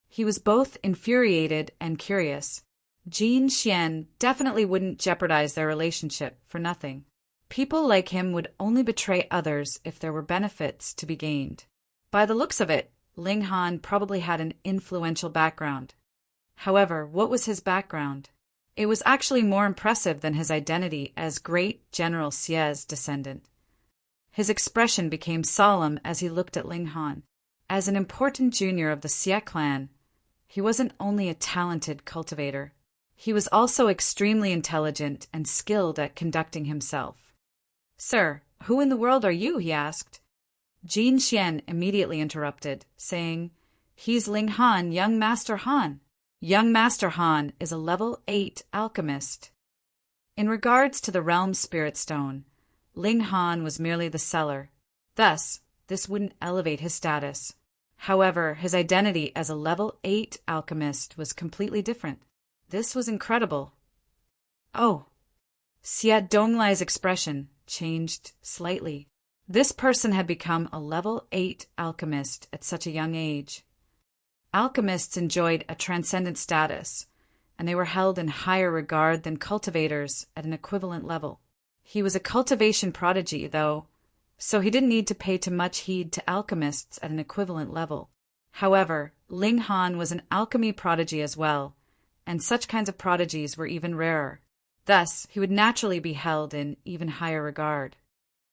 He was both infuriated and curious. Jin Xian definitely wouldn't jeopardize their relationship for nothing. People like him would only betray others if there were benefits to be gained. By the looks of it, Ling Han probably had an influential background. However, what was his background? It was actually more impressive than his identity as Great General Xie's descendant. His expression became solemn as he looked at Ling Han. As an important junior of the Xie clan, he wasn't only a talented cultivator. He was also extremely intelligent and skilled at conducting himself. "Sir, who in the world are you?" he asked. Jin Xian immediately interrupted, saying, "He's Ling Han, young Master Han. Young Master Han is a level 8 alchemist." In regards to the Realm Spirit Stone, Ling Han was merely the seller. Thus, this wouldn't elevate his status. However, his identity as a level 8 alchemist was completely different. This was incredible. "Oh." Xie Donglai's expression changed slightly. This person had become a level 8 alchemist at such a young age. Alchemists enjoyed a transcendent status, and they were held in higher regard than cultivators at an equivalent level. He was a cultivation prodigy, though, so he didn't need to pay too much heed to alchemists at an equivalent level. However, Ling Han was an alchemy prodigy as well, and such kinds of prodigies were even rarer. Thus, he would naturally be held in even higher regard.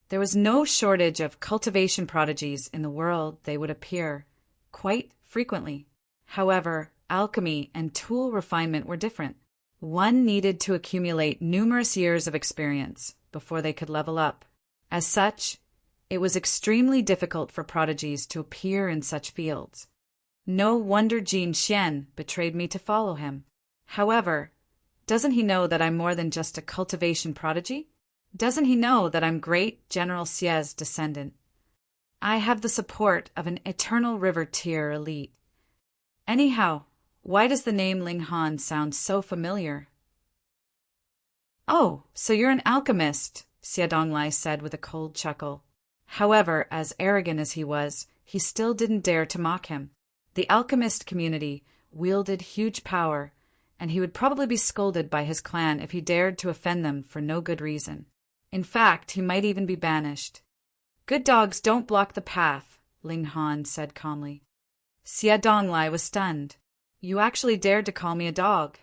There was no shortage of cultivation prodigies in the world. They would appear quite frequently. However, alchemy and tool refinement were different. One needed to accumulate numerous years of experience before they could level up. As such, it was extremely difficult for prodigies to appear in such fields. No wonder Jin Xian betrayed me to follow him. However, doesn't he know that I'm more than just a cultivation prodigy? Doesn't he know that I'm great General Xie's descendant? I have the support of an Eternal River tier elite. Anyhow, why does the name Ling Han sound so familiar? "Oh, so you're an alchemist," Xie Donglai said with a cold chuckle. However, as arrogant as he was, he still didn't dare to mock him. The alchemist community wielded huge power, and he would probably be scolded by his clan if he dared to offend them for no good reason. In fact, he might even be banished. "Good dogs don't block the path," Ling Han said calmly. Xie Donglai was stunned. "You actually dared to call me a dog."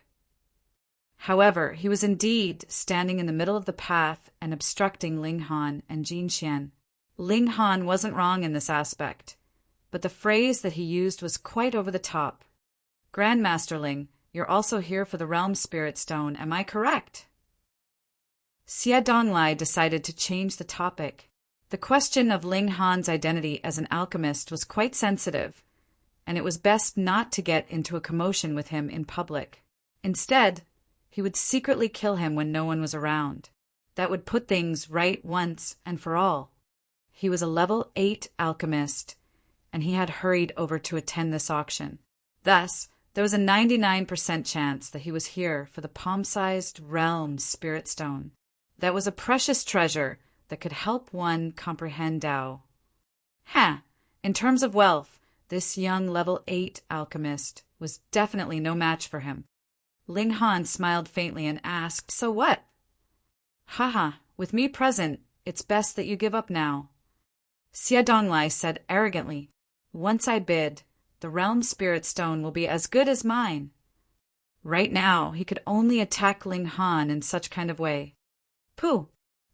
However, he was indeed standing in the middle of the path and obstructing Ling Han and Jin Xian. Ling Han wasn't wrong in this aspect, but the phrase that he used was quite over the top. "Grandmaster Ling, you're also here for the Realm Spirit Stone, am I correct?" Xie Donglai decided to change the topic. The question of Ling Han's identity as an alchemist was quite sensitive, and it was best not to get into a commotion with him in public. Instead, he would secretly kill him when no one was around. That would put things right once and for all. He was a level 8 alchemist, and he had hurried over to attend this auction. Thus, there was a 99% chance that he was here for the palm-sized Realm Spirit Stone. That was a precious treasure that could help one comprehend Tao. In terms of wealth, this young level 8 alchemist was definitely no match for him. Ling Han smiled faintly and asked, "So what?" "Haha, with me present, it's best that you give up now." Xie Donglai said arrogantly, "Once I bid, the Realm Spirit Stone will be as good as mine." Right now, he could only attack Ling Han in such kind of way. "Pooh!"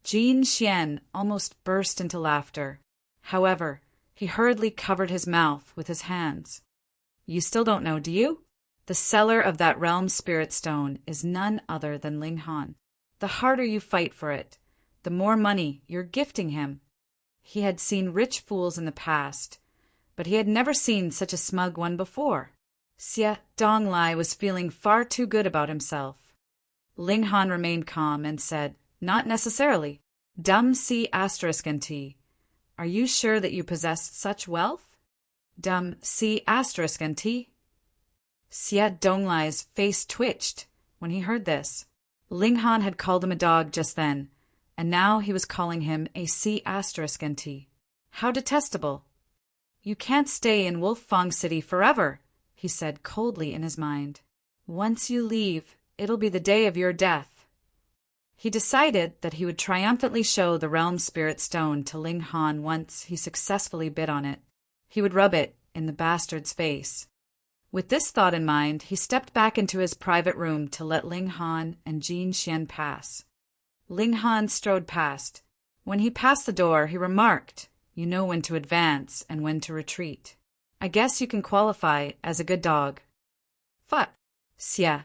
Jin Xian almost burst into laughter. However, he hurriedly covered his mouth with his hands. "You still don't know, do you? The seller of that Realm Spirit Stone is none other than Ling Han. The harder you fight for it, the more money you're gifting him." He had seen rich fools in the past, but he had never seen such a smug one before. Xie Donglai was feeling far too good about himself. Ling Han remained calm and said, "Not necessarily. Dum C *NT. Are you sure that you possess such wealth?" Dum C *NT. Xie Donglai's face twitched when he heard this. Ling Han had called him a dog just then, and now he was calling him a C *NT. How detestable. "You can't stay in Wolffang City forever," he said coldly in his mind. "Once you leave, it'll be the day of your death." He decided that he would triumphantly show the Realm Spirit Stone to Ling Han once he successfully bid on it. He would rub it in the bastard's face. With this thought in mind, he stepped back into his private room to let Ling Han and Jin Xian pass. Ling Han strode past. When he passed the door, he remarked, "You know when to advance and when to retreat. I guess you can qualify as a good dog." "Fuck," Xie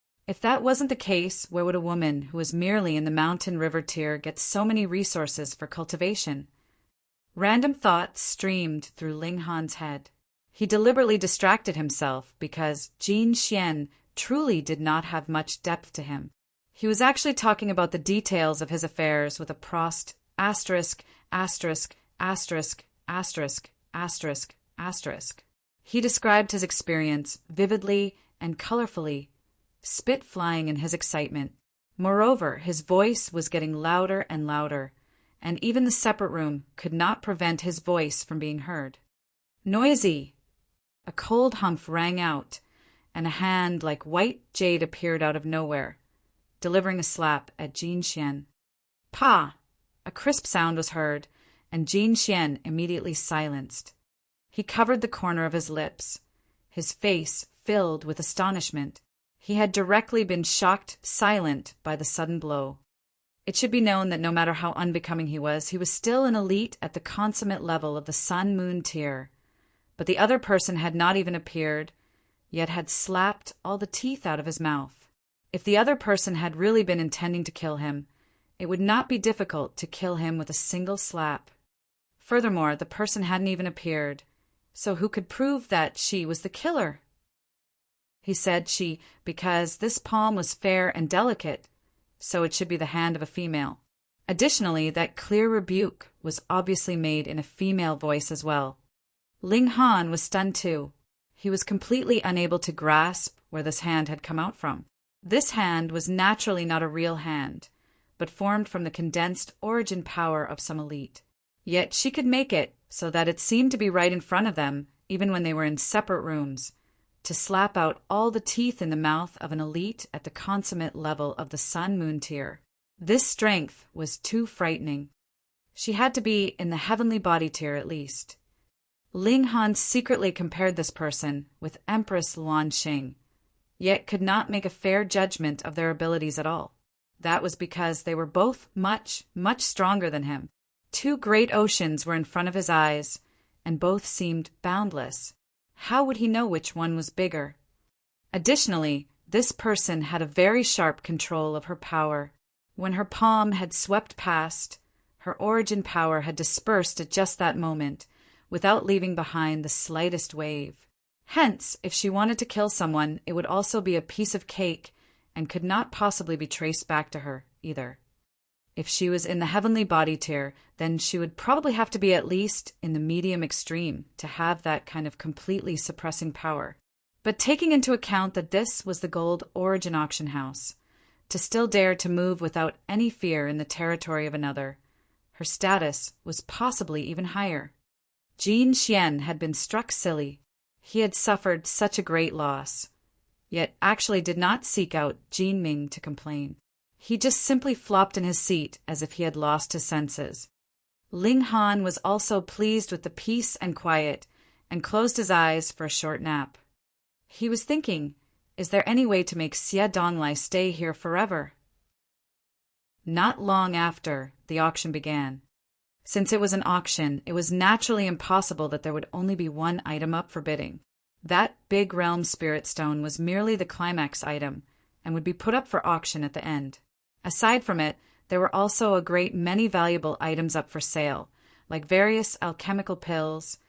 If that wasn't the case, where would a woman who was merely in the mountain river tier get so many resources for cultivation? Random thoughts streamed through Ling Han's head. He deliberately distracted himself because Jin Xian truly did not have much depth to him. He was actually talking about the details of his affairs with a prost asterisk, asterisk, asterisk, asterisk, asterisk, asterisk. He described his experience vividly and colorfully, spit flying in his excitement. Moreover, his voice was getting louder and louder, and even the separate room could not prevent his voice from being heard. Noisy! A cold humph rang out, and a hand like white jade appeared out of nowhere, delivering a slap at Jin Xian. Pa! A crisp sound was heard, and Jin Xian immediately silenced. He covered the corner of his lips, his face filled with astonishment. He had directly been shocked silent by the sudden blow. It should be known that no matter how unbecoming he was still an elite at the consummate level of the Sun-Moon tier. But the other person had not even appeared, yet had slapped all the teeth out of his mouth. If the other person had really been intending to kill him, it would not be difficult to kill him with a single slap. Furthermore, the person hadn't even appeared, so who could prove that she was the killer? He said she because this palm was fair and delicate, so it should be the hand of a female. Additionally, that clear rebuke was obviously made in a female voice as well. Ling Han was stunned too. He was completely unable to grasp where this hand had come out from. This hand was naturally not a real hand, but formed from the condensed origin power of some elite. Yet she could make it so that it seemed to be right in front of them, even when they were in separate rooms, to slap out all the teeth in the mouth of an elite at the consummate level of the Sun-Moon tier. This strength was too frightening. She had to be in the heavenly body tier at least. Ling Han secretly compared this person with Empress Lan Xing, yet could not make a fair judgment of their abilities at all. That was because they were both much, much stronger than him. Two great oceans were in front of his eyes, and both seemed boundless. How would he know which one was bigger? Additionally, this person had a very sharp control of her power. When her palm had swept past, her origin power had dispersed at just that moment, without leaving behind the slightest wave. Hence, if she wanted to kill someone, it would also be a piece of cake and could not possibly be traced back to her, either. If she was in the heavenly body tier, then she would probably have to be at least in the medium extreme to have that kind of completely suppressing power. But taking into account that this was the gold origin auction house, to still dare to move without any fear in the territory of another, her status was possibly even higher. Jin Xian had been struck silly. He had suffered such a great loss, yet actually did not seek out Jin Ming to complain. He just simply flopped in his seat as if he had lost his senses. Ling Han was also pleased with the peace and quiet, and closed his eyes for a short nap. He was thinking, is there any way to make Xie Donglai stay here forever? Not long after, the auction began. Since it was an auction, it was naturally impossible that there would only be one item up for bidding. That big realm spirit stone was merely the climax item, and would be put up for auction at the end. Aside from it, there were also a great many valuable items up for sale, like various alchemical pills,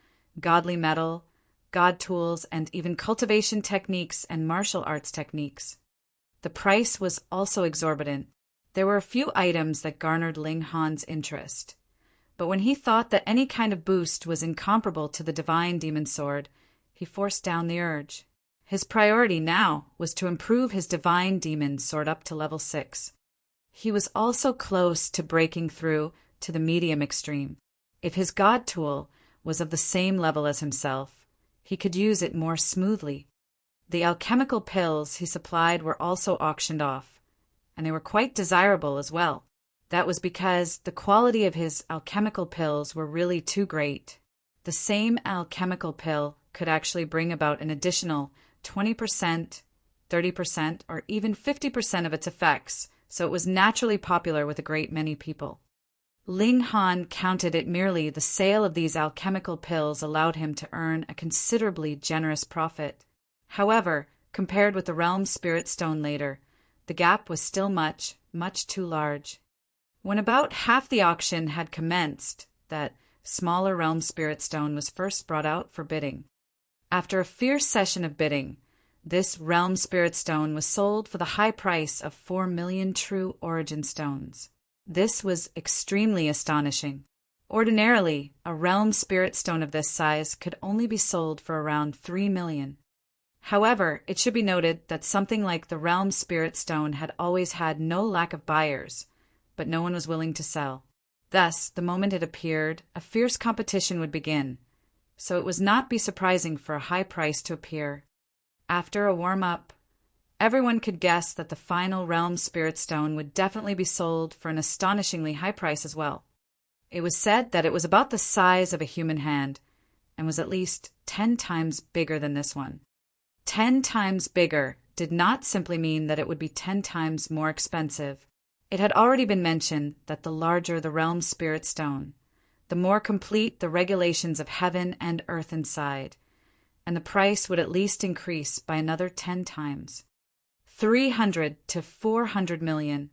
godly metal, god tools, and even cultivation techniques and martial arts techniques. The price was also exorbitant. There were a few items that garnered Ling Han's interest, but when he thought that any kind of boost was incomparable to the divine demon sword, he forced down the urge. His priority now was to improve his divine demon sword up to level 6. He was also close to breaking through to the medium extreme. If his god tool was of the same level as himself, he could use it more smoothly. The alchemical pills he supplied were also auctioned off, and they were quite desirable as well. That was because the quality of his alchemical pills were really too great. The same alchemical pill could actually bring about an additional 20%, 30%, or even 50% of its effects, so it was naturally popular with a great many people. Ling Han counted it merely the sale of these alchemical pills allowed him to earn a considerably generous profit. However, compared with the realm spirit stone later, the gap was still much, much too large. When about half the auction had commenced, that smaller realm spirit stone was first brought out for bidding. After a fierce session of bidding, this realm spirit stone was sold for the high price of 4 million true origin stones. This was extremely astonishing. Ordinarily, a realm spirit stone of this size could only be sold for around 3 million. However, it should be noted that something like the realm spirit stone had always had no lack of buyers, but no one was willing to sell. Thus, the moment it appeared, a fierce competition would begin, so it was not be surprising for a high price to appear. After a warm-up, everyone could guess that the final realm spirit stone would definitely be sold for an astonishingly high price as well. It was said that it was about the size of a human hand, and was at least 10 times bigger than this one. 10 times bigger did not simply mean that it would be 10 times more expensive. It had already been mentioned that the larger the realm spirit stone, the more complete the regulations of heaven and earth inside, and the price would at least increase by another 10 times. 300 to 400 million.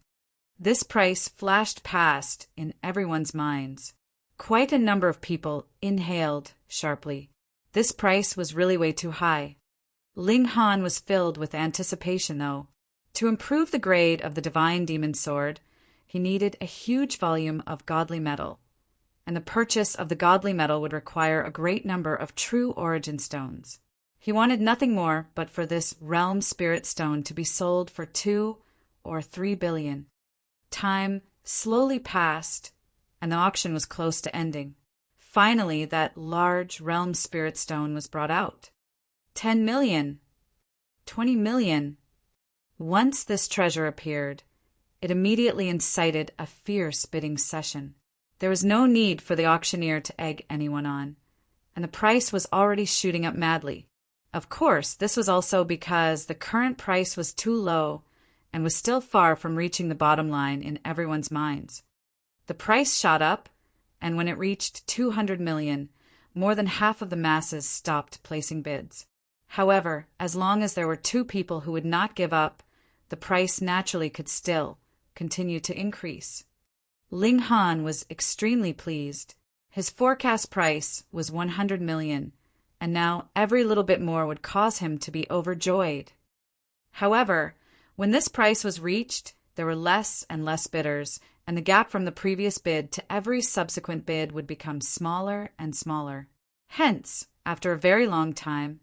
This price flashed past in everyone's minds. Quite a number of people inhaled sharply. This price was really way too high. Ling Han was filled with anticipation, though. To improve the grade of the divine demon sword, he needed a huge volume of godly metal, and the purchase of the godly metal would require a great number of true origin stones. He wanted nothing more but for this realm spirit stone to be sold for 2 or 3 billion. Time slowly passed, and the auction was close to ending. Finally, that large realm spirit stone was brought out. 10 million. 20 million. Once this treasure appeared, it immediately incited a fierce bidding session. There was no need for the auctioneer to egg anyone on, and the price was already shooting up madly. Of course, this was also because the current price was too low and was still far from reaching the bottom line in everyone's minds. The price shot up, and when it reached 200 million, more than half of the masses stopped placing bids. However, as long as there were two people who would not give up, the price naturally could still continue to increase. Ling Han was extremely pleased. His forecast price was 100 million, and now every little bit more would cause him to be overjoyed. However, when this price was reached, there were less and less bidders, and the gap from the previous bid to every subsequent bid would become smaller and smaller. Hence, after a very long time,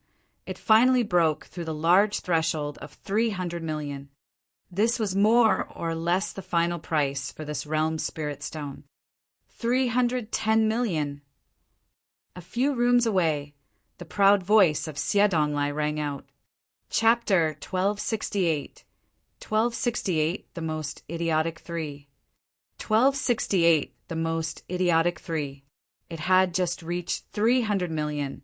it finally broke through the large threshold of 300 million. This was more or less the final price for this realm spirit stone. 310 million. A few rooms away, the proud voice of Xie Donglai rang out. Chapter 1268. 1268, the most idiotic three. 1268, the most idiotic three. It had just reached 300 million,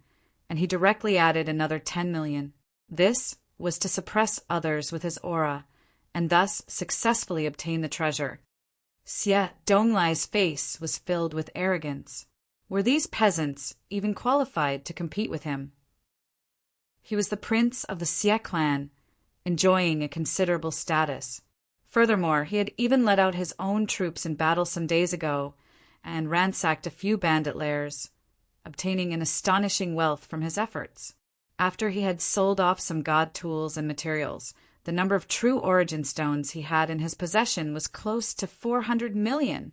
and he directly added another 10 million. This was to suppress others with his aura, and thus successfully obtain the treasure. Xie Donglai's face was filled with arrogance. Were these peasants even qualified to compete with him? He was the prince of the Xie clan, enjoying a considerable status. Furthermore, he had even led out his own troops in battle some days ago and ransacked a few bandit lairs, obtaining an astonishing wealth from his efforts. After he had sold off some god tools and materials, the number of true origin stones he had in his possession was close to 400 million.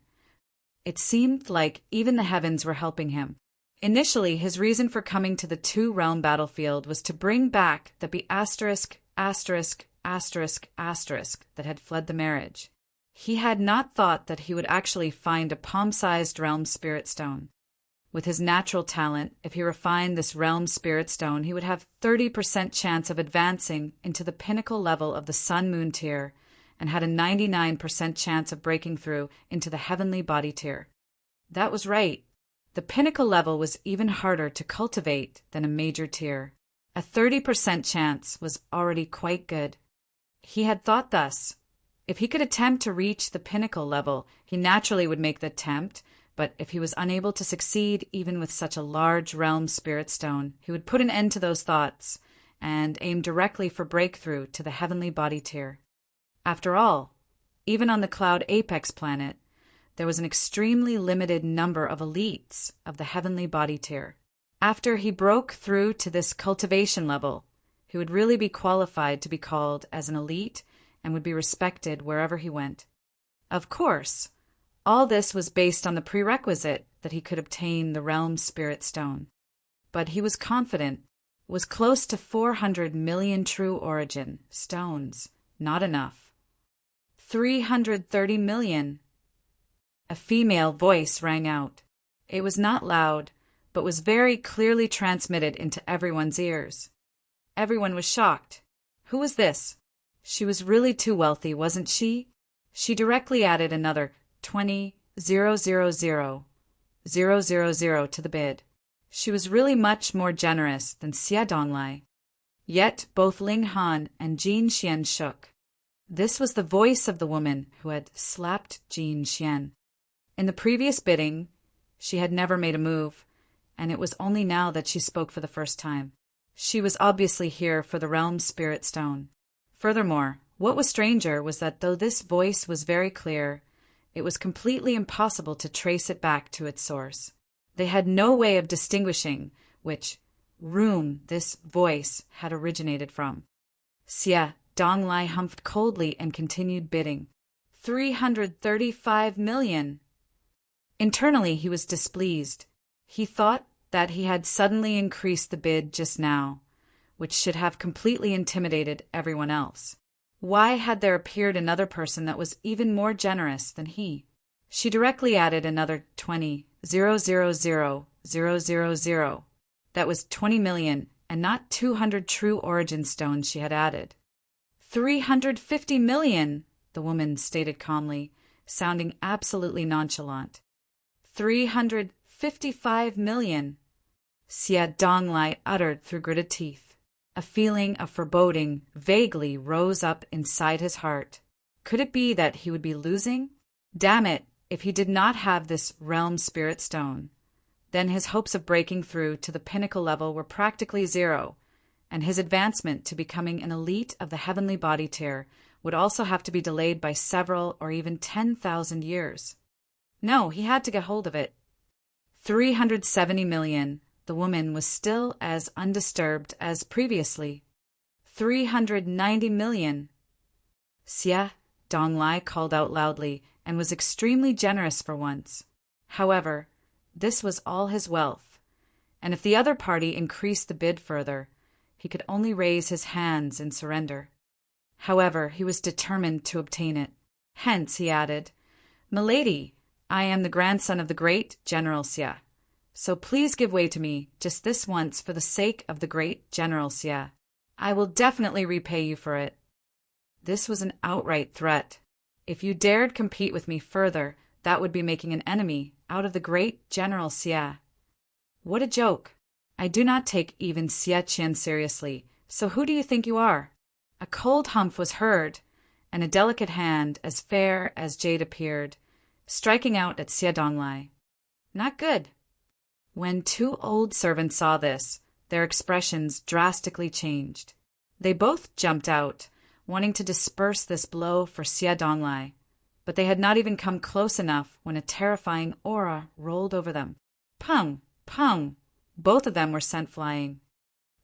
It seemed like even the heavens were helping him. Initially, his reason for coming to the two-realm battlefield was to bring back the asterisk that had fled the marriage. He had not thought that he would actually find a palm-sized realm spirit stone. With his natural talent, if he refined this realm spirit stone, he would have 30% chance of advancing into the pinnacle level of the sun-moon tier and had a 99% chance of breaking through into the heavenly body tier. That was right. The pinnacle level was even harder to cultivate than a major tier. A 30% chance was already quite good. He had thought thus. If he could attempt to reach the pinnacle level, he naturally would make the attempt, but if he was unable to succeed even with such a large realm spirit stone, he would put an end to those thoughts and aim directly for breakthrough to the heavenly body tier. After all, even on the Cloud Apex planet, there was an extremely limited number of elites of the heavenly body tier. After he broke through to this cultivation level, he would really be qualified to be called as an elite and would be respected wherever he went. Of course, all this was based on the prerequisite that he could obtain the realm spirit stone. But he was confident, was close to 400 million true origin stones, not enough. 330 million. A female voice rang out. It was not loud, but was very clearly transmitted into everyone's ears. Everyone was shocked. Who was this? She was really too wealthy, wasn't she? She directly added another 20,000,000 to the bid. She was really much more generous than Xie Donglai. Yet both Ling Han and Jin Xian shook. This was the voice of the woman who had slapped Jin Xian. In the previous bidding, she had never made a move, and it was only now that she spoke for the first time. She was obviously here for the realm spirit stone. Furthermore, what was stranger was that though this voice was very clear, it was completely impossible to trace it back to its source. They had no way of distinguishing which room this voice had originated from. Xie Donglai humphed coldly and continued bidding. 335 million. Internally, he was displeased. He thought that he had suddenly increased the bid just now, which should have completely intimidated everyone else. Why had there appeared another person that was even more generous than he? She directly added another 20,000,000. That was 20 million, and not 200 true origin stones she had added. 350 million, the woman stated calmly, sounding absolutely nonchalant. 355 million. Xie Donglai uttered through gritted teeth. A feeling of foreboding vaguely rose up inside his heart. Could it be that he would be losing? Damn it, if he did not have this realm spirit stone, then his hopes of breaking through to the pinnacle level were practically zero, and his advancement to becoming an elite of the heavenly body tier would also have to be delayed by several or even 10,000 years. No, he had to get hold of it. 370 million. The woman was still as undisturbed as previously. 390 million. Xie Donglai called out loudly and was extremely generous for once. However, this was all his wealth, and if the other party increased the bid further, he could only raise his hands in surrender. However, he was determined to obtain it. Hence, he added, "Milady, I am the grandson of the great General Xie. So please give way to me just this once for the sake of the great General Xie. I will definitely repay you for it." This was an outright threat. If you dared compete with me further, that would be making an enemy out of the great General Xie. What a joke! I do not take even Xie Qian seriously, so who do you think you are? A cold humph was heard, and a delicate hand as fair as jade appeared, striking out at Xie Donglai. Not good. When two old servants saw this, their expressions drastically changed. They both jumped out, wanting to disperse this blow for Xie Donglai, but they had not even come close enough when a terrifying aura rolled over them. Pung! Pung! Both of them were sent flying.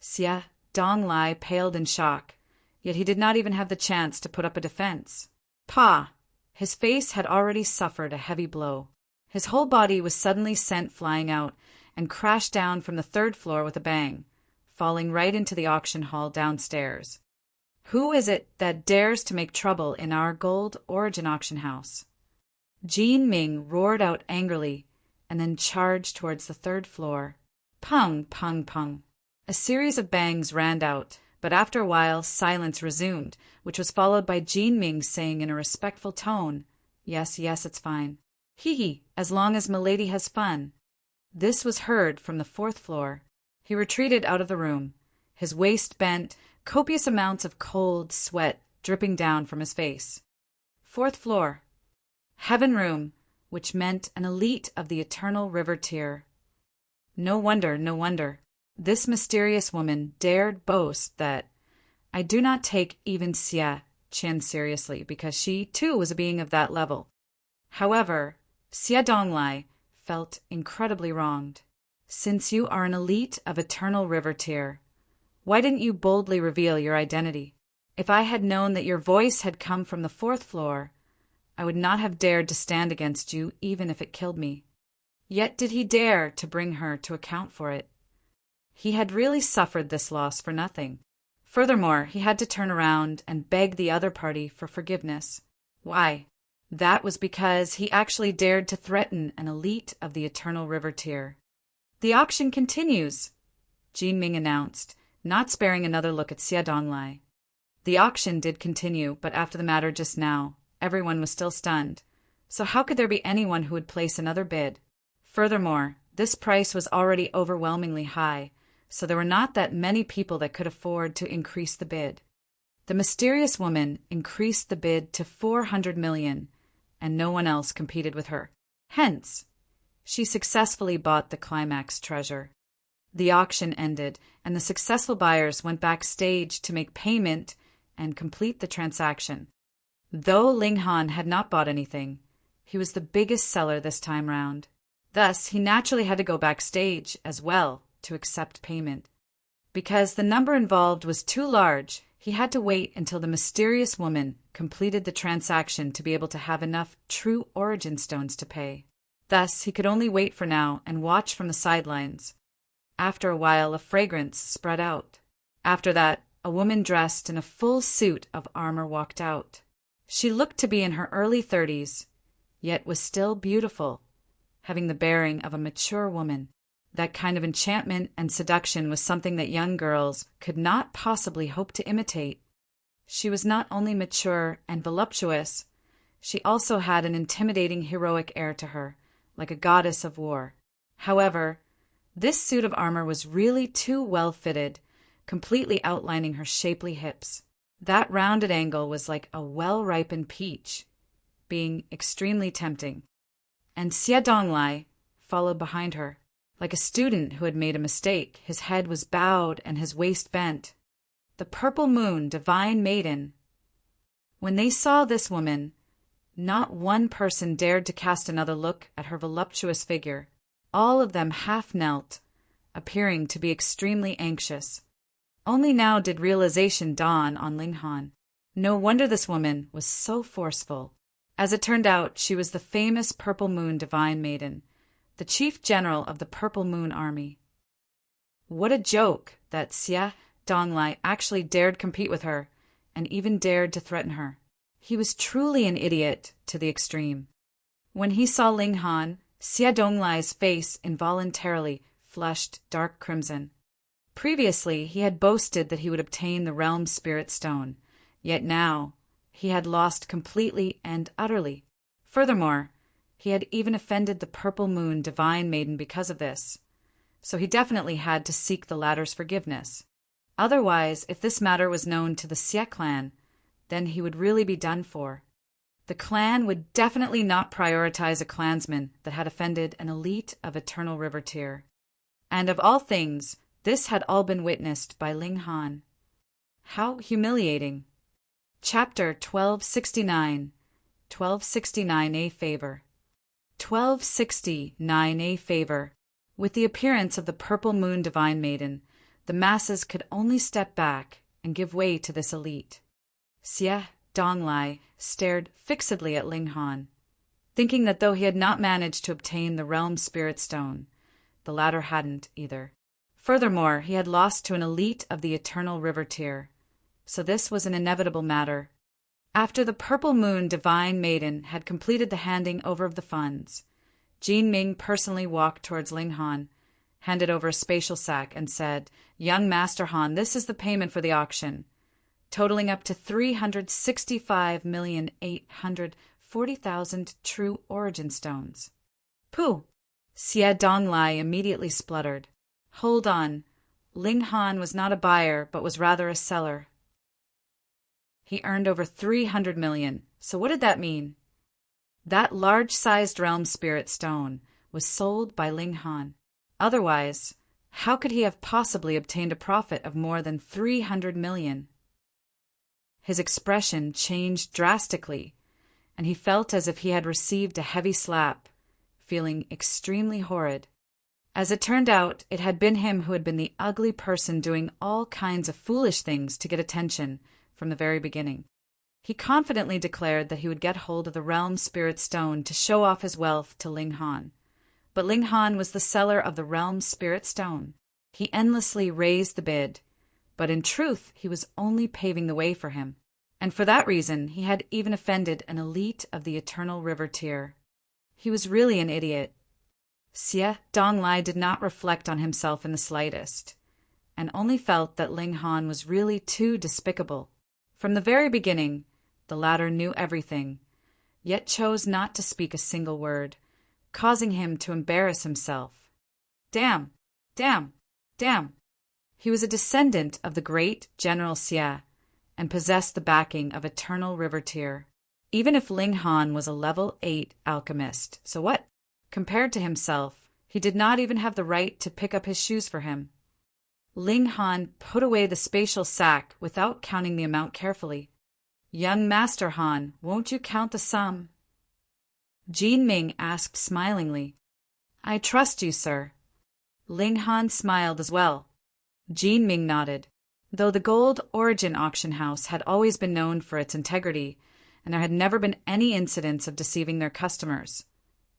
Xie Donglai paled in shock, yet he did not even have the chance to put up a defense. Pah! His face had already suffered a heavy blow. His whole body was suddenly sent flying out and crashed down from the third floor with a bang, falling right into the auction hall downstairs. Who is it that dares to make trouble in our gold origin auction house? Jean Ming roared out angrily and then charged towards the third floor. Pung, pung, pung. A series of bangs ran out, but after a while silence resumed, which was followed by Jean Ming saying in a respectful tone, "Yes, yes, it's fine. Hee, as long as milady has fun." This was heard from the fourth floor. He retreated out of the room, his waist bent, copious amounts of cold sweat dripping down from his face. Fourth floor. Heaven room, which meant an elite of the eternal river tier. No wonder, no wonder. This mysterious woman dared boast that I do not take even Xie Qian seriously because she, too, was a being of that level. However, Xie Donglai felt incredibly wronged. Since you are an elite of eternal river tier, why didn't you boldly reveal your identity? If I had known that your voice had come from the fourth floor, I would not have dared to stand against you even if it killed me. Yet did he dare to bring her to account for it? He had really suffered this loss for nothing. Furthermore, he had to turn around and beg the other party for forgiveness. Why? That was because he actually dared to threaten an elite of the eternal river tier. "The auction continues," Jean Ming announced, not sparing another look at Xie Donglai. The auction did continue, but after the matter just now, everyone was still stunned. So how could there be anyone who would place another bid? Furthermore, this price was already overwhelmingly high, so there were not that many people that could afford to increase the bid. The mysterious woman increased the bid to 400 million, and no one else competed with her. Hence, she successfully bought the climax treasure. The auction ended, and the successful buyers went backstage to make payment and complete the transaction. Though Ling Han had not bought anything, he was the biggest seller this time round. Thus, he naturally had to go backstage as well to accept payment. Because the number involved was too large, he had to wait until the mysterious woman completed the transaction to be able to have enough true origin stones to pay. Thus, he could only wait for now and watch from the sidelines. After a while, a fragrance spread out. After that, a woman dressed in a full suit of armor walked out. She looked to be in her early 30s, yet was still beautiful, having the bearing of a mature woman. That kind of enchantment and seduction was something that young girls could not possibly hope to imitate. She was not only mature and voluptuous, she also had an intimidating heroic air to her, like a goddess of war. However, This suit of armor was really too well fitted, completely outlining her shapely hips. That rounded angle was like a well-ripened peach, being extremely tempting. And Xie Donglai followed behind her. Like a student who had made a mistake, his head was bowed and his waist bent. The purple moon, divine maiden. When they saw this woman, not one person dared to cast another look at her voluptuous figure. All of them half knelt, appearing to be extremely anxious. Only now did realization dawn on Ling Han. No wonder this woman was so forceful. As it turned out, she was the famous Purple Moon Divine Maiden, the chief general of the Purple Moon Army. What a joke that Xie Donglai actually dared compete with her, and even dared to threaten her. He was truly an idiot to the extreme. When he saw Ling Han, Xie Donglai's face involuntarily flushed dark crimson. Previously, he had boasted that he would obtain the Realm Spirit Stone, yet now he had lost completely and utterly. Furthermore, he had even offended the Purple Moon Divine Maiden because of this, so he definitely had to seek the latter's forgiveness. Otherwise, if this matter was known to the Xie clan, then he would really be done for. The clan would definitely not prioritize a clansman that had offended an elite of Eternal River tier. And of all things, this had all been witnessed by Ling Han. How humiliating. Chapter 1269. 1269A Favor. 1269A Favor. With the appearance of the Purple Moon Divine Maiden, the masses could only step back and give way to this elite. Xie Donglai stared fixedly at Ling Han, thinking that though he had not managed to obtain the Realm Spirit Stone, the latter hadn't either. Furthermore, he had lost to an elite of the Eternal River tier, so this was an inevitable matter. After the Purple Moon Divine Maiden had completed the handing over of the funds, Jin Ming personally walked towards Ling Han, handed over a spatial sack, and said, "Young Master Han, this is the payment for the auction, totaling up to 365,840,000 true origin stones." Pooh! Xie Donglai immediately spluttered. Hold on. Ling Han was not a buyer, but was rather a seller. He earned over 300 million. So what did that mean? That large-sized Realm Spirit Stone was sold by Ling Han. Otherwise, how could he have possibly obtained a profit of more than 300 million? His expression changed drastically, and he felt as if he had received a heavy slap, feeling extremely horrid. As it turned out, it had been him who had been the ugly person doing all kinds of foolish things to get attention from the very beginning. He confidently declared that he would get hold of the Realm Spirit Stone to show off his wealth to Ling Han. But Ling Han was the seller of the Realm Spirit Stone. He endlessly raised the bid, but in truth he was only paving the way for him. And for that reason he had even offended an elite of the Eternal River tier. He was really an idiot. Xie Donglai did not reflect on himself in the slightest, and only felt that Ling Han was really too despicable. From the very beginning, the latter knew everything, yet chose not to speak a single word, causing him to embarrass himself. Damn! Damn! Damn! He was a descendant of the great General Xie, and possessed the backing of Eternal River tier. Even if Ling Han was a level 8 alchemist, so what? Compared to himself, he did not even have the right to pick up his shoes for him. Ling Han put away the spatial sack without counting the amount carefully. "Young Master Han, won't you count the sum?" Jin Ming asked smilingly. "I trust you, sir." Ling Han smiled as well. Jin Ming nodded. Though the Gold Origin Auction House had always been known for its integrity, and there had never been any incidents of deceiving their customers,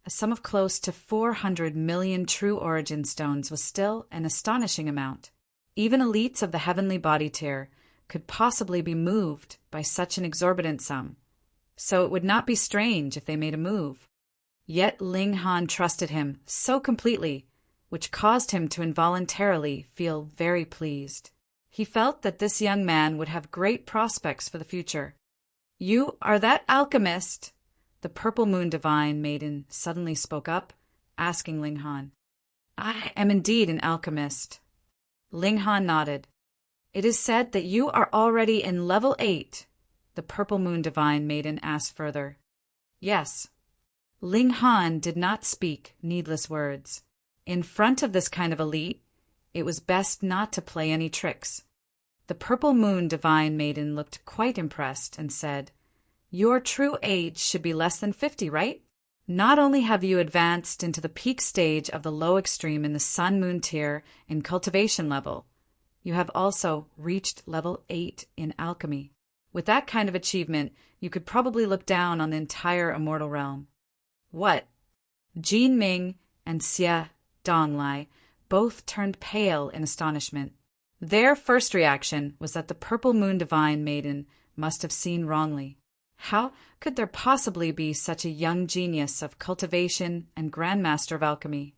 a sum of close to 400 million true origin stones was still an astonishing amount. Even elites of the heavenly body tier could possibly be moved by such an exorbitant sum, so it would not be strange if they made a move. Yet Ling Han trusted him so completely, which caused him to involuntarily feel very pleased. He felt that this young man would have great prospects for the future. "You are that alchemist?" The Purple Moon Divine Maiden suddenly spoke up, asking Ling Han. I am indeed an alchemist. Ling Han nodded. It is said that you are already in level 8, the Purple Moon Divine Maiden asked further. Yes. Ling Han did not speak needless words. In front of this kind of elite, it was best not to play any tricks. The Purple Moon Divine Maiden looked quite impressed and said, Your true age should be less than 50, right? Not only have you advanced into the peak stage of the low extreme in the Sun-Moon tier in cultivation level, you have also reached level 8 in alchemy. With that kind of achievement, you could probably look down on the entire immortal realm. What? Jin Ming and Xie Donglai both turned pale in astonishment. Their first reaction was that the Purple Moon Divine Maiden must have seen wrongly. How could there possibly be such a young genius of cultivation and grandmaster of alchemy?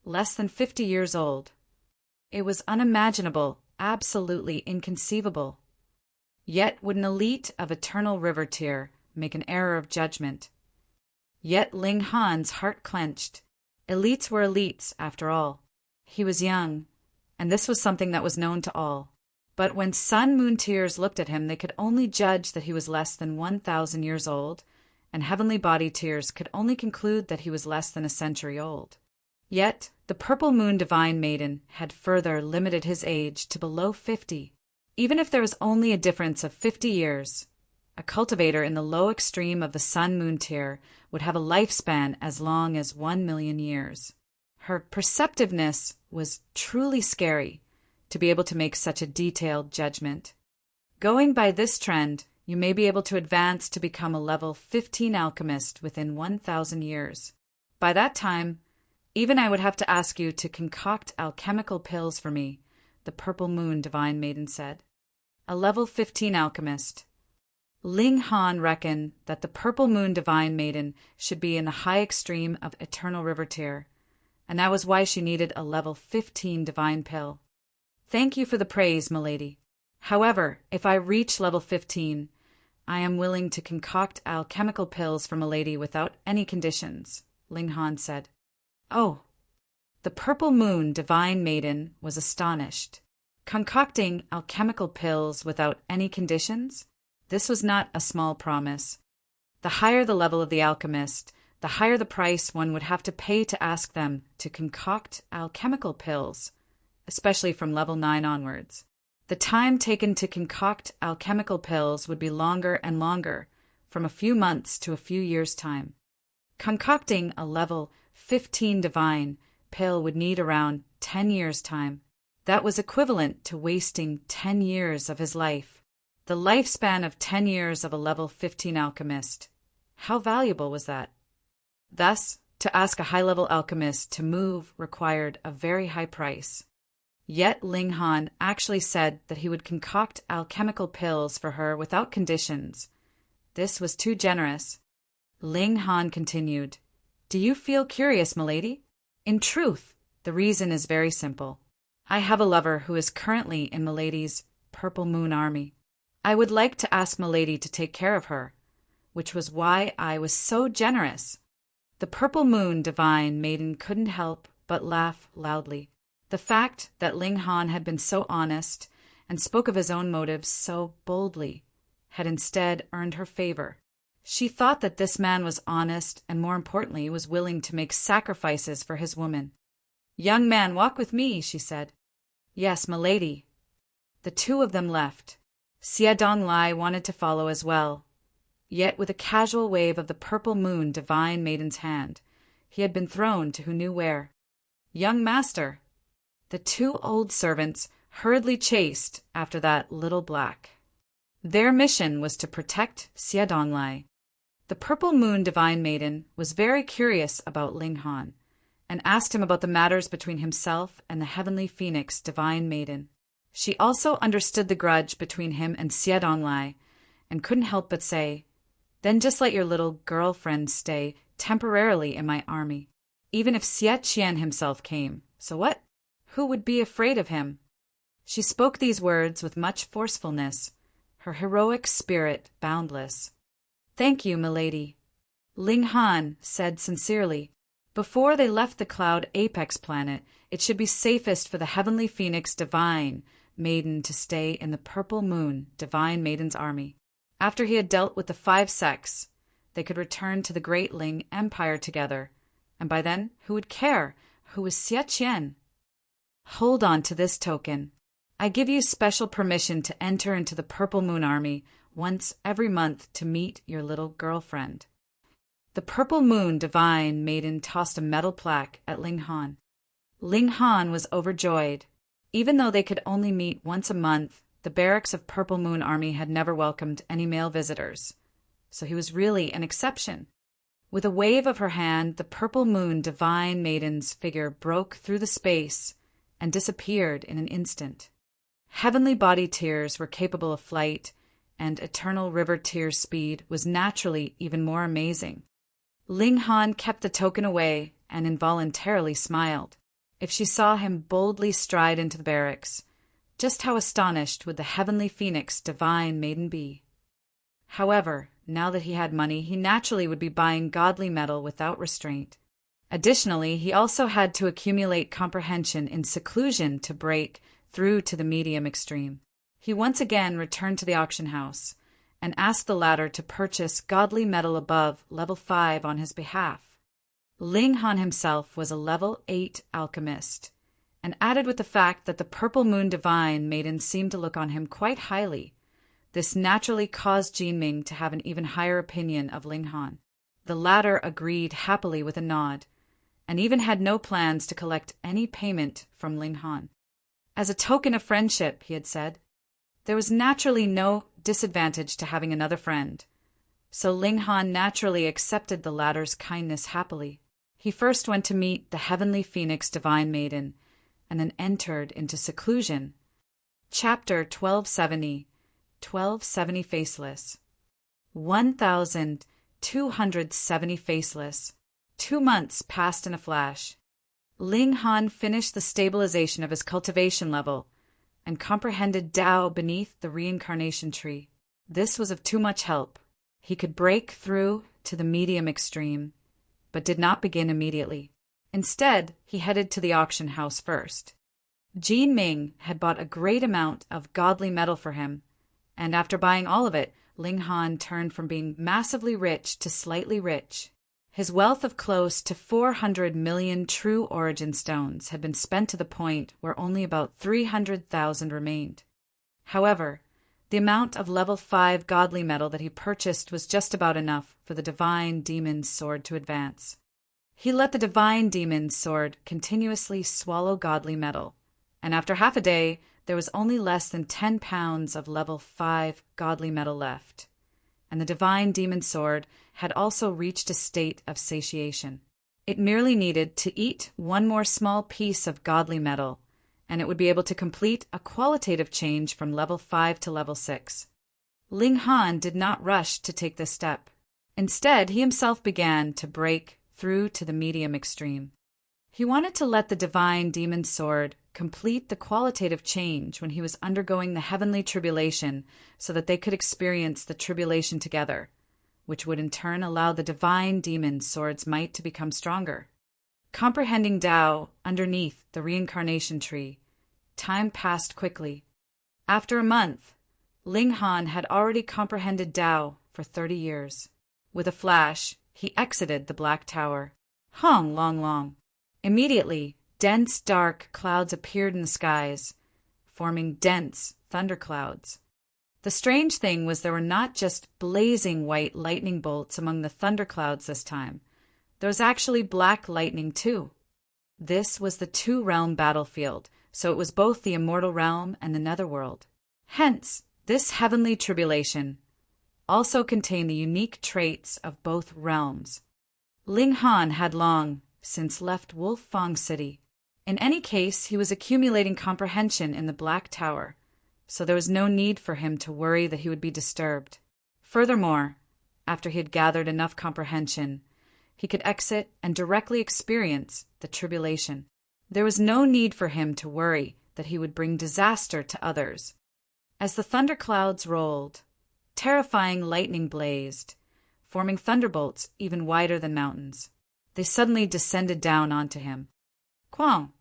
Less than 50 years old. It was unimaginable, absolutely inconceivable. Yet would an elite of eternal river tier make an error of judgment? Yet Ling Han's heart clenched. Elites were elites, after all. He was young, and this was something that was known to all. But when Sun-Moon tiers looked at him, they could only judge that he was less than 1,000 years old, and Heavenly Body tiers could only conclude that he was less than a century old. Yet the Purple Moon Divine Maiden had further limited his age to below 50. Even if there was only a difference of 50 years, a cultivator in the low extreme of the Sun-Moon tier would have a lifespan as long as 1,000,000 years. Her perceptiveness was truly scary, to be able to make such a detailed judgment. Going by this trend, you may be able to advance to become a level 15 alchemist within 1,000 years. By that time, even I would have to ask you to concoct alchemical pills for me, the Purple Moon Divine Maiden said. A level 15 alchemist. Ling Han reckoned that the Purple Moon Divine Maiden should be in the high extreme of Eternal River tier, and that was why she needed a level 15 divine pill. Thank you for the praise, milady. However, if I reach level 15, I am willing to concoct alchemical pills for milady without any conditions, Ling Han said. Oh. The Purple Moon Divine Maiden was astonished. Concocting alchemical pills without any conditions? This was not a small promise. The higher the level of the alchemist, the higher the price one would have to pay to ask them to concoct alchemical pills, especially from level 9 onwards. The time taken to concoct alchemical pills would be longer and longer, from a few months to a few years' time. Concocting a level 15 divine pill would need around 10 years' time. That was equivalent to wasting 10 years of his life. The lifespan of 10 years of a level 15 alchemist. How valuable was that? Thus, to ask a high-level alchemist to move required a very high price. Yet Ling Han actually said that he would concoct alchemical pills for her without conditions. This was too generous. Ling Han continued, Do you feel curious, milady? In truth, the reason is very simple. I have a lover who is currently in milady's Purple Moon army. I would like to ask milady to take care of her, which was why I was so generous. The Purple Moon Divine Maiden couldn't help but laugh loudly. The fact that Ling Han had been so honest and spoke of his own motives so boldly had instead earned her favor. She thought that this man was honest and, more importantly, was willing to make sacrifices for his woman. Young man, walk with me, she said. Yes, milady. The two of them left. Xie Donglai wanted to follow as well. Yet with a casual wave of the Purple Moon Divine Maiden's hand, he had been thrown to who knew where. Young master. The two old servants hurriedly chased after that little black. Their mission was to protect Xie Donglai. The Purple Moon Divine Maiden was very curious about Ling Han, and asked him about the matters between himself and the Heavenly Phoenix Divine Maiden. She also understood the grudge between him and Xie Donglai, and couldn't help but say, Then just let your little girlfriend stay temporarily in my army, even if Xie Qian himself came. So what? Who would be afraid of him? She spoke these words with much forcefulness, her heroic spirit boundless. Thank you, milady. Ling Han said sincerely, Before they left the cloud apex planet, it should be safest for the heavenly phoenix divine maiden to stay in the purple moon divine maiden's army. After he had dealt with the 5 sects, they could return to the Great Ling Empire together, and by then, who would care? Who was Xie Qian? Hold on to this token. I give you special permission to enter into the Purple Moon Army once every month to meet your little girlfriend. The Purple Moon divine maiden tossed a metal plaque at Ling Han. Ling Han was overjoyed. Even though they could only meet once a month, the barracks of Purple Moon Army had never welcomed any male visitors, so he was really an exception. With a wave of her hand, the Purple Moon divine maiden's figure broke through the space and disappeared in an instant. Heavenly body tears were capable of flight, and eternal river tear speed was naturally even more amazing. Ling Han kept the token away and involuntarily smiled. If she saw him boldly stride into the barracks, just how astonished would the heavenly phoenix divine maiden be? However, now that he had money, he naturally would be buying godly metal without restraint. Additionally, he also had to accumulate comprehension in seclusion to break through to the medium extreme. He once again returned to the auction house and asked the latter to purchase godly metal above level 5 on his behalf. Ling Han himself was a level 8 alchemist, and added with the fact that the Purple Moon divine maiden seemed to look on him quite highly. This naturally caused Jinming to have an even higher opinion of Ling Han. The latter agreed happily with a nod, and even had no plans to collect any payment from Ling Han. As a token of friendship, he had said, there was naturally no disadvantage to having another friend, so Ling Han naturally accepted the latter's kindness happily. He first went to meet the heavenly phoenix divine maiden, and then entered into seclusion. Chapter 1270, 1270 Faceless. 1,270 Faceless. 2 months passed in a flash. Ling Han finished the stabilization of his cultivation level and comprehended Tao beneath the reincarnation tree. This was of too much help. He could break through to the medium extreme, but did not begin immediately. Instead, he headed to the auction house first. Jinming had bought a great amount of godly metal for him, and after buying all of it, Ling Han turned from being massively rich to slightly rich. His wealth of close to 400 million true origin stones had been spent to the point where only about 300,000 remained. However, the amount of level 5 godly metal that he purchased was just about enough for the divine demon's sword to advance. He let the divine demon's sword continuously swallow godly metal, and after half a day, there was only less than 10 pounds of level 5 godly metal left, and the divine demon sword had also reached a state of satiation. It merely needed to eat one more small piece of godly metal, and it would be able to complete a qualitative change from level 5 to level 6. Ling Han did not rush to take this step. Instead, he himself began to break through to the medium extreme. He wanted to let the divine demon sword complete the qualitative change when he was undergoing the heavenly tribulation so that they could experience the tribulation together, which would in turn allow the divine demon sword's might to become stronger. Comprehending Tao underneath the reincarnation tree, time passed quickly. After a month, Ling Han had already comprehended Tao for 30 years. With a flash, he exited the Black Tower. Hong Long Long. Immediately, dense dark clouds appeared in the skies, forming dense thunderclouds. The strange thing was there were not just blazing white lightning bolts among the thunderclouds this time. There was actually black lightning too. This was the two-realm battlefield, so it was both the immortal realm and the netherworld. Hence, this heavenly tribulation also contained the unique traits of both realms. Ling Han had long since left Wolfang City. In any case, he was accumulating comprehension in the Black Tower, so there was no need for him to worry that he would be disturbed. Furthermore, after he had gathered enough comprehension, he could exit and directly experience the tribulation. There was no need for him to worry that he would bring disaster to others. As the thunderclouds rolled, terrifying lightning blazed, forming thunderbolts even wider than mountains. They suddenly descended down onto him. Quang!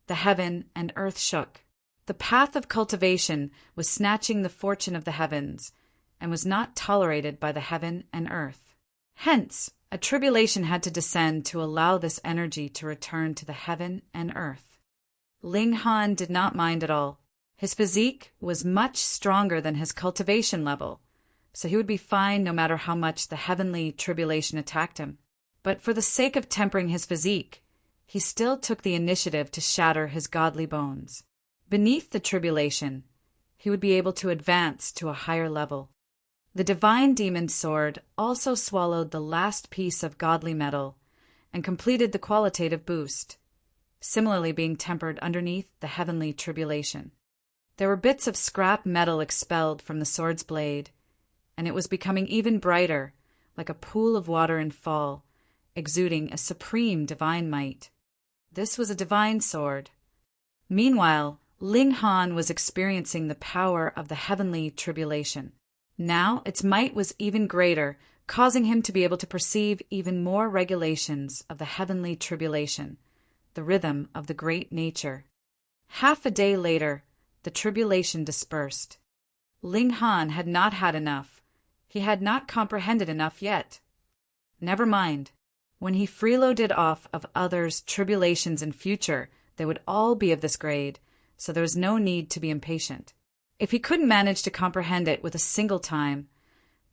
The heaven and earth shook. The path of cultivation was snatching the fortune of the heavens, and was not tolerated by the heaven and earth. Hence, a tribulation had to descend to allow this energy to return to the heaven and earth. Ling Han did not mind at all. His physique was much stronger than his cultivation level, so he would be fine no matter how much the heavenly tribulation attacked him. But for the sake of tempering his physique, he still took the initiative to shatter his godly bones. Beneath the tribulation, he would be able to advance to a higher level. The divine demon's sword also swallowed the last piece of godly metal and completed the qualitative boost, similarly being tempered underneath the heavenly tribulation. There were bits of scrap metal expelled from the sword's blade, and it was becoming even brighter, like a pool of water in fall, exuding a supreme divine might. This was a divine sword. Meanwhile, Ling Han was experiencing the power of the heavenly tribulation. Now its might was even greater, causing him to be able to perceive even more regulations of the heavenly tribulation, the rhythm of the great nature. Half a day later, the tribulation dispersed. Ling Han had not had enough. He had not comprehended enough yet. Never mind. When he freeloaded off of others' tribulations in future, they would all be of this grade, so there was no need to be impatient. If he couldn't manage to comprehend it with a single time,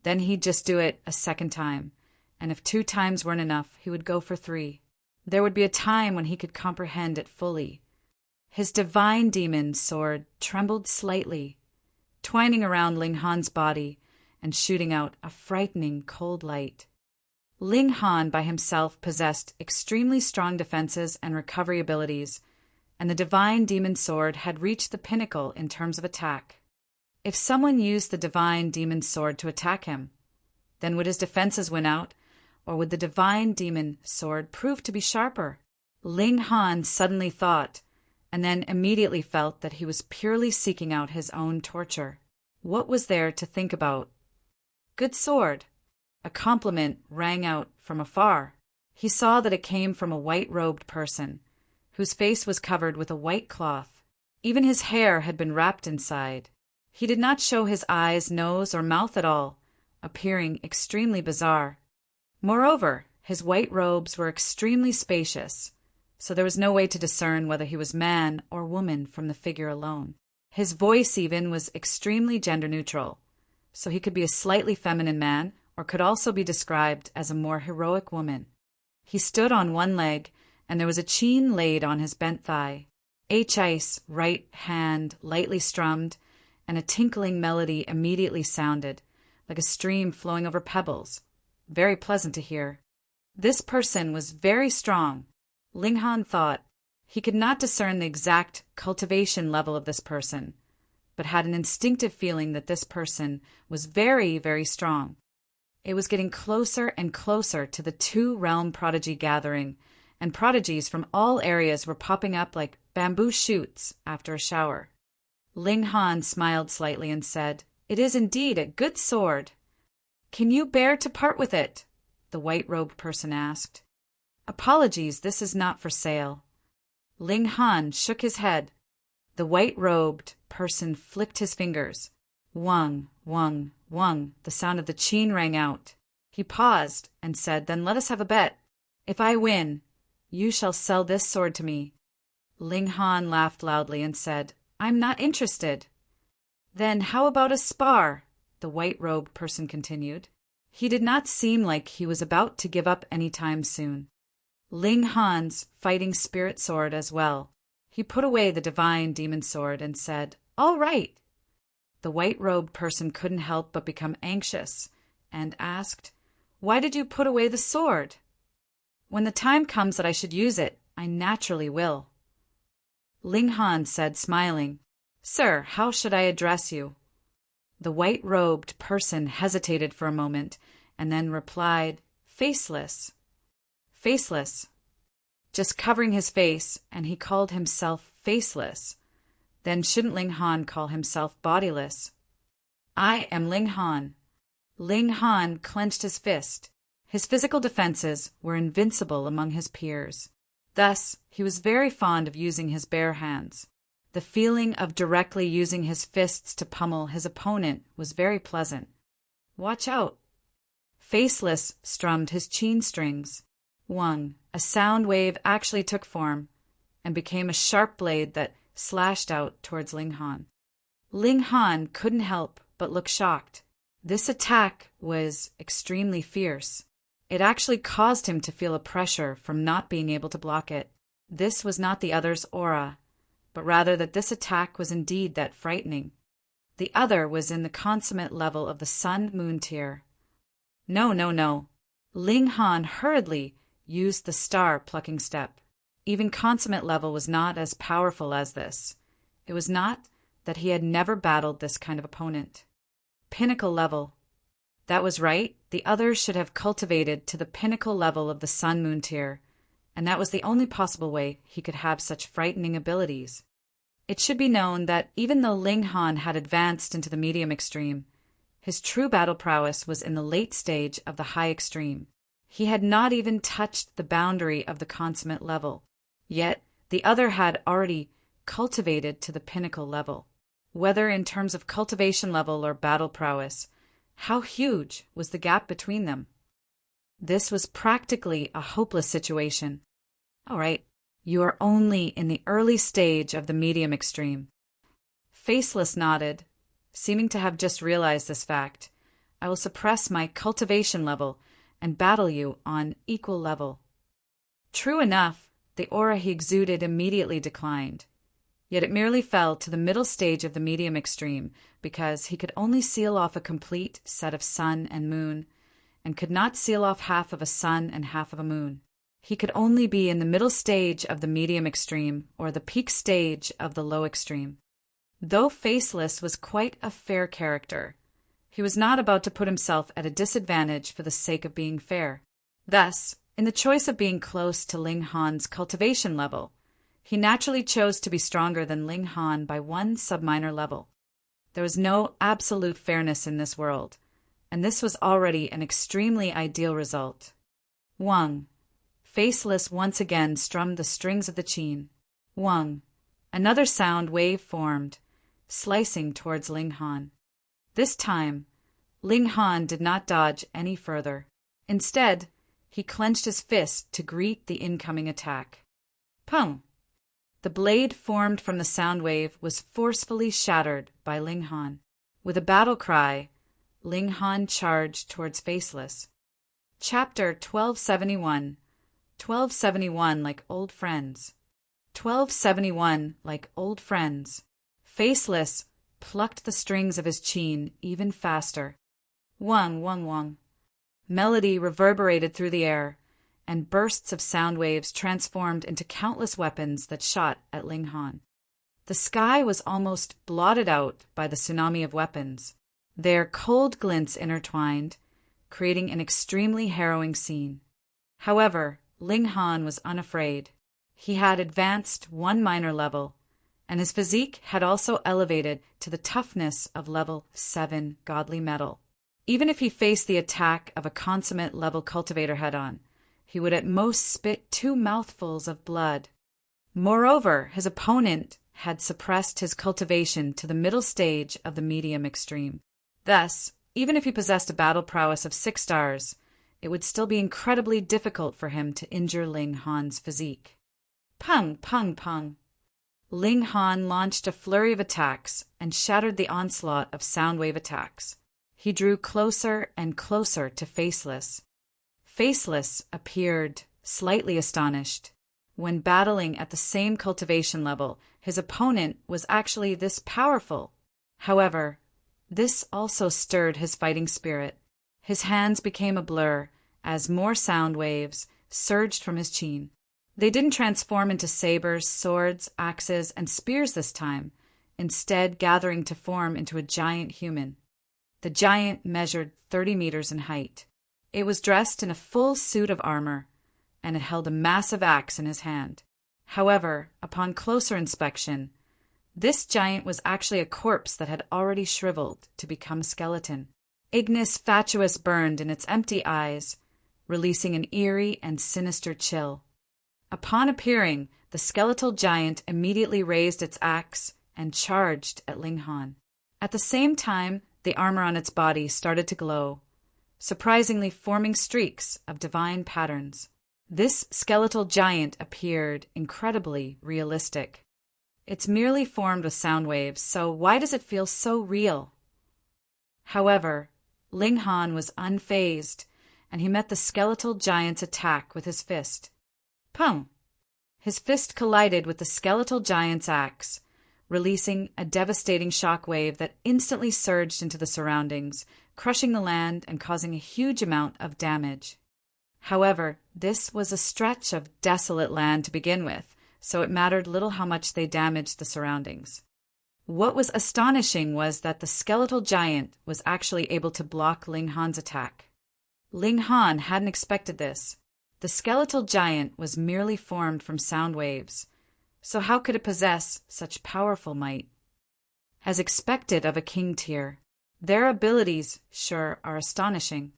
then he'd just do it a second time, and if 2 times weren't enough, he would go for 3. There would be a time when he could comprehend it fully. His divine demon's sword trembled slightly, twining around Ling Han's body and shooting out a frightening cold light. Ling Han by himself possessed extremely strong defenses and recovery abilities, and the divine demon sword had reached the pinnacle in terms of attack. If someone used the divine demon sword to attack him, then would his defenses win out, or would the divine demon sword prove to be sharper? Ling Han suddenly thought, and then immediately felt that he was purely seeking out his own torture. What was there to think about? Good sword. A compliment rang out from afar. He saw that it came from a white-robed person, whose face was covered with a white cloth. Even his hair had been wrapped inside. He did not show his eyes, nose, or mouth at all, appearing extremely bizarre. Moreover, his white robes were extremely spacious, so there was no way to discern whether he was man or woman from the figure alone. His voice even was extremely gender-neutral, so he could be a slightly feminine man or could also be described as a more heroic woman. He stood on one leg, and there was a chain laid on his bent thigh. H.I.'s right hand lightly strummed, and a tinkling melody immediately sounded, like a stream flowing over pebbles. Very pleasant to hear. This person was very strong. Ling Han thought. He could not discern the exact cultivation level of this person, but had an instinctive feeling that this person was very, very strong. It was getting closer and closer to the 2-realm prodigy gathering, and prodigies from all areas were popping up like bamboo shoots after a shower. Ling Han smiled slightly and said, "It is indeed a good sword." "Can you bear to part with it?" the white-robed person asked. "Apologies, this is not for sale." Ling Han shook his head. The white-robed person flicked his fingers. Wung, wung, wung, the sound of the chain rang out. He paused and said, "Then let us have a bet. If I win, you shall sell this sword to me." Ling Han laughed loudly and said, "I'm not interested." "Then how about a spar?" the white-robed person continued. He did not seem like he was about to give up any time soon. Ling Han's fighting spirit sword as well. He put away the divine demon sword and said, "All right." The white-robed person couldn't help but become anxious and asked, "Why did you put away the sword?" "When the time comes that I should use it, I naturally will." Ling Han said, smiling, "Sir, how should I address you?" The white-robed person hesitated for a moment and then replied, "Faceless." Faceless. Just covering his face, and he called himself faceless. Then shouldn't Ling Han call himself bodiless? "I am Ling Han." Ling Han clenched his fist. His physical defenses were invincible among his peers. Thus, he was very fond of using his bare hands. The feeling of directly using his fists to pummel his opponent was very pleasant. Watch out! Faceless strummed his chain strings. A sound wave actually took form and became a sharp blade that slashed out towards Ling Han. Ling Han couldn't help but look shocked. This attack was extremely fierce. It actually caused him to feel a pressure from not being able to block it. This was not the other's aura, but rather that this attack was indeed that frightening. The other was in the consummate level of the Sun-Moon tier. No. Ling Han hurriedly used the star-plucking step. Even consummate level was not as powerful as this. It was not that he had never battled this kind of opponent. Pinnacle level. That was right, the other should have cultivated to the pinnacle level of the Sun-Moon tier, and that was the only possible way he could have such frightening abilities. It should be known that even though Ling Han had advanced into the medium extreme, his true battle prowess was in the late stage of the high extreme. He had not even touched the boundary of the consummate level. Yet, the other had already cultivated to the pinnacle level. Whether in terms of cultivation level or battle prowess, how huge was the gap between them? This was practically a hopeless situation. All right, you are only in the early stage of the medium extreme. Faceless nodded, seeming to have just realized this fact. I will suppress my cultivation level and battle you on equal level. True enough, the aura he exuded immediately declined. Yet it merely fell to the middle stage of the medium extreme because he could only seal off a complete set of sun and moon, and could not seal off half of a sun and half of a moon. He could only be in the middle stage of the medium extreme or the peak stage of the low extreme. Though Faceless was quite a fair character, he was not about to put himself at a disadvantage for the sake of being fair. Thus, in the choice of being close to Ling Han's cultivation level, he naturally chose to be stronger than Ling Han by one subminor level. There was no absolute fairness in this world, and this was already an extremely ideal result. Wang. Faceless once again strummed the strings of the qin. Wang. Another sound wave formed, slicing towards Ling Han. This time, Ling Han did not dodge any further. Instead, he clenched his fist to greet the incoming attack. Pung! The blade formed from the sound wave was forcefully shattered by Ling Han. With a battle cry, Ling Han charged towards Faceless. Chapter 1271. 1271 like old friends. 1271 like old friends. Faceless plucked the strings of his qin even faster. Wang. Melody reverberated through the air, and bursts of sound waves transformed into countless weapons that shot at Ling Han. The sky was almost blotted out by the tsunami of weapons, their cold glints intertwined, creating an extremely harrowing scene. However, Ling Han was unafraid. He had advanced one minor level, and his physique had also elevated to the toughness of level 7 godly metal. Even if he faced the attack of a consummate level cultivator head-on, he would at most spit 2 mouthfuls of blood. Moreover, his opponent had suppressed his cultivation to the middle stage of the medium extreme. Thus, even if he possessed a battle prowess of 6 stars, it would still be incredibly difficult for him to injure Ling Han's physique. Pung! Ling Han launched a flurry of attacks and shattered the onslaught of sound wave attacks. He drew closer and closer to Faceless. Faceless appeared slightly astonished. When battling at the same cultivation level, his opponent was actually this powerful. However, this also stirred his fighting spirit. His hands became a blur as more sound waves surged from his qin. They didn't transform into sabers, swords, axes, and spears this time, instead gathering to form into a giant human. The giant measured 30 meters in height. It was dressed in a full suit of armor, and it held a massive axe in his hand. However, upon closer inspection, this giant was actually a corpse that had already shriveled to become a skeleton. Ignis fatuus burned in its empty eyes, releasing an eerie and sinister chill. Upon appearing, the skeletal giant immediately raised its axe and charged at Ling Han. At the same time, the armor on its body started to glow, surprisingly forming streaks of divine patterns. This skeletal giant appeared incredibly realistic. It's merely formed with sound waves, so why does it feel so real? However, Ling Han was unfazed, and he met the skeletal giant's attack with his fist. Pum! His fist collided with the skeletal giant's axe, releasing a devastating shockwave that instantly surged into the surroundings, crushing the land and causing a huge amount of damage. However, this was a stretch of desolate land to begin with, so it mattered little how much they damaged the surroundings. What was astonishing was that the skeletal giant was actually able to block Ling Han's attack. Ling Han hadn't expected this. The skeletal giant was merely formed from sound waves, so how could it possess such powerful might? As expected of a king tier, their abilities, sure, are astonishing.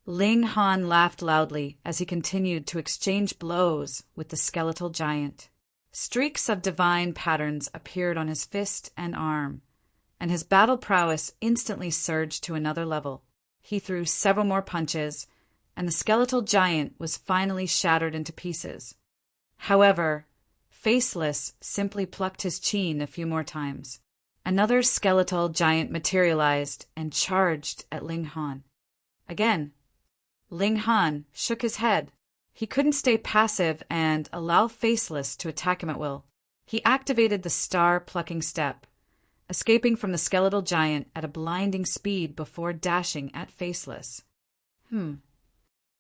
Ling Han laughed loudly as he continued to exchange blows with the skeletal giant. Streaks of divine patterns appeared on his fist and arm, and his battle prowess instantly surged to another level. He threw several more punches, and the skeletal giant was finally shattered into pieces. However, Faceless simply plucked his chin a few more times. Another skeletal giant materialized and charged at Ling Han. Again, Ling Han shook his head. He couldn't stay passive and allow Faceless to attack him at will. He activated the star-plucking step, escaping from the skeletal giant at a blinding speed before dashing at Faceless.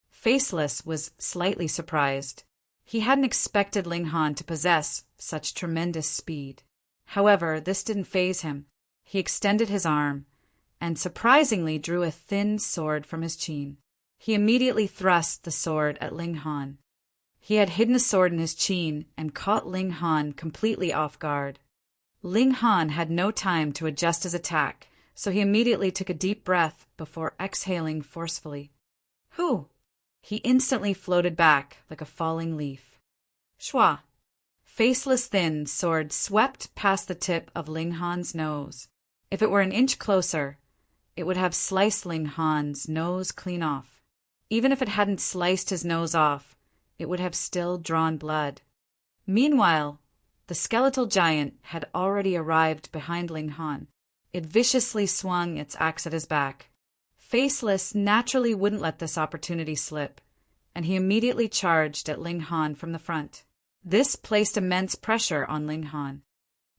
Faceless was slightly surprised. He hadn't expected Ling Han to possess such tremendous speed. However, this didn't faze him. He extended his arm and surprisingly drew a thin sword from his chin. He immediately thrust the sword at Ling Han. He had hidden the sword in his chin and caught Ling Han completely off guard. Ling Han had no time to adjust his attack, so he immediately took a deep breath before exhaling forcefully. Hoo! He instantly floated back like a falling leaf. Shwa! Faceless thin sword swept past the tip of Ling Han's nose. If it were an inch closer, it would have sliced Ling Han's nose clean off. Even if it hadn't sliced his nose off, it would have still drawn blood. Meanwhile, the skeletal giant had already arrived behind Ling Han. It viciously swung its axe at his back. Faceless naturally wouldn't let this opportunity slip, and he immediately charged at Ling Han from the front. This placed immense pressure on Ling Han.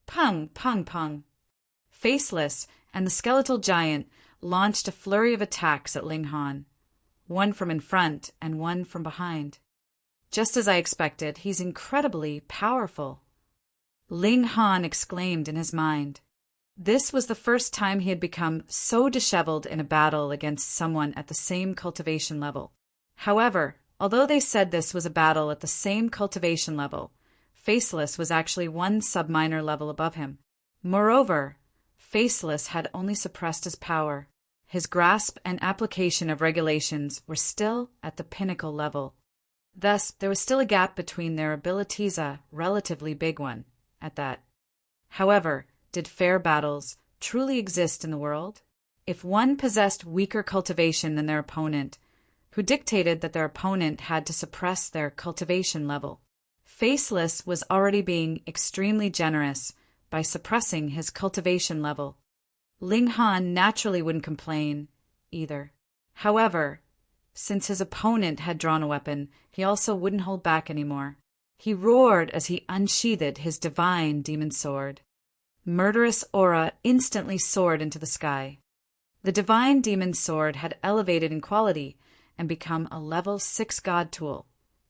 Pung, pung, pung. Faceless and the skeletal giant launched a flurry of attacks at Ling Han, one from in front and one from behind. Just as I expected, he's incredibly powerful. Ling Han exclaimed in his mind. This was the first time he had become so disheveled in a battle against someone at the same cultivation level. However, although they said this was a battle at the same cultivation level, Faceless was actually one sub-minor level above him. Moreover, Faceless had only suppressed his power. His grasp and application of regulations were still at the pinnacle level. Thus, there was still a gap between their abilities, a relatively big one, at that. However, did fair battles truly exist in the world? If one possessed weaker cultivation than their opponent, who dictated that their opponent had to suppress their cultivation level? Faceless was already being extremely generous by suppressing his cultivation level. Ling Han naturally wouldn't complain, either. However, since his opponent had drawn a weapon, he also wouldn't hold back anymore. He roared as he unsheathed his divine demon sword. Murderous aura instantly soared into the sky. The divine demon sword had elevated in quality and become a level 6 god tool,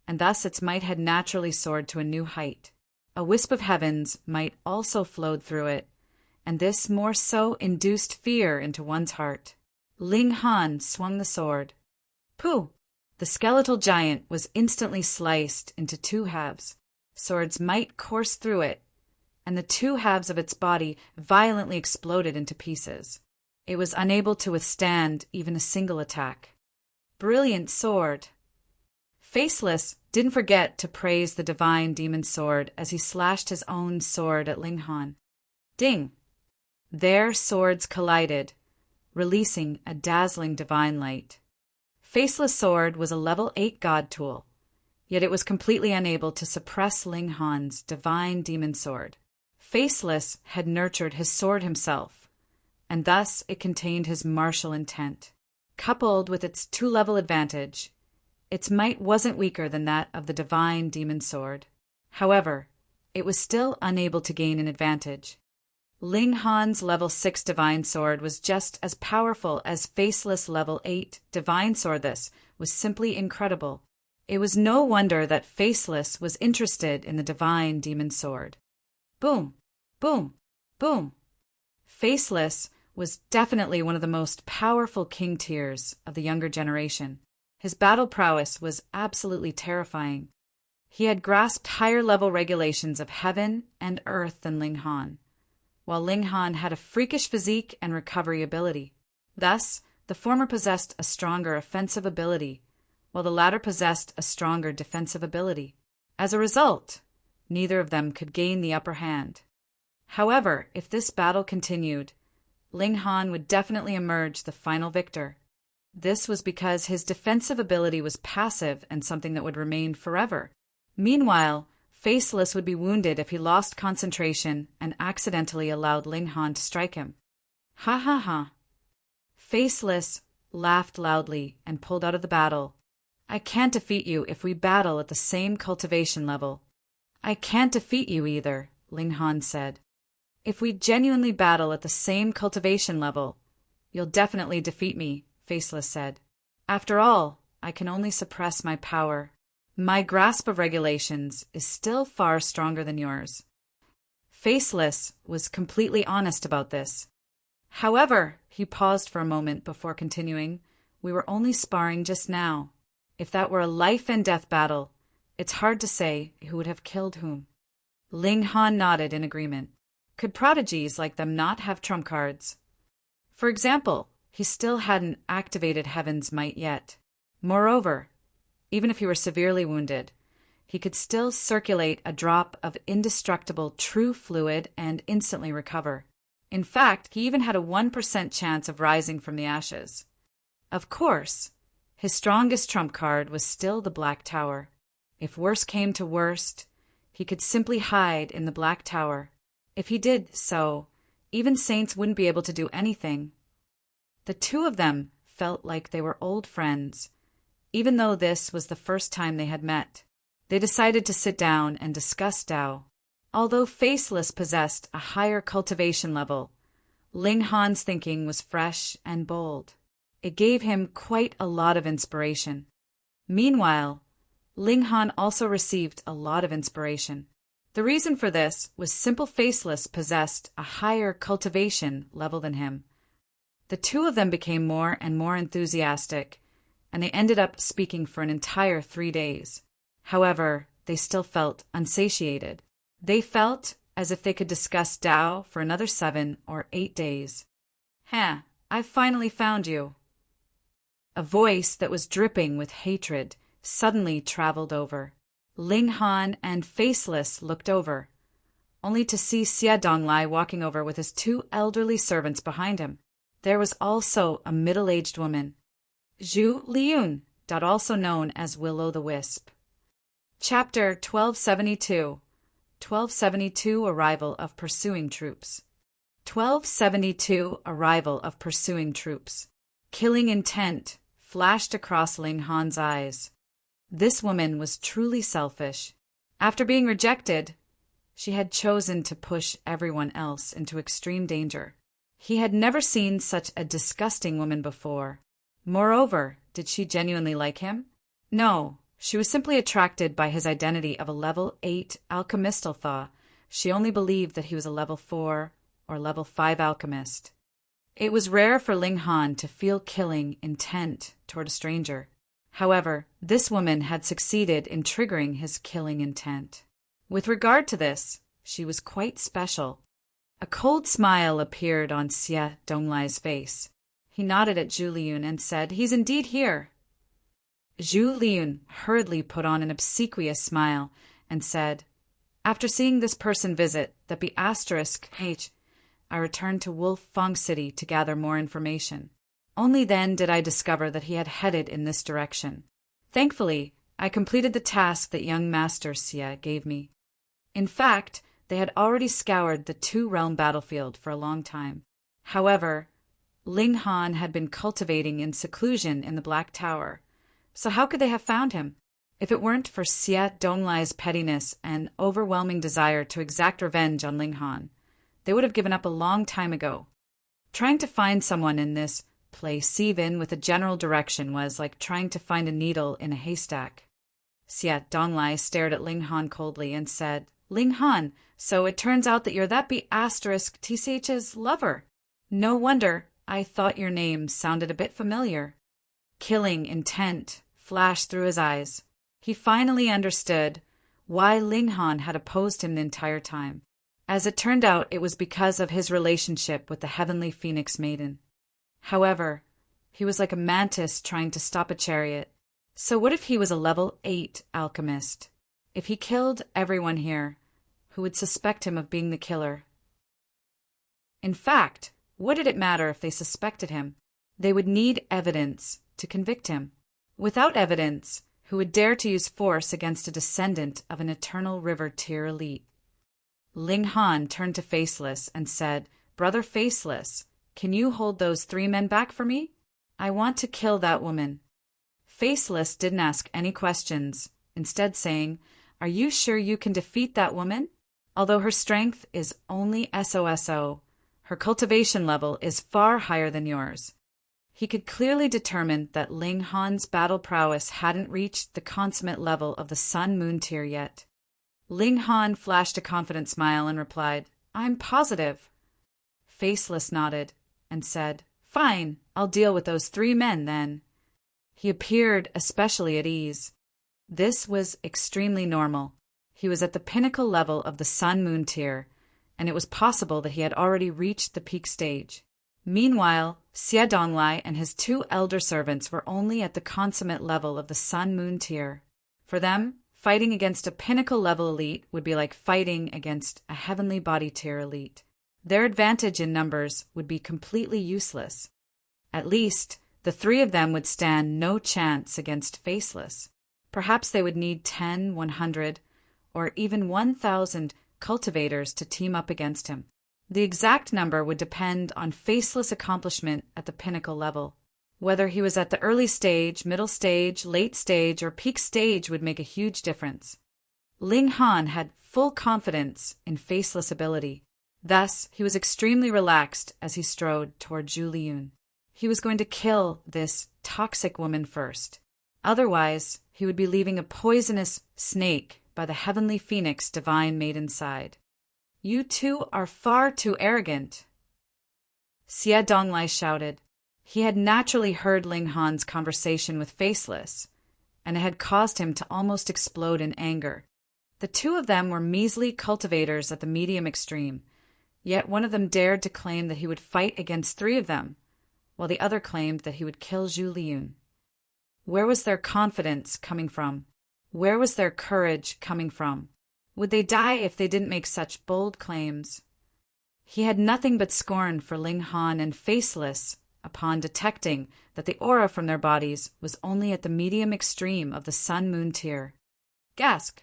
and thus its might had naturally soared to a new height. A wisp of heaven's might also flowed through it, and this more so induced fear into one's heart. Ling Han swung the sword. Pooh! The skeletal giant was instantly sliced into 2 halves. Sword's might coursed through it, and the 2 halves of its body violently exploded into pieces. It was unable to withstand even a single attack. Brilliant sword! Faceless didn't forget to praise the divine demon sword as he slashed his own sword at Ling Han. Ding! Their swords collided, releasing a dazzling divine light. Faceless sword was a level 8 god tool, yet it was completely unable to suppress Ling Han's divine demon sword. Faceless had nurtured his sword himself, and thus it contained his martial intent. Coupled with its 2-level advantage, its might wasn't weaker than that of the divine demon sword. However, it was still unable to gain an advantage. Ling Han's level 6 divine sword was just as powerful as Faceless level 8 divine sword. This was simply incredible. It was no wonder that Faceless was interested in the divine demon sword. Boom, boom, boom. Faceless was definitely one of the most powerful king tiers of the younger generation. His battle prowess was absolutely terrifying. He had grasped higher level regulations of heaven and earth than Ling Han, while Ling Han had a freakish physique and recovery ability. Thus, the former possessed a stronger offensive ability, while the latter possessed a stronger defensive ability. As a result, neither of them could gain the upper hand. However, if this battle continued, Ling Han would definitely emerge the final victor. This was because his defensive ability was passive and something that would remain forever. Meanwhile, Faceless would be wounded if he lost concentration and accidentally allowed Ling Han to strike him. Ha ha ha. Faceless laughed loudly and pulled out of the battle. I can't defeat you if we battle at the same cultivation level. I can't defeat you either, Ling Han said. If we genuinely battle at the same cultivation level, you'll definitely defeat me, Faceless said. After all, I can only suppress my power. My grasp of regulations is still far stronger than yours. Faceless was completely honest about this. However, he paused for a moment before continuing, we were only sparring just now. If that were a life and death battle, it's hard to say who would have killed whom. Ling Han nodded in agreement. Could prodigies like them not have trump cards? For example, he still hadn't activated Heaven's might yet. Moreover, even if he were severely wounded, he could still circulate a drop of indestructible true fluid and instantly recover. In fact, he even had a 1% chance of rising from the ashes. Of course, his strongest trump card was still the Black Tower. If worst came to worst, he could simply hide in the Black Tower. If he did so, even saints wouldn't be able to do anything. The two of them felt like they were old friends, even though this was the first time they had met. They decided to sit down and discuss Tao. Although Faceless possessed a higher cultivation level, Ling Han's thinking was fresh and bold. It gave him quite a lot of inspiration. Meanwhile, Ling Han also received a lot of inspiration. The reason for this was simple Faceless possessed a higher cultivation level than him. The two of them became more and more enthusiastic, and they ended up speaking for an entire 3 days. However, they still felt unsatiated. They felt as if they could discuss Tao for another 7 or 8 days. I've finally found you. A voice that was dripping with hatred suddenly traveled over. Ling Han and Faceless looked over, only to see Xie Donglai walking over with his 2 elderly servants behind him. There was also a middle-aged woman, Zhu Liun, also known as Will-o'-the-Wisp. Chapter 1272. 1272 Arrival of Pursuing Troops. 1272 Arrival of Pursuing Troops. Killing intent flashed across Ling Han's eyes. This woman was truly selfish. After being rejected, she had chosen to push everyone else into extreme danger. He had never seen such a disgusting woman before. Moreover, did she genuinely like him? No, she was simply attracted by his identity of a level 8 alchemist. She only believed that he was a level 4 or level 5 alchemist. It was rare for Ling Han to feel killing intent toward a stranger. However, this woman had succeeded in triggering his killing intent. With regard to this, she was quite special. A cold smile appeared on Xie Donglai's face. He nodded at Zhu Liun and said, "He's indeed here." Zhu Liun hurriedly put on an obsequious smile and said, "After seeing this person visit the *H, I returned to Wolfang City to gather more information. Only then did I discover that he had headed in this direction. Thankfully, I completed the task that young Master Xie gave me." In fact, they had already scoured the two-realm battlefield for a long time. However, Ling Han had been cultivating in seclusion in the Black Tower, so how could they have found him? If it weren't for Xie Donglai's pettiness and overwhelming desire to exact revenge on Ling Han, they would have given up a long time ago. Trying to find someone in this place, even with a general direction, was like trying to find a needle in a haystack. Xie Donglai stared at Ling Han coldly and said, "Ling Han, so it turns out that you're that *TCH's lover. No wonder, I thought your name sounded a bit familiar." Killing intent flashed through his eyes. He finally understood why Ling Han had opposed him the entire time. As it turned out, it was because of his relationship with the Heavenly Phoenix Maiden. However, he was like a mantis trying to stop a chariot. So what if he was a level 8 alchemist? If he killed everyone here, who would suspect him of being the killer? In fact, what did it matter if they suspected him? They would need evidence to convict him. Without evidence, who would dare to use force against a descendant of an Eternal River tier elite? Ling Han turned to Faceless and said, "Brother Faceless, can you hold those 3 men back for me? I want to kill that woman." Faceless didn't ask any questions, instead saying, "Are you sure you can defeat that woman? Although her strength is only SOSO, her cultivation level is far higher than yours." He could clearly determine that Ling Han's battle prowess hadn't reached the consummate level of the Sun-Moon tier yet. Ling Han flashed a confident smile and replied, "I'm positive." Faceless nodded and said, "Fine, I'll deal with those 3 men then." He appeared especially at ease. This was extremely normal. He was at the pinnacle level of the Sun-Moon tier, and it was possible that he had already reached the peak stage. Meanwhile, Xie Donglai and his 2 elder servants were only at the consummate level of the Sun-Moon tier. For them, fighting against a pinnacle level elite would be like fighting against a heavenly body tier elite. Their advantage in numbers would be completely useless. At least, the 3 of them would stand no chance against Faceless. Perhaps they would need 10, 100, or even 1,000 cultivators to team up against him. The exact number would depend on Faceless' accomplishment at the pinnacle level. Whether he was at the early stage, middle stage, late stage, or peak stage would make a huge difference. Ling Han had full confidence in Faceless' ability. Thus, he was extremely relaxed as he strode toward Zhu Liun. He was going to kill this toxic woman first. Otherwise, he would be leaving a poisonous snake by the Heavenly Phoenix Divine Maiden's side. "You 2 are far too arrogant," Xie Donglai shouted. He had naturally heard Ling Han's conversation with Faceless, and it had caused him to almost explode in anger. The 2 of them were measly cultivators at the medium extreme, yet one of them dared to claim that he would fight against 3 of them, while the other claimed that he would kill Zhu Liun. Where was their confidence coming from? Where was their courage coming from? Would they die if they didn't make such bold claims? He had nothing but scorn for Ling Han and Faceless upon detecting that the aura from their bodies was only at the medium extreme of the Sun-Moon tier. Gasp!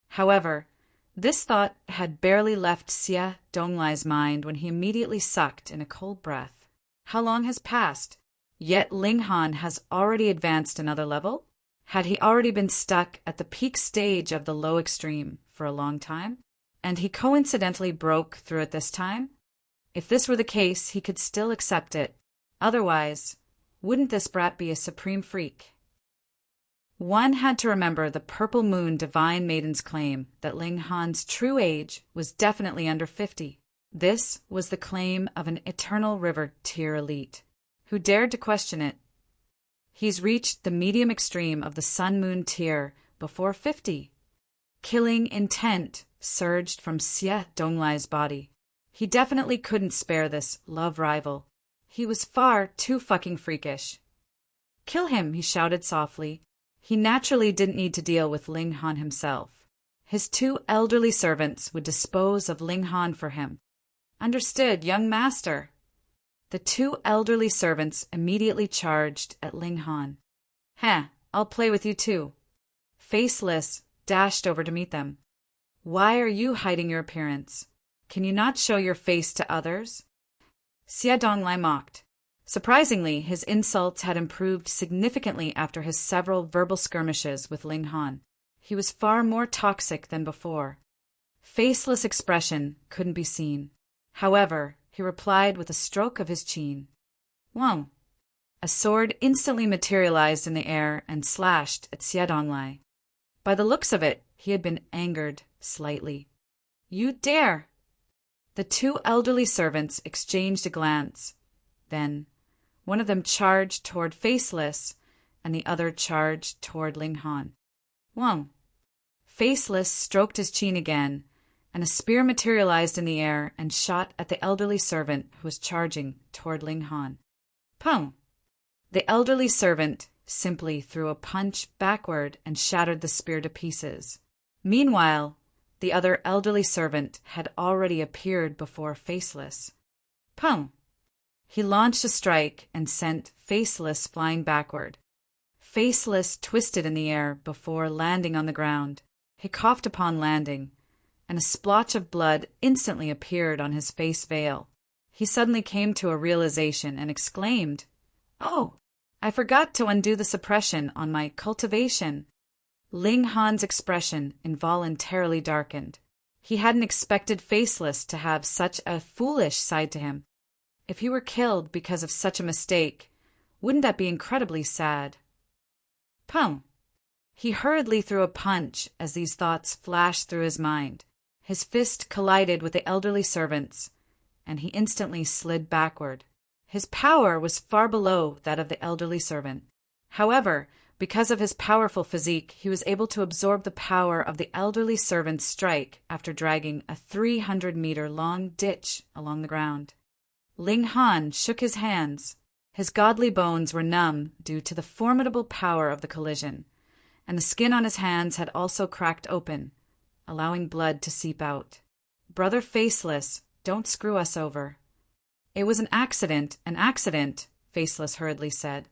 However, this thought had barely left Xie Donglai's mind when he immediately sucked in a cold breath. How long has passed? Yet Ling Han has already advanced another level? Had he already been stuck at the peak stage of the low extreme for a long time? And he coincidentally broke through at this time? If this were the case, he could still accept it. Otherwise, wouldn't this brat be a supreme freak? One had to remember the Purple Moon Divine Maiden's claim that Ling Han's true age was definitely under 50. This was the claim of an Eternal River tier elite. Who dared to question it? He's reached the medium extreme of the Sun-Moon tier before 50. Killing intent surged from Xie Donglai's body. He definitely couldn't spare this love rival. He was far too fucking freakish. "Kill him," he shouted softly, He naturally didn't need to deal with Ling Han himself. His two elderly servants would dispose of Ling Han for him. Understood, young master. The two elderly servants immediately charged at Ling Han. I'll play with you too. Faceless dashed over to meet them. Why are you hiding your appearance? Can you not show your face to others? Xie Donglai mocked. Surprisingly, his insults had improved significantly after his several verbal skirmishes with Ling Han. He was far more toxic than before. Faceless expression couldn't be seen. However, he replied with a stroke of his chin. Wang! A sword instantly materialized in the air and slashed at Xie Donglai. By the looks of it, he had been angered slightly. You dare! The two elderly servants exchanged a glance. Then, one of them charged toward Faceless, and the other charged toward Ling Han. Wang! Faceless stroked his chin again, and a spear materialized in the air and shot at the elderly servant who was charging toward Ling Han. Pung! The elderly servant simply threw a punch backward and shattered the spear to pieces. Meanwhile, the other elderly servant had already appeared before Faceless. Pung! He launched a strike and sent Faceless flying backward. Faceless twisted in the air before landing on the ground. He coughed upon landing, and a splotch of blood instantly appeared on his face veil. He suddenly came to a realization and exclaimed, "Oh, I forgot to undo the suppression on my cultivation." Ling Han's expression involuntarily darkened. He hadn't expected Faceless to have such a foolish side to him. If he were killed because of such a mistake, wouldn't that be incredibly sad? Pung! He hurriedly threw a punch as these thoughts flashed through his mind. His fist collided with the elderly servant's, and he instantly slid backward. His power was far below that of the elderly servant. However, because of his powerful physique, he was able to absorb the power of the elderly servant's strike after dragging a 300-meter-long ditch along the ground. Ling Han shook his hands. His godly bones were numb due to the formidable power of the collision, and the skin on his hands had also cracked open, allowing blood to seep out. Brother Faceless, don't screw us over. It was an accident, Faceless hurriedly said.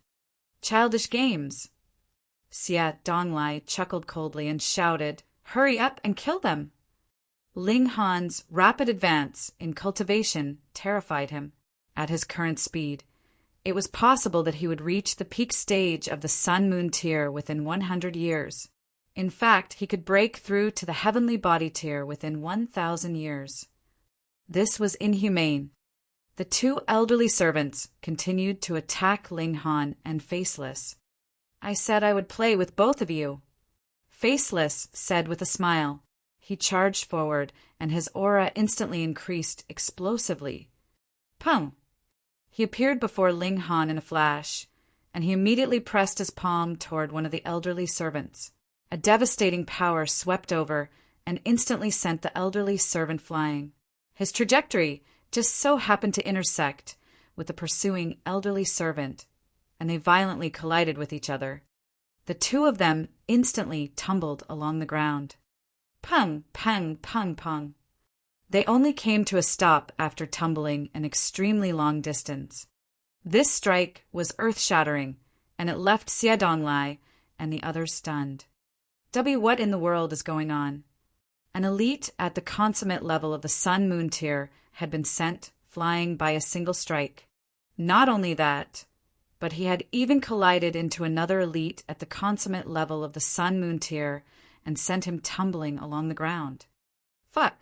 Childish games. Xie Donglai chuckled coldly and shouted, Hurry up and kill them! Ling Han's rapid advance in cultivation terrified him. At his current speed, it was possible that he would reach the peak stage of the Sun-Moon tier within 100 years. In fact, he could break through to the heavenly body tier within 1,000 years. This was inhumane. The two elderly servants continued to attack Ling Han and Faceless. I said I would play with both of you. Faceless said with a smile. He charged forward, and his aura instantly increased explosively. Pung! He appeared before Ling Han in a flash, and he immediately pressed his palm toward one of the elderly servants. A devastating power swept over and instantly sent the elderly servant flying. His trajectory just so happened to intersect with the pursuing elderly servant, and they violently collided with each other. The two of them instantly tumbled along the ground. Pung, pung, pung, pung. They only came to a stop after tumbling an extremely long distance. This strike was earth-shattering, and it left Xie Donglai and the others stunned. What in the world is going on? An elite at the consummate level of the Sun-Moon tier had been sent flying by a single strike. Not only that, but he had even collided into another elite at the consummate level of the Sun-Moon tier and sent him tumbling along the ground. Fuck!